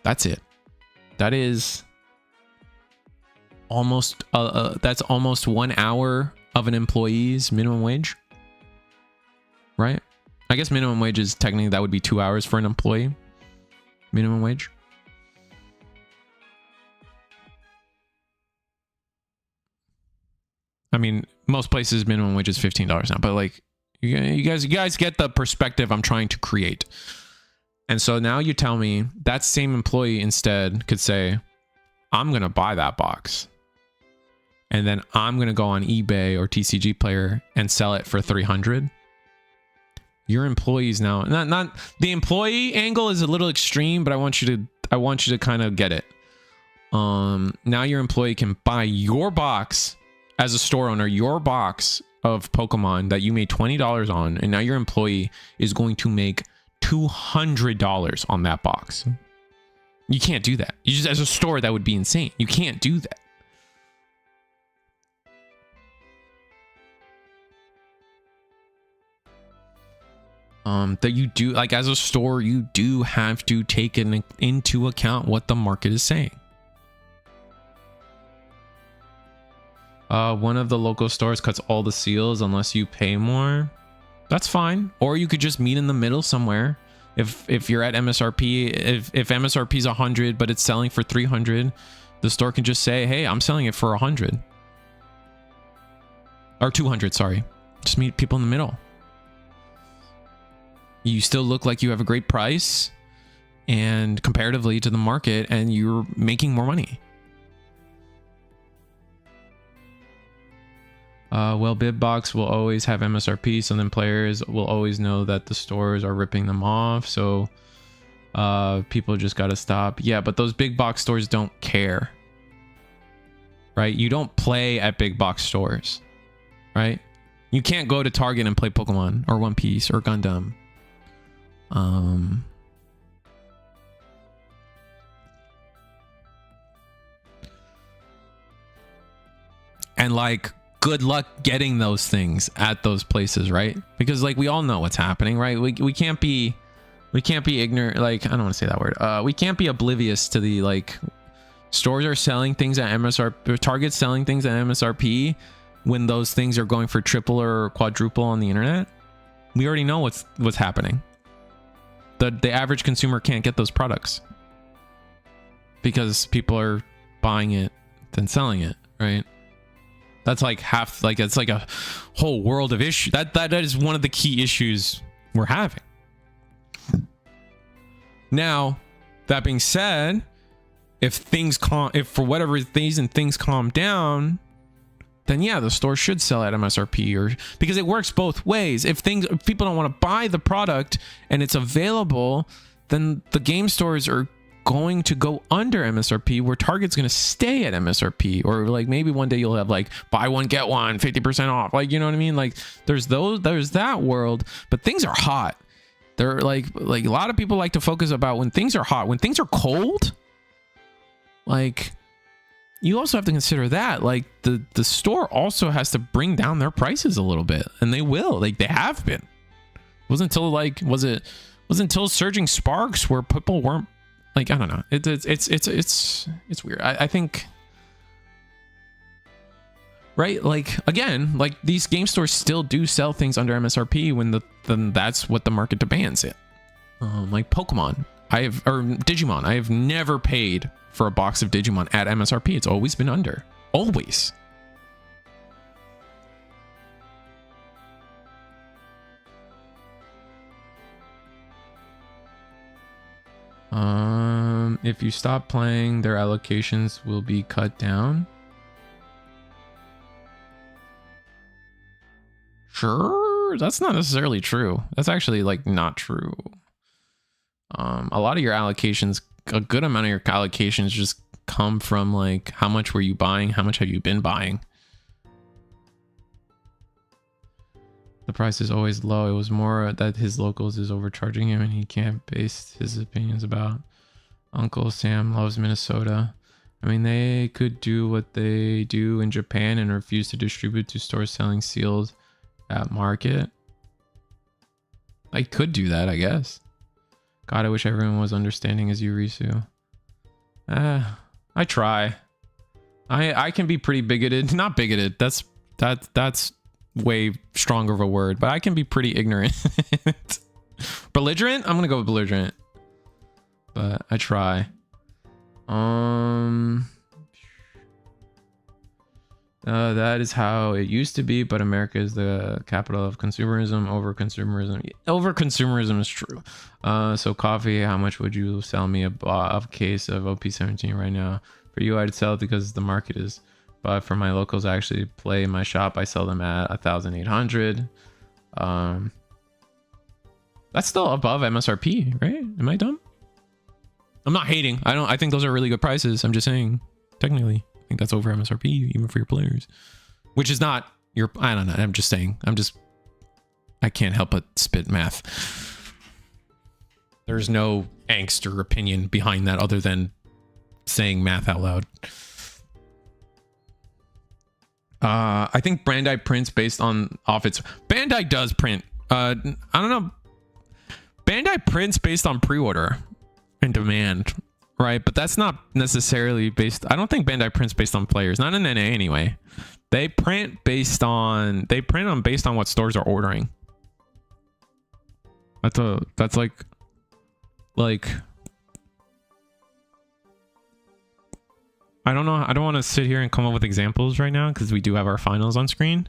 That's it. That is almost that's almost 1 hour of an employee's minimum wage, right? I guess minimum wage is technically, that would be 2 hours for an employee, minimum wage. I mean, most places minimum wage is $15 now, but like, you guys get the perspective I'm trying to create. And so now you tell me that same employee instead could say, I'm going to buy that box, and then I'm going to go on eBay or TCG Player and sell it for 300. Your employees now, not the employee angle is a little extreme, but I want you to kind of get it. Now your employee can buy your box as a store owner, your box of Pokemon that you made $20 on, and now your employee is going to make $200 on that box. You can't do that. You just, as a store, that would be insane. You can't do that. That you do, like, as a store, you do have to take into account what the market is saying. One of the local stores cuts all the seals unless you pay more. That's fine. Or you could just meet in the middle somewhere. If you're at MSRP, if MSRP is 100 but it's selling for 300, the store can just say, hey, I'm selling it for 100 or 200. Sorry, just meet people in the middle. You still look like you have a great price and comparatively to the market, and you're making more money. Well, BitBox will always have MSRP, so then players will always know that the stores are ripping them off. So people just got to stop. Yeah, but those big box stores don't care, right? You don't play at big box stores, right? You can't go to Target and play Pokemon or One Piece or Gundam. And like, good luck getting those things at those places, right? Because like, we all know what's happening, right? We can't be ignorant. Like, I don't want to say that word. We can't be oblivious to the, like, stores are selling things at MSRP, Target's selling things at MSRP when those things are going for triple or quadruple on the internet. We already know what's happening. The average consumer can't get those products because people are buying it then selling it, right? That's like half, like, it's like a whole world of issue. That is one of the key issues we're having. Now, that being said, if for whatever reason things calm down, then yeah, the store should sell at MSRP, or because it works both ways. If people don't want to buy the product and it's available, then the game stores are going to go under MSRP, where Target's going to stay at MSRP, or like maybe one day you'll have like buy one get one 50% off, like, you know what I mean? Like, there's that world, but things are hot. They're like a lot of people like to focus about when things are hot. When things are cold, like, you also have to consider that like the store also has to bring down their prices a little bit, and they will, like they have been. It wasn't until Surging Sparks where people weren't, like, I don't know. It's weird. I think, right? Like, again, like, these game stores still do sell things under MSRP then that's what the market demands it. Like Pokemon, or Digimon, I have never paid for a box of Digimon at MSRP. It's always been under. Always. If you stop playing, their allocations will be cut down. Sure, that's not necessarily true. That's actually like not true. A lot of your allocations, a good amount of your allocations just come from like, how much were you buying? How much have you been buying? the price is always low. It was more that his locals is overcharging him and he can't base his opinions about. Uncle Sam loves Minnesota. I mean, they could do what they do in Japan and refuse to distribute to stores selling sealed at market. I could do that, I guess. God, I wish everyone was understanding as you, Risu. I try. I can be pretty bigoted. Not bigoted. That's way stronger of a word, but I can be pretty ignorant. Belligerent? I'm gonna go with belligerent. But I try. That is how it used to be, but America is the capital of consumerism. Over consumerism is true. So coffee, how much would you sell me a case of OP17 right now? For you, I'd sell it because the market is, but for my locals, I actually play in my shop. I sell them at 1,800. That's still above MSRP, right? Am I dumb? I'm not hating. I think those are really good prices. I'm just saying, technically, I think that's over MSRP even for your players, which is not your. I don't know. I'm just saying. I can't help but spit math. There's no angst or opinion behind that other than saying math out loud. I think Bandai prints based on off its. Bandai does print. I don't know. Bandai prints based on pre-order and demand, right? But that's not necessarily based. I don't think Bandai prints based on players, not in NA anyway. They print based on based on what stores are ordering. That's like I don't know. I don't want to sit here and come up with examples right now because we do have our finals on screen,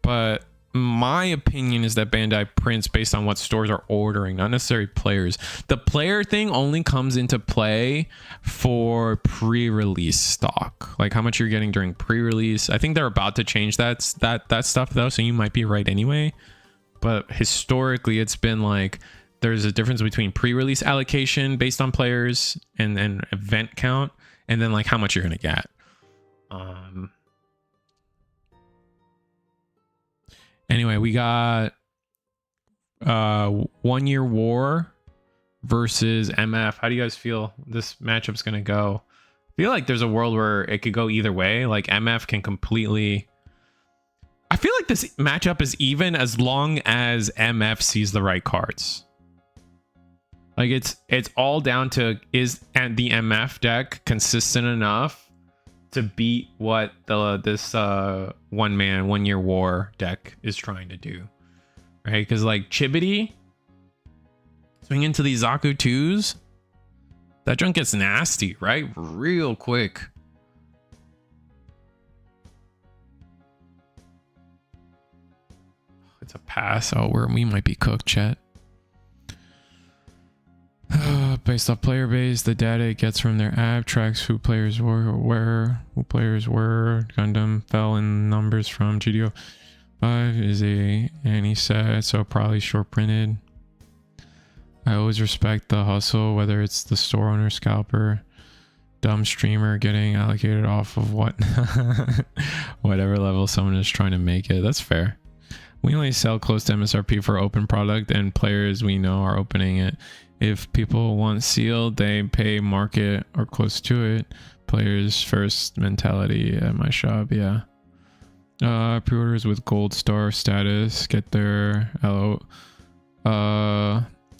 but my opinion is that Bandai prints based on what stores are ordering, not necessarily players. The player thing only comes into play for pre-release stock, like how much you're getting during pre-release. I think they're about to change that stuff though, so you might be right anyway. But historically, it's been like there's a difference between pre-release allocation based on players and event count, and then like how much you're gonna get. Anyway, we got 1 Year War versus MF. How do you guys feel this matchup's gonna go? I feel like there's a world where it could go either way. Like MF can completely. I feel like this matchup is even as long as MF sees the right cards. Like it's all down to is the MF deck consistent enough to beat what this 1 Year War deck is trying to do, right? Because like Chibity swing into these Zaku 2s, that junk gets nasty, right? Real quick. It's a pass. Oh, we might be cooked, chat. Based off player base, the data it gets from their app tracks who players were, Gundam fell in numbers from GD05 is a any set, so probably short printed. I always respect the hustle, whether it's the store owner, scalper, dumb streamer getting allocated off of whatever level someone is trying to make it. That's fair. We only sell close to MSRP for open product, and players we know are opening it. If people want sealed, they pay market or close to it. Players first mentality at my shop, yeah. Pre-orders with gold star status get their LO.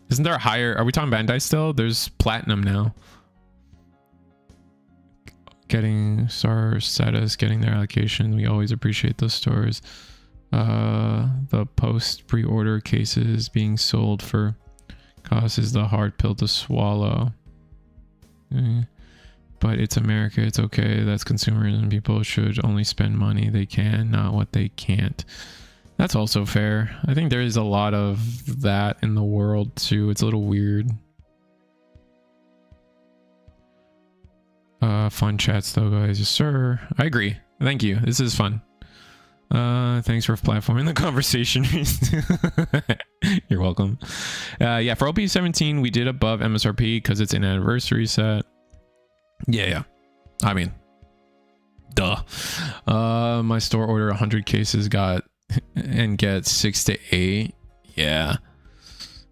Isn't there a higher? Are we talking Bandai still? There's platinum now. Getting star status, getting their allocation. We always appreciate those stores. The post pre-order cases being sold for cost is the hard pill to swallow. But it's America, it's okay. That's consumerism. People should only spend money they can, not what they can't. That's also fair. I think there is a lot of that in the world too. It's a little weird. Fun chats though, guys. Yes, sir. I agree. Thank you. This is fun. Thanks for platforming the conversation. You're welcome. Yeah, for OP17 we did above MSRP because it's an anniversary set. Yeah. I mean, duh. My store order 100 cases got and get 6 to 8. Yeah.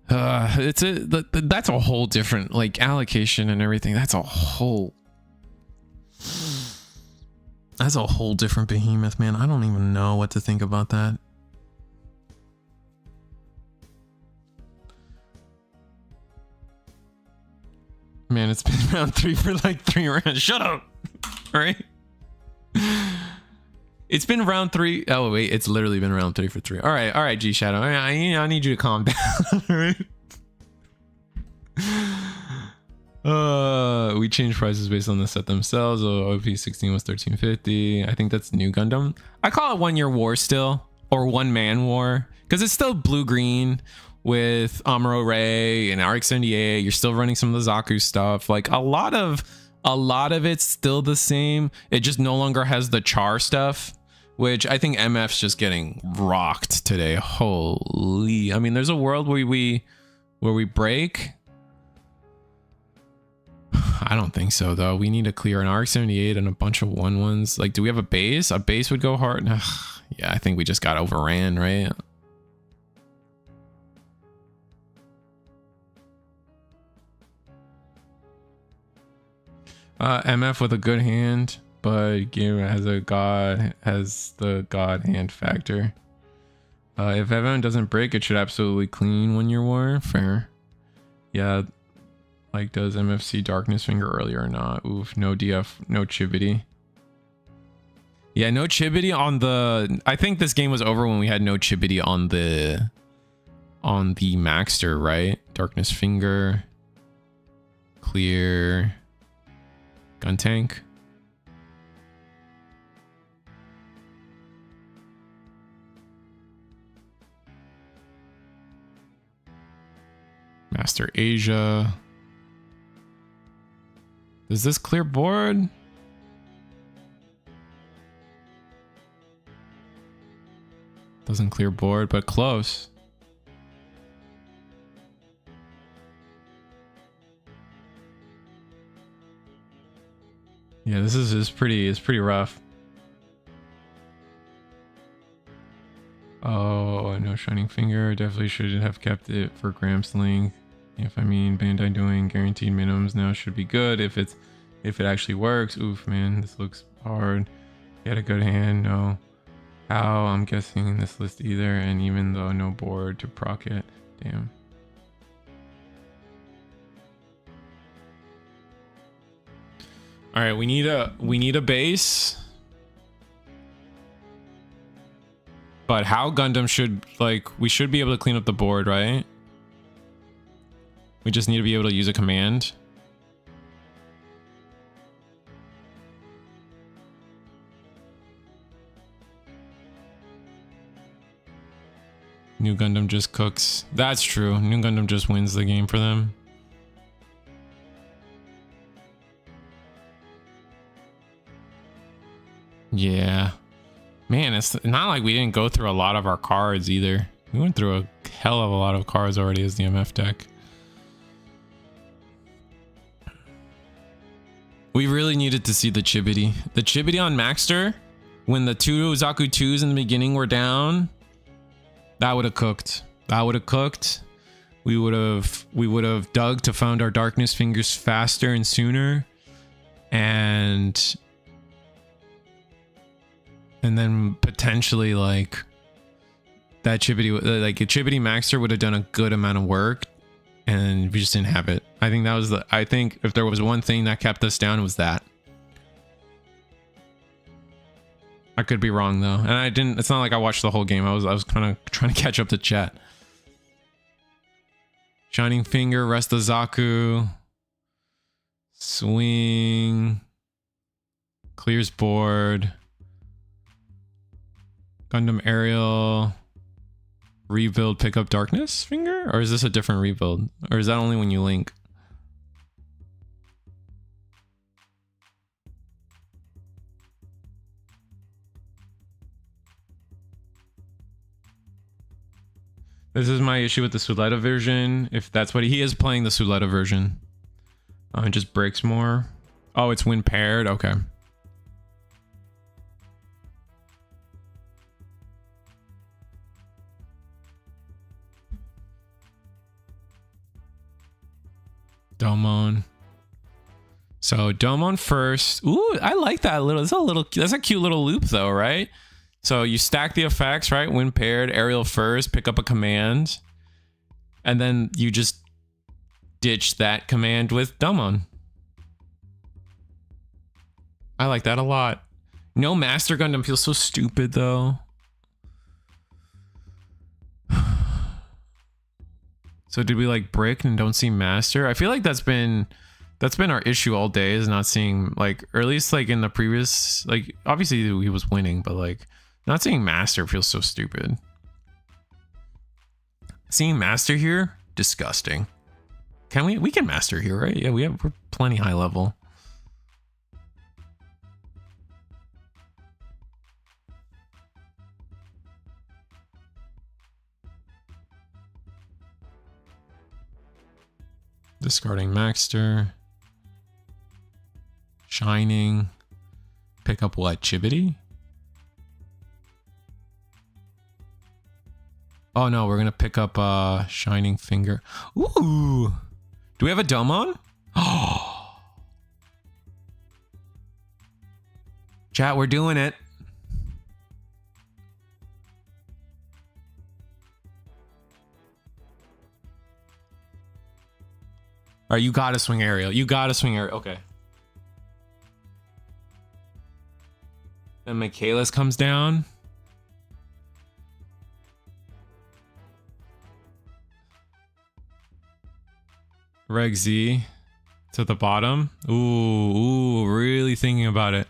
That's a whole different like allocation and everything. That's a whole different behemoth, man. I don't even know what to think about that. Man, it's been round 3 for like 3 rounds. Shut up. All right. It's been round 3. Oh wait, it's literally been round 3 for 3. All right, G Shadow. I need you to calm down. All right. We changed prices based on the set themselves. OP16 was 1350. I think that's new Gundam. I call it 1 year war still, or 1 man war, because it's still blue green with Amuro Ray and RX-78. You're still running some of the Zaku stuff. Like a lot of it's still the same. It just no longer has the char stuff, which I think MF's just getting rocked today. Holy, I mean, there's a world where we break. I don't think so though. We need to clear an RX-78 and a bunch of 1-1s. Like, do we have a base? A base would go hard. Yeah, I think we just got overran, right? MF with a good hand, but game has the god hand factor. If everyone doesn't break, it should absolutely clean 1 year war. Fair. Yeah. Like, does MFC Darkness Finger earlier or not? Oof, no DF, no Chibity. Yeah, no Chibity on the... I think this game was over when we had no Chibity on the Maxter, right? Darkness Finger. Clear. Gun tank. Master Asia. Does this clear board? Doesn't clear board, but close. Yeah, this is pretty rough. Oh, no Shining Finger. Definitely should have kept it for Gramps Link. If I mean Bandai doing guaranteed minimums now should be good if it actually works. Oof, man, this looks hard. He had a good hand, no how I'm guessing in this list either, and even though no board to proc it. Damn. All right, we need a base. But how Gundam should, like, we should be able to clean up the board, right? We just need to be able to use a command. New Gundam just cooks. That's true. New Gundam just wins the game for them. Yeah. Man, it's not like we didn't go through a lot of our cards either. We went through a hell of a lot of cards already as the MF deck. We really needed to see the Chibity. The Chibity on Maxter, when the 2 Zaku 2s in the beginning were down, that would have cooked. That would have cooked. We would have dug to found our Darkness Fingers faster and sooner. And then potentially, like, that Chibity, like a Chibity Maxter would have done a good amount of work, and we just didn't have it. I think that was I think if there was one thing that kept us down, it was that. I could be wrong though, and I didn't. It's not like I watched the whole game. I was kind of trying to catch up to chat. Shining Finger, rest the Zaku. Swing. Clears board. Gundam Aerial. Rebuild, pick up Darkness Finger? Or is this a different rebuild? Or is that only when you link? This is my issue with the Suletta version. If that's what he is playing, the Suletta version. It just breaks more. Oh, it's when paired. Okay. Domon. So Domon first. Ooh, I like that little. That's a cute little loop though, right? So you stack the effects, right? When paired, aerial first, pick up a command, and then you just ditch that command with Domon. I like that a lot. No Master Gundam feels so stupid though. So did we like brick and don't see Master? I feel like that's been our issue all day, is not seeing, like, or at least like in the previous, like, obviously he was winning, but like not seeing Master feels so stupid. Seeing Master here, disgusting. Can we can Master here, right? Yeah, we're plenty high level. Discarding Maxter. Shining. Pick up what? Chibity? Oh no, we're gonna pick up Shining Finger. Ooh! Do we have a Domon? Oh! Chat, we're doing it. All right, you gotta swing aerial. You gotta swing aerial. Okay. Then Michaelis comes down. Reg Z to the bottom. Ooh, really thinking about it.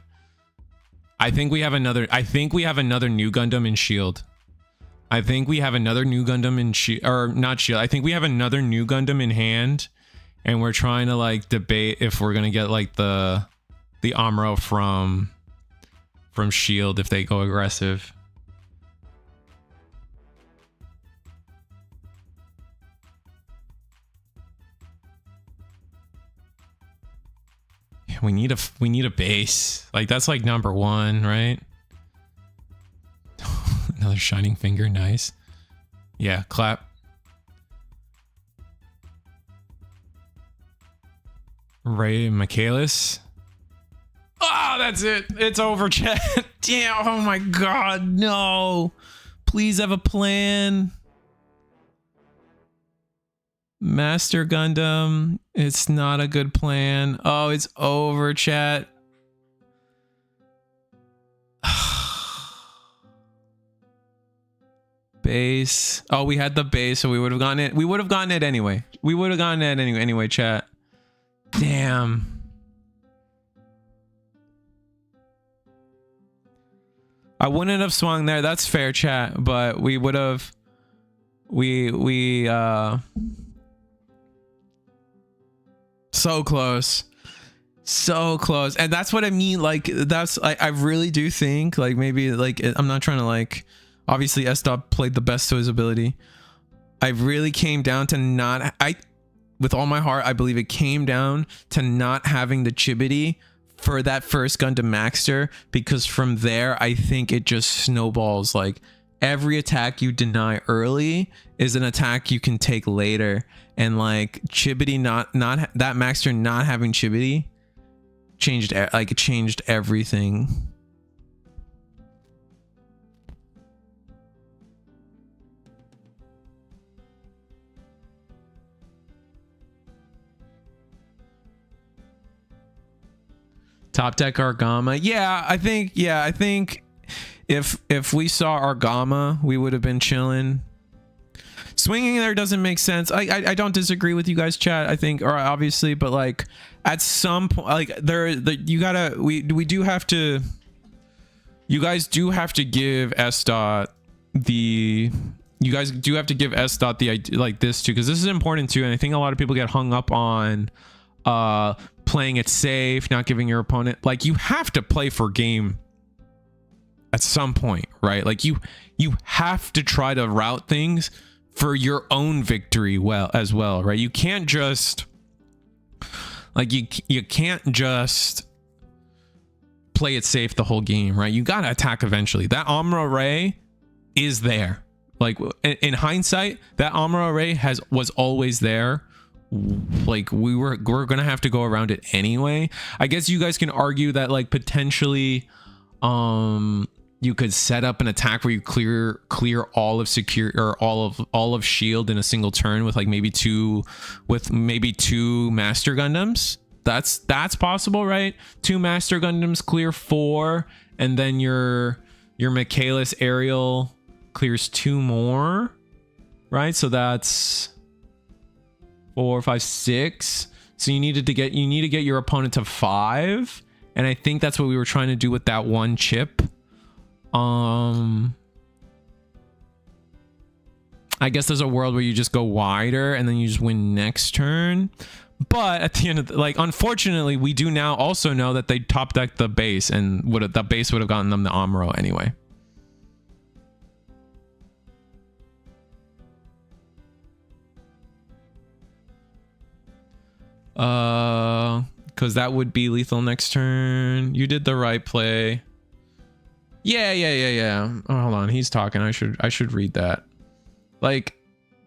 I think we have another new Gundam in Shield. I think we have another new Gundam in Shield, or not Shield. I think we have another new Gundam in hand. And we're trying to like debate if we're gonna get like the Amuro from Shield if they go aggressive. Yeah, we need a base. Like that's like number one, right? Another Shining Finger, nice. Yeah, clap. Ray Michaelis. Oh, that's it. It's over, chat. Damn. Oh my god, no. Please have a plan. Master Gundam. It's not a good plan. Oh, it's over, chat. Base. Oh, we had the base, so we would have gotten it. We would have gotten it anyway. We would have gotten it anyway, chat. Damn. I wouldn't have swung there. That's fair, chat, but we would have so close. So close. And that's what I mean, like that's I really do think like maybe like I'm not trying to like obviously S-Dot played the best to his ability. I really came down to with all my heart, I believe it came down to not having the Chibity for that first Gundam Maxter, because from there, I think it just snowballs. Like every attack you deny early is an attack you can take later. And like Chibity, not that Maxter not having Chibity changed everything. Top deck Argama. Yeah, I think if we saw Argama, we would have been chilling. Swinging there doesn't make sense. I don't disagree with you guys, chat. I think, or obviously, but like at some point, like we do have to. You guys do have to give S-Dot the. You guys do have to give S-Dot the idea like this too, because this is important too, and I think a lot of people get hung up on playing it safe, not giving your opponent, like you have to play for game at some point, right? Like you have to try to route things for your own victory as well, right? You can't just like you can't just play it safe the whole game, right? You gotta attack eventually. That Amuro Ray is there. Like in hindsight, that Amuro Ray was always there like we're gonna have to go around it anyway. I guess you guys can argue that like potentially you could set up an attack where you clear all of secure or all of shield in a single turn with like maybe two Master Gundams. That's possible, right? 2 Master Gundams clear 4, and then your Michaelis Ariel clears 2 more, right? So that's 4, 5, 6. So you need to get your opponent to 5, and I think that's what we were trying to do with that one chip. I guess there's a world where you just go wider and then you just win next turn. But at the end of like, unfortunately, we do now also know that they top decked the base, and the base would have gotten them the Amuro anyway. Because that would be lethal next turn. You did the right play. Yeah. Oh, hold on, he's talking. I should read that. Like,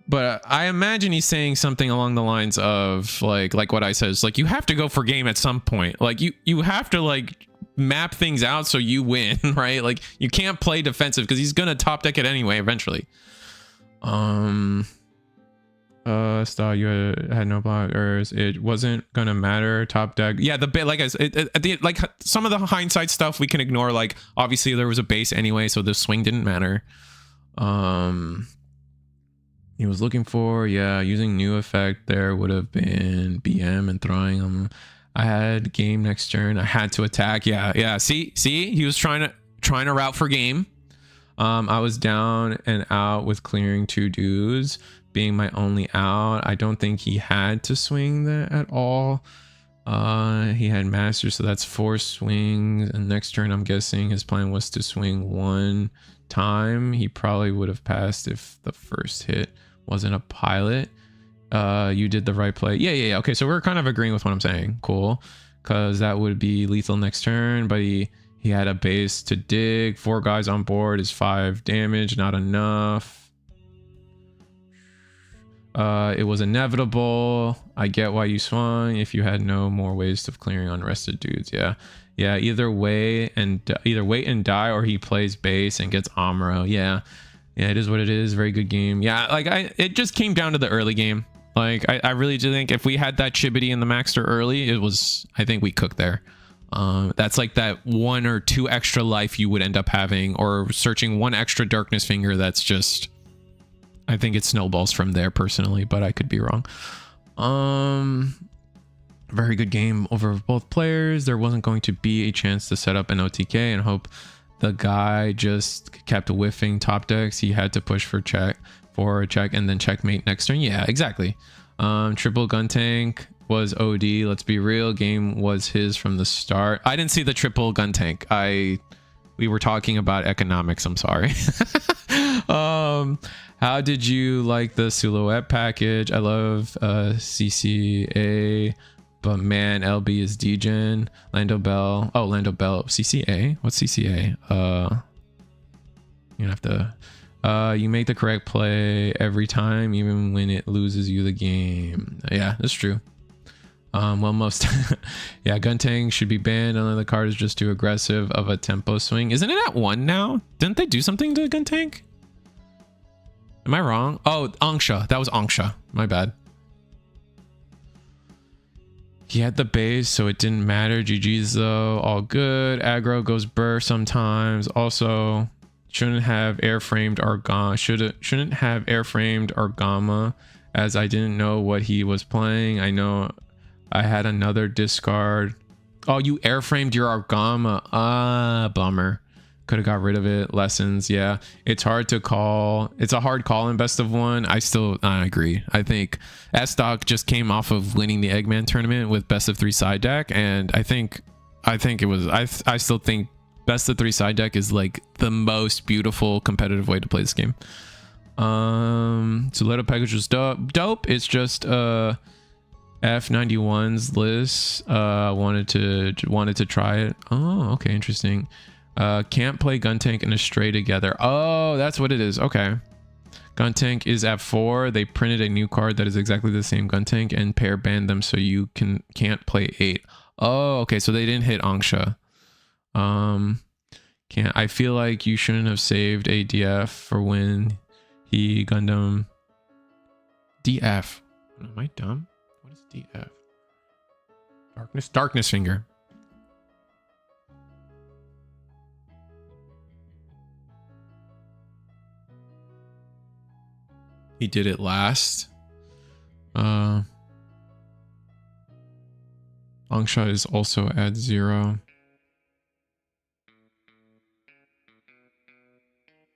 but I imagine he's saying something along the lines of like what I said is like, you have to go for game at some point. Like you have to like map things out so you win, right? Like you can't play defensive because he's gonna top deck it anyway eventually. Style, you had no blockers. It wasn't gonna matter. Top deck, yeah. The bit, like I said, like some of the hindsight stuff we can ignore. Like obviously there was a base anyway, so the swing didn't matter. He was looking for, yeah, using new effect there would have been BM and throwing him. I had game next turn. I had to attack. Yeah. See, he was trying to route for game. I was down and out with clearing 2 dudes being my only out. I don't think he had to swing that at all. He had master, so that's 4 swings. And next turn, I'm guessing his plan was to swing 1 time. He probably would have passed if the first hit wasn't a pilot. You did the right play. Yeah. Okay, so we're kind of agreeing with what I'm saying. Cool, because that would be lethal next turn. But he had a base to dig. 4 guys on board is 5 damage. Not enough. It was inevitable. I get why you swung. If you had no more ways of clearing unrested dudes, yeah. Either wait and die, or he plays base and gets Amuro. Yeah, it is what it is. Very good game. Yeah, like it just came down to the early game. Like I really do think if we had that Chibity in the Maxter early, I think we cooked there. That's like that 1 or 2 extra life you would end up having, or searching 1 extra darkness finger. That's just, I think it snowballs from there personally, but I could be wrong. Very good game over both players. There wasn't going to be a chance to set up an OTK and hope. The guy just kept whiffing top decks. He had to push for a check and then checkmate next turn. Yeah, exactly. Triple gun tank was OD. Let's be real. Game was his from the start. I didn't see the triple gun tank. We were talking about economics. I'm sorry. How did you like the silhouette package? I love CCA, but man, LB is degen. Lando Bell. Oh, Lando Bell. CCA? What's CCA? You have to. You make the correct play every time, even when it loses you the game. Yeah, that's true. Well, most yeah, Guntang should be banned. Another card is just too aggressive of a tempo swing. Isn't it at 1 now? Didn't they do something to Guntang? Am I wrong? Oh, Angsha. That was Angsha. My bad. He had the base, so it didn't matter. GG's though. All good. Aggro goes burr sometimes. Also, shouldn't have airframed Argama. Shouldn't have airframed Argama, as I didn't know what he was playing. I know I had another discard. Oh, you airframed your Argama. Bummer. Could have got rid of it. Lessons. Yeah, it's hard to call. It's a hard call in best of 1. I agree. I think S-Doc just came off of winning the Eggman tournament with best of 3 side deck, and I think it was. I still think best of 3 side deck is like the most beautiful competitive way to play this game. So Leto package was dope. It's just F91's list. Wanted to try it. Oh, okay, interesting. Can't play Gun Tank and Astray together. Oh, that's what it is. Okay, Gun Tank is at 4. They printed a new card that is exactly the same Gun Tank and pair banned them so you can't play 8. Oh, okay, so they didn't hit Angsha. Can't. I feel like you shouldn't have saved a DF for when he Gundam. DF. Am I dumb? What is DF? Darkness Finger. He did it last. Angsha is also at 0.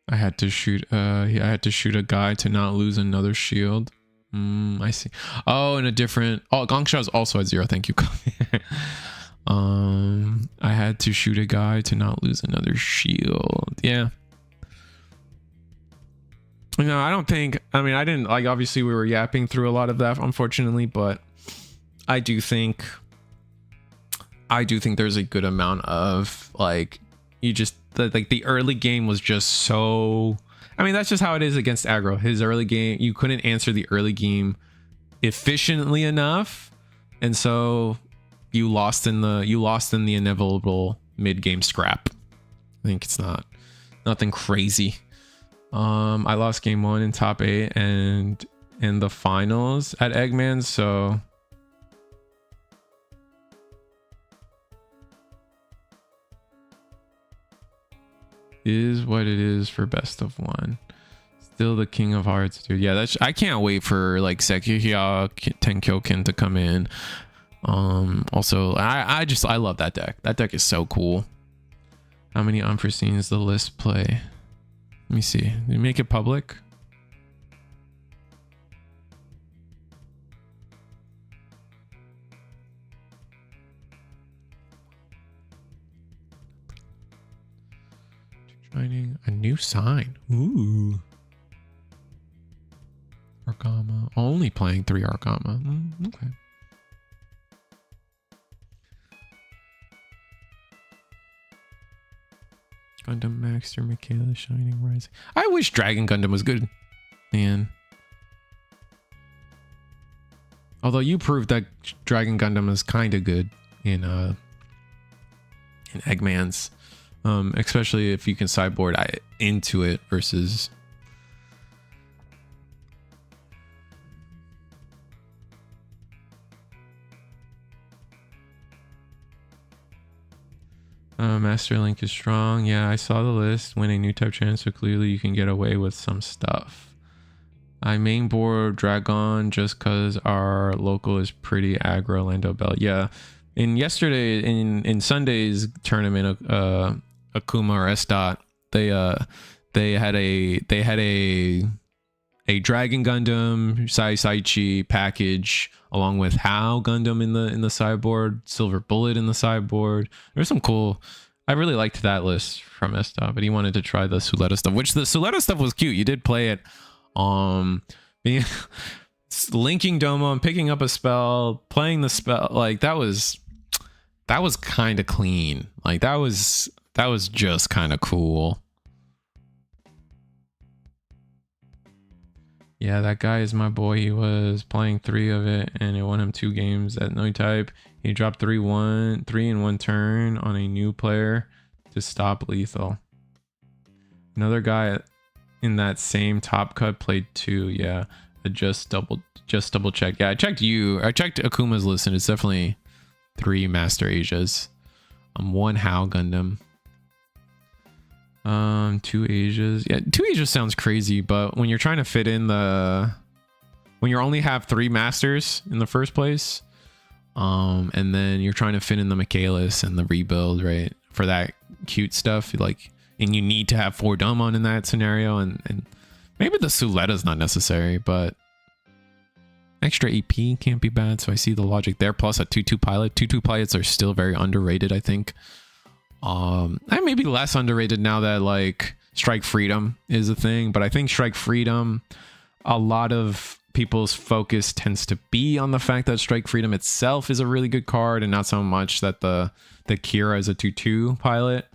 I had to shoot a guy to not lose another shield. I see. Oh, in a different. Oh, Angsha is also at 0. Thank you. I had to shoot a guy to not lose another shield. Yeah. No, I don't think. I mean, I didn't like. Obviously, we were yapping through a lot of that, unfortunately, but I do think there's a good amount of like you just like the early game was just so. I mean, that's just how it is against aggro. His early game, you couldn't answer the early game efficiently enough, and so you lost in the inevitable mid game scrap. I think it's nothing crazy. I lost game 1 in top 8 and in the finals at Eggman, so is what it is for best of 1. Still the King of Hearts, dude. Yeah, I can't wait for like Sekihya Tenkyoken to come in. Also, I love that deck. That deck is so cool. How many unforeseens the list play? Let me see. Did you make it public? Finding a new sign. Ooh. Argama. Only playing 3 Argama. Okay. Gundam Maxter, Michaela, Shining Rising. I wish Dragon Gundam was good, man. Although you proved that Dragon Gundam is kind of good in Eggman's, especially if you can sideboard into it versus. Master Link is strong. Yeah, I saw the list. Win a new type chance, so clearly you can get away with some stuff. I main board Dragon just because our local is pretty aggro. Lando Bell. Yeah. In yesterday, in Sunday's tournament, Akuma or S Dot, they had a Dragon Gundam Sai Saichi package along with How Gundam in the sideboard, Silver Bullet in the sideboard. There's some cool. I really liked that list from Esta, but he wanted to try the Suletta stuff, which the Suletta stuff was cute. You did play it, being linking Domo and picking up a spell, playing the spell. Like that was kind of clean. Like that was just kind of cool. Yeah, that guy is my boy. He was playing 3 of it and it won him 2 games at no type. He dropped 3 in 1 turn on a new player to stop lethal. Another guy in that same top cut played 2. Yeah, I just double checked. Yeah, I checked Akuma's list and it's definitely 3 Master Asias. 1 How Gundam. 2 Asias. Yeah, 2 Asias sounds crazy, but when you're trying to fit in when you only have 3 masters in the first place, and then you're trying to fit in the Michaelis and the rebuild, right? For that cute stuff, like, and you need to have 4 Domon in that scenario, and maybe the Suletta's not necessary, but extra AP can't be bad. So I see the logic there. Plus a 2/2 pilot. 2/2 pilots are still very underrated, I think. I may be less underrated now that like Strike Freedom is a thing, but I think Strike Freedom, a lot of people's focus tends to be on the fact that Strike Freedom itself is a really good card and not so much that the Kira is a 2/2 pilot.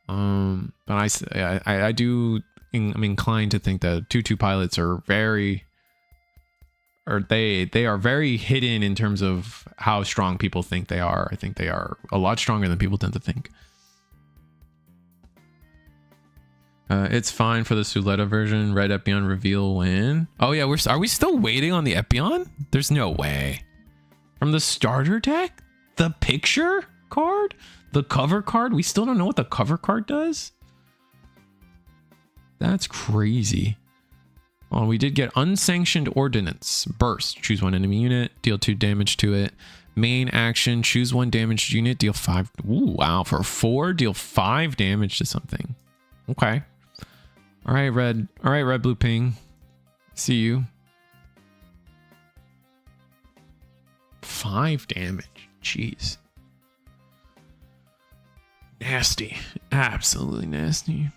But I do I'm inclined to think that 2-2 pilots are very, or they are very hidden in terms of how strong people think they are. I think they are a lot stronger than people tend to think. It's fine for the Suletta version. Red Epion reveal when? Oh yeah, are we still waiting on the Epion? There's no way. From the starter deck? The picture card? The cover card? We still don't know what the cover card does? That's crazy. Oh, we did get Unsanctioned Ordnance. Burst. Choose one enemy unit. Deal 2 damage to it. Main action. Choose one damaged unit. Deal 5. Ooh, wow. For 4, deal 5 damage to something. Okay. All right, red. All right, red, blue, ping. See you. 5 damage. Jeez. Nasty. Absolutely nasty.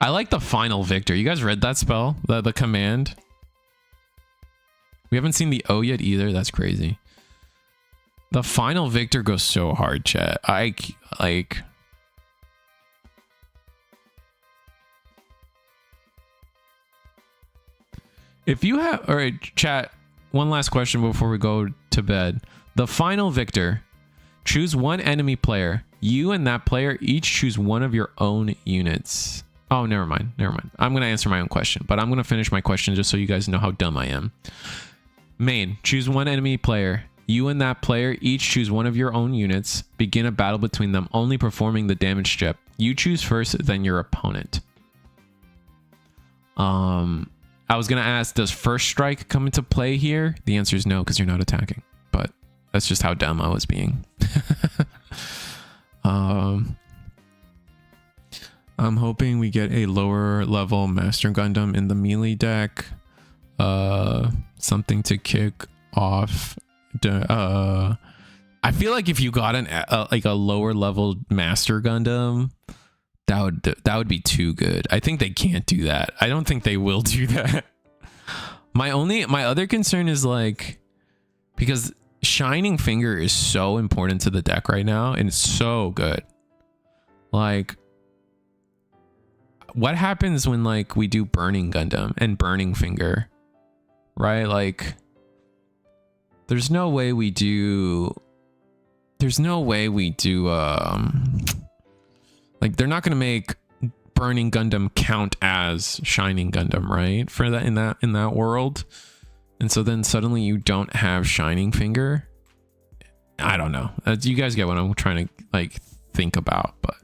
I like the Final Victor. You guys read that spell? The command? We haven't seen the O yet either. That's crazy. The Final Victor goes so hard, chat. If you have... All right, chat. One last question before we go to bed. The Final Victor. Choose one enemy player. You and that player each choose one of your own units. Oh, never mind. Never mind. I'm going to answer my own question, but I'm going to finish my question just so you guys know how dumb I am. Main. Choose one enemy player. You and that player each choose one of your own units. Begin a battle between them, only performing the damage step. You choose first, then your opponent. I was going to ask, does first strike come into play here? The answer is no, because you're not attacking. But that's just how dumb I was being. I'm hoping we get a lower level Master Gundam in the melee deck. Something to kick off. I feel like if you got like a lower level Master Gundam, that would be too good. I think they can't do that. I don't think they will do that. My other concern is like, because Shining Finger is so important to the deck right now, and it's so good. Like, what happens when like we do Burning Gundam and Burning Finger, right? Like, there's no way we do like, they're not going to make Burning Gundam count as Shining Gundam, right? For that in that world. And so then suddenly you don't have Shining Finger. I don't know. You guys get what I'm trying to like think about, but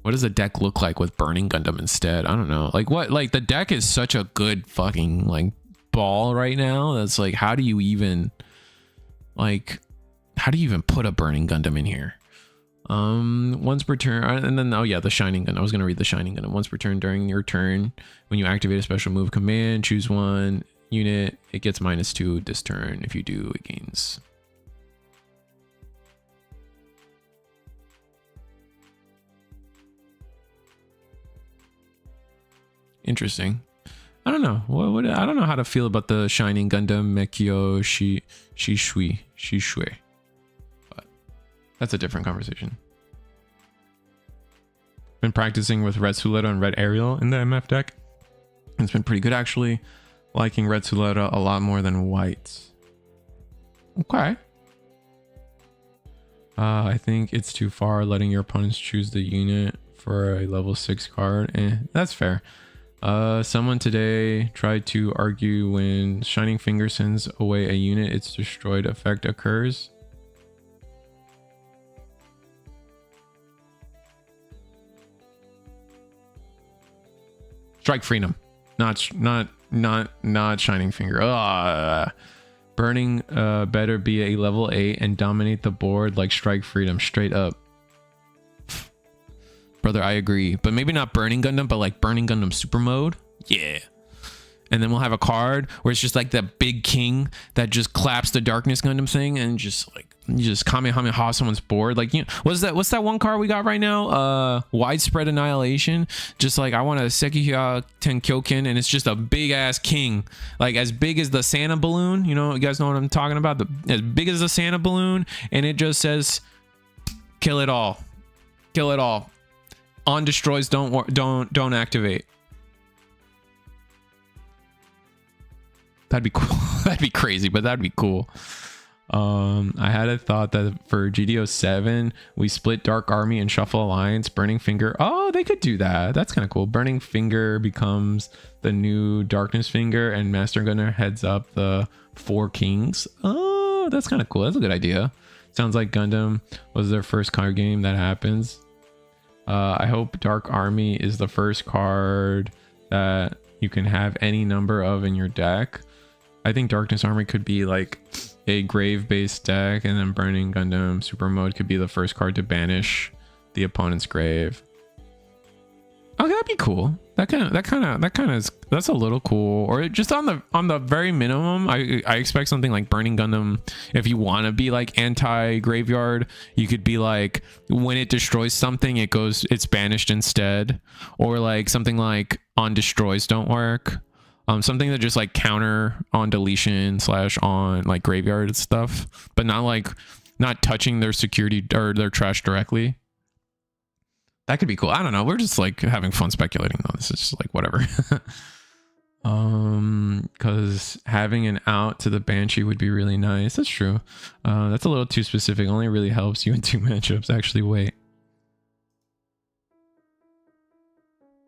what does the deck look like with Burning Gundam instead? I don't know. Like what, like the deck is such a good fucking like ball right now. That's like, how do you even put a Burning Gundam in here? Once per turn, and then oh yeah, the Shining Gun. I was gonna read the Shining Gun. Once per turn during your turn, when you activate a special move command, choose one unit. It gets -2 this turn. If you do, it gains. Interesting. I don't know. I don't know how to feel about the Shining Gundam Mekyo Shishui. But that's a different conversation. Been practicing with Red Suletta and Red Ariel in the MF deck. It's been pretty good actually. Liking Red Suletta a lot more than White. Okay. I think it's too far letting your opponents choose the unit for a level 6 card. That's fair. Someone today tried to argue when Shining Finger sends away a unit, its destroyed effect occurs. Strike Freedom, not Shining Finger. Burning better be a level 8 and dominate the board like Strike Freedom, straight up. Brother, I agree. But maybe not Burning Gundam, but like Burning Gundam Super Mode. Yeah. And then we'll have a card where it's just like that big king that just claps the Darkness Gundam thing and just like, you just Kamehameha someone's board. Like, you know, what's that one card we got right now? Widespread Annihilation. Just like, I want a Sekiya Tenkyoken, and it's just a big ass king. Like as big as the Santa balloon. You know, you guys know what I'm talking about? As big as the Santa balloon. And it just says, kill it all. Kill it all. On destroys don't activate. That'd be cool. That'd be crazy, but that'd be cool. I had a thought that for GD07 we split Dark Army and Shuffle Alliance. Burning Finger, oh, they could do that. That's kind of cool. Burning Finger becomes the new Darkness Finger, and Master Gunner heads up the 4 Kings. Oh, that's kind of cool. That's a good idea. Sounds like Gundam was their first card game that happens. I hope Dark Army is the first card that you can have any number of in your deck. I think Darkness Army could be like a grave based deck, and then Burning Gundam Super Mode could be the first card to banish the opponent's grave. Oh, that'd be cool. That's a little cool. Or just on the very minimum, I expect something like Burning Gundam. If you want to be like anti graveyard, you could be like, when it destroys something, it's banished instead. Or like something like on destroys don't work. Something that just like counter on deletion / on like graveyard stuff, but not touching their security or their trash directly. That could be cool. I don't know. We're just like having fun speculating though. This is just like whatever. Because having an out to the Banshee would be really nice. That's true. That's a little too specific. Only really helps you in 2 matchups. Actually, wait.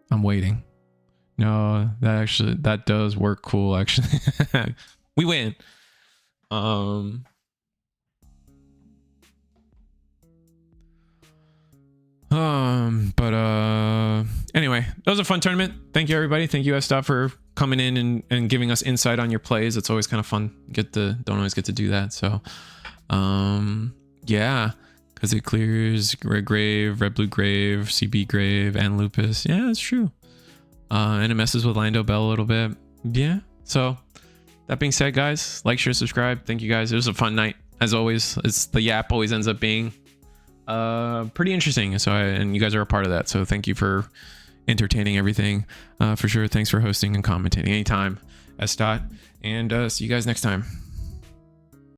I'm waiting. No, that does work cool actually. We win. Anyway, that was a fun tournament. Thank you everybody. Thank you Estop for coming in and giving us insight on your plays. It's always kind of fun. Don't always get to do that. So yeah, because it clears red grave, red blue grave, CB grave, and lupus. Yeah, it's true. And it messes with Lando Bell a little bit. Yeah. So that being said, guys, like, share, subscribe. Thank you guys. It was a fun night as always. The Yap always ends up being pretty interesting. So and you guys are a part of that. So thank you for entertaining everything. For sure. Thanks for hosting and commentating anytime. S. And see you guys next time.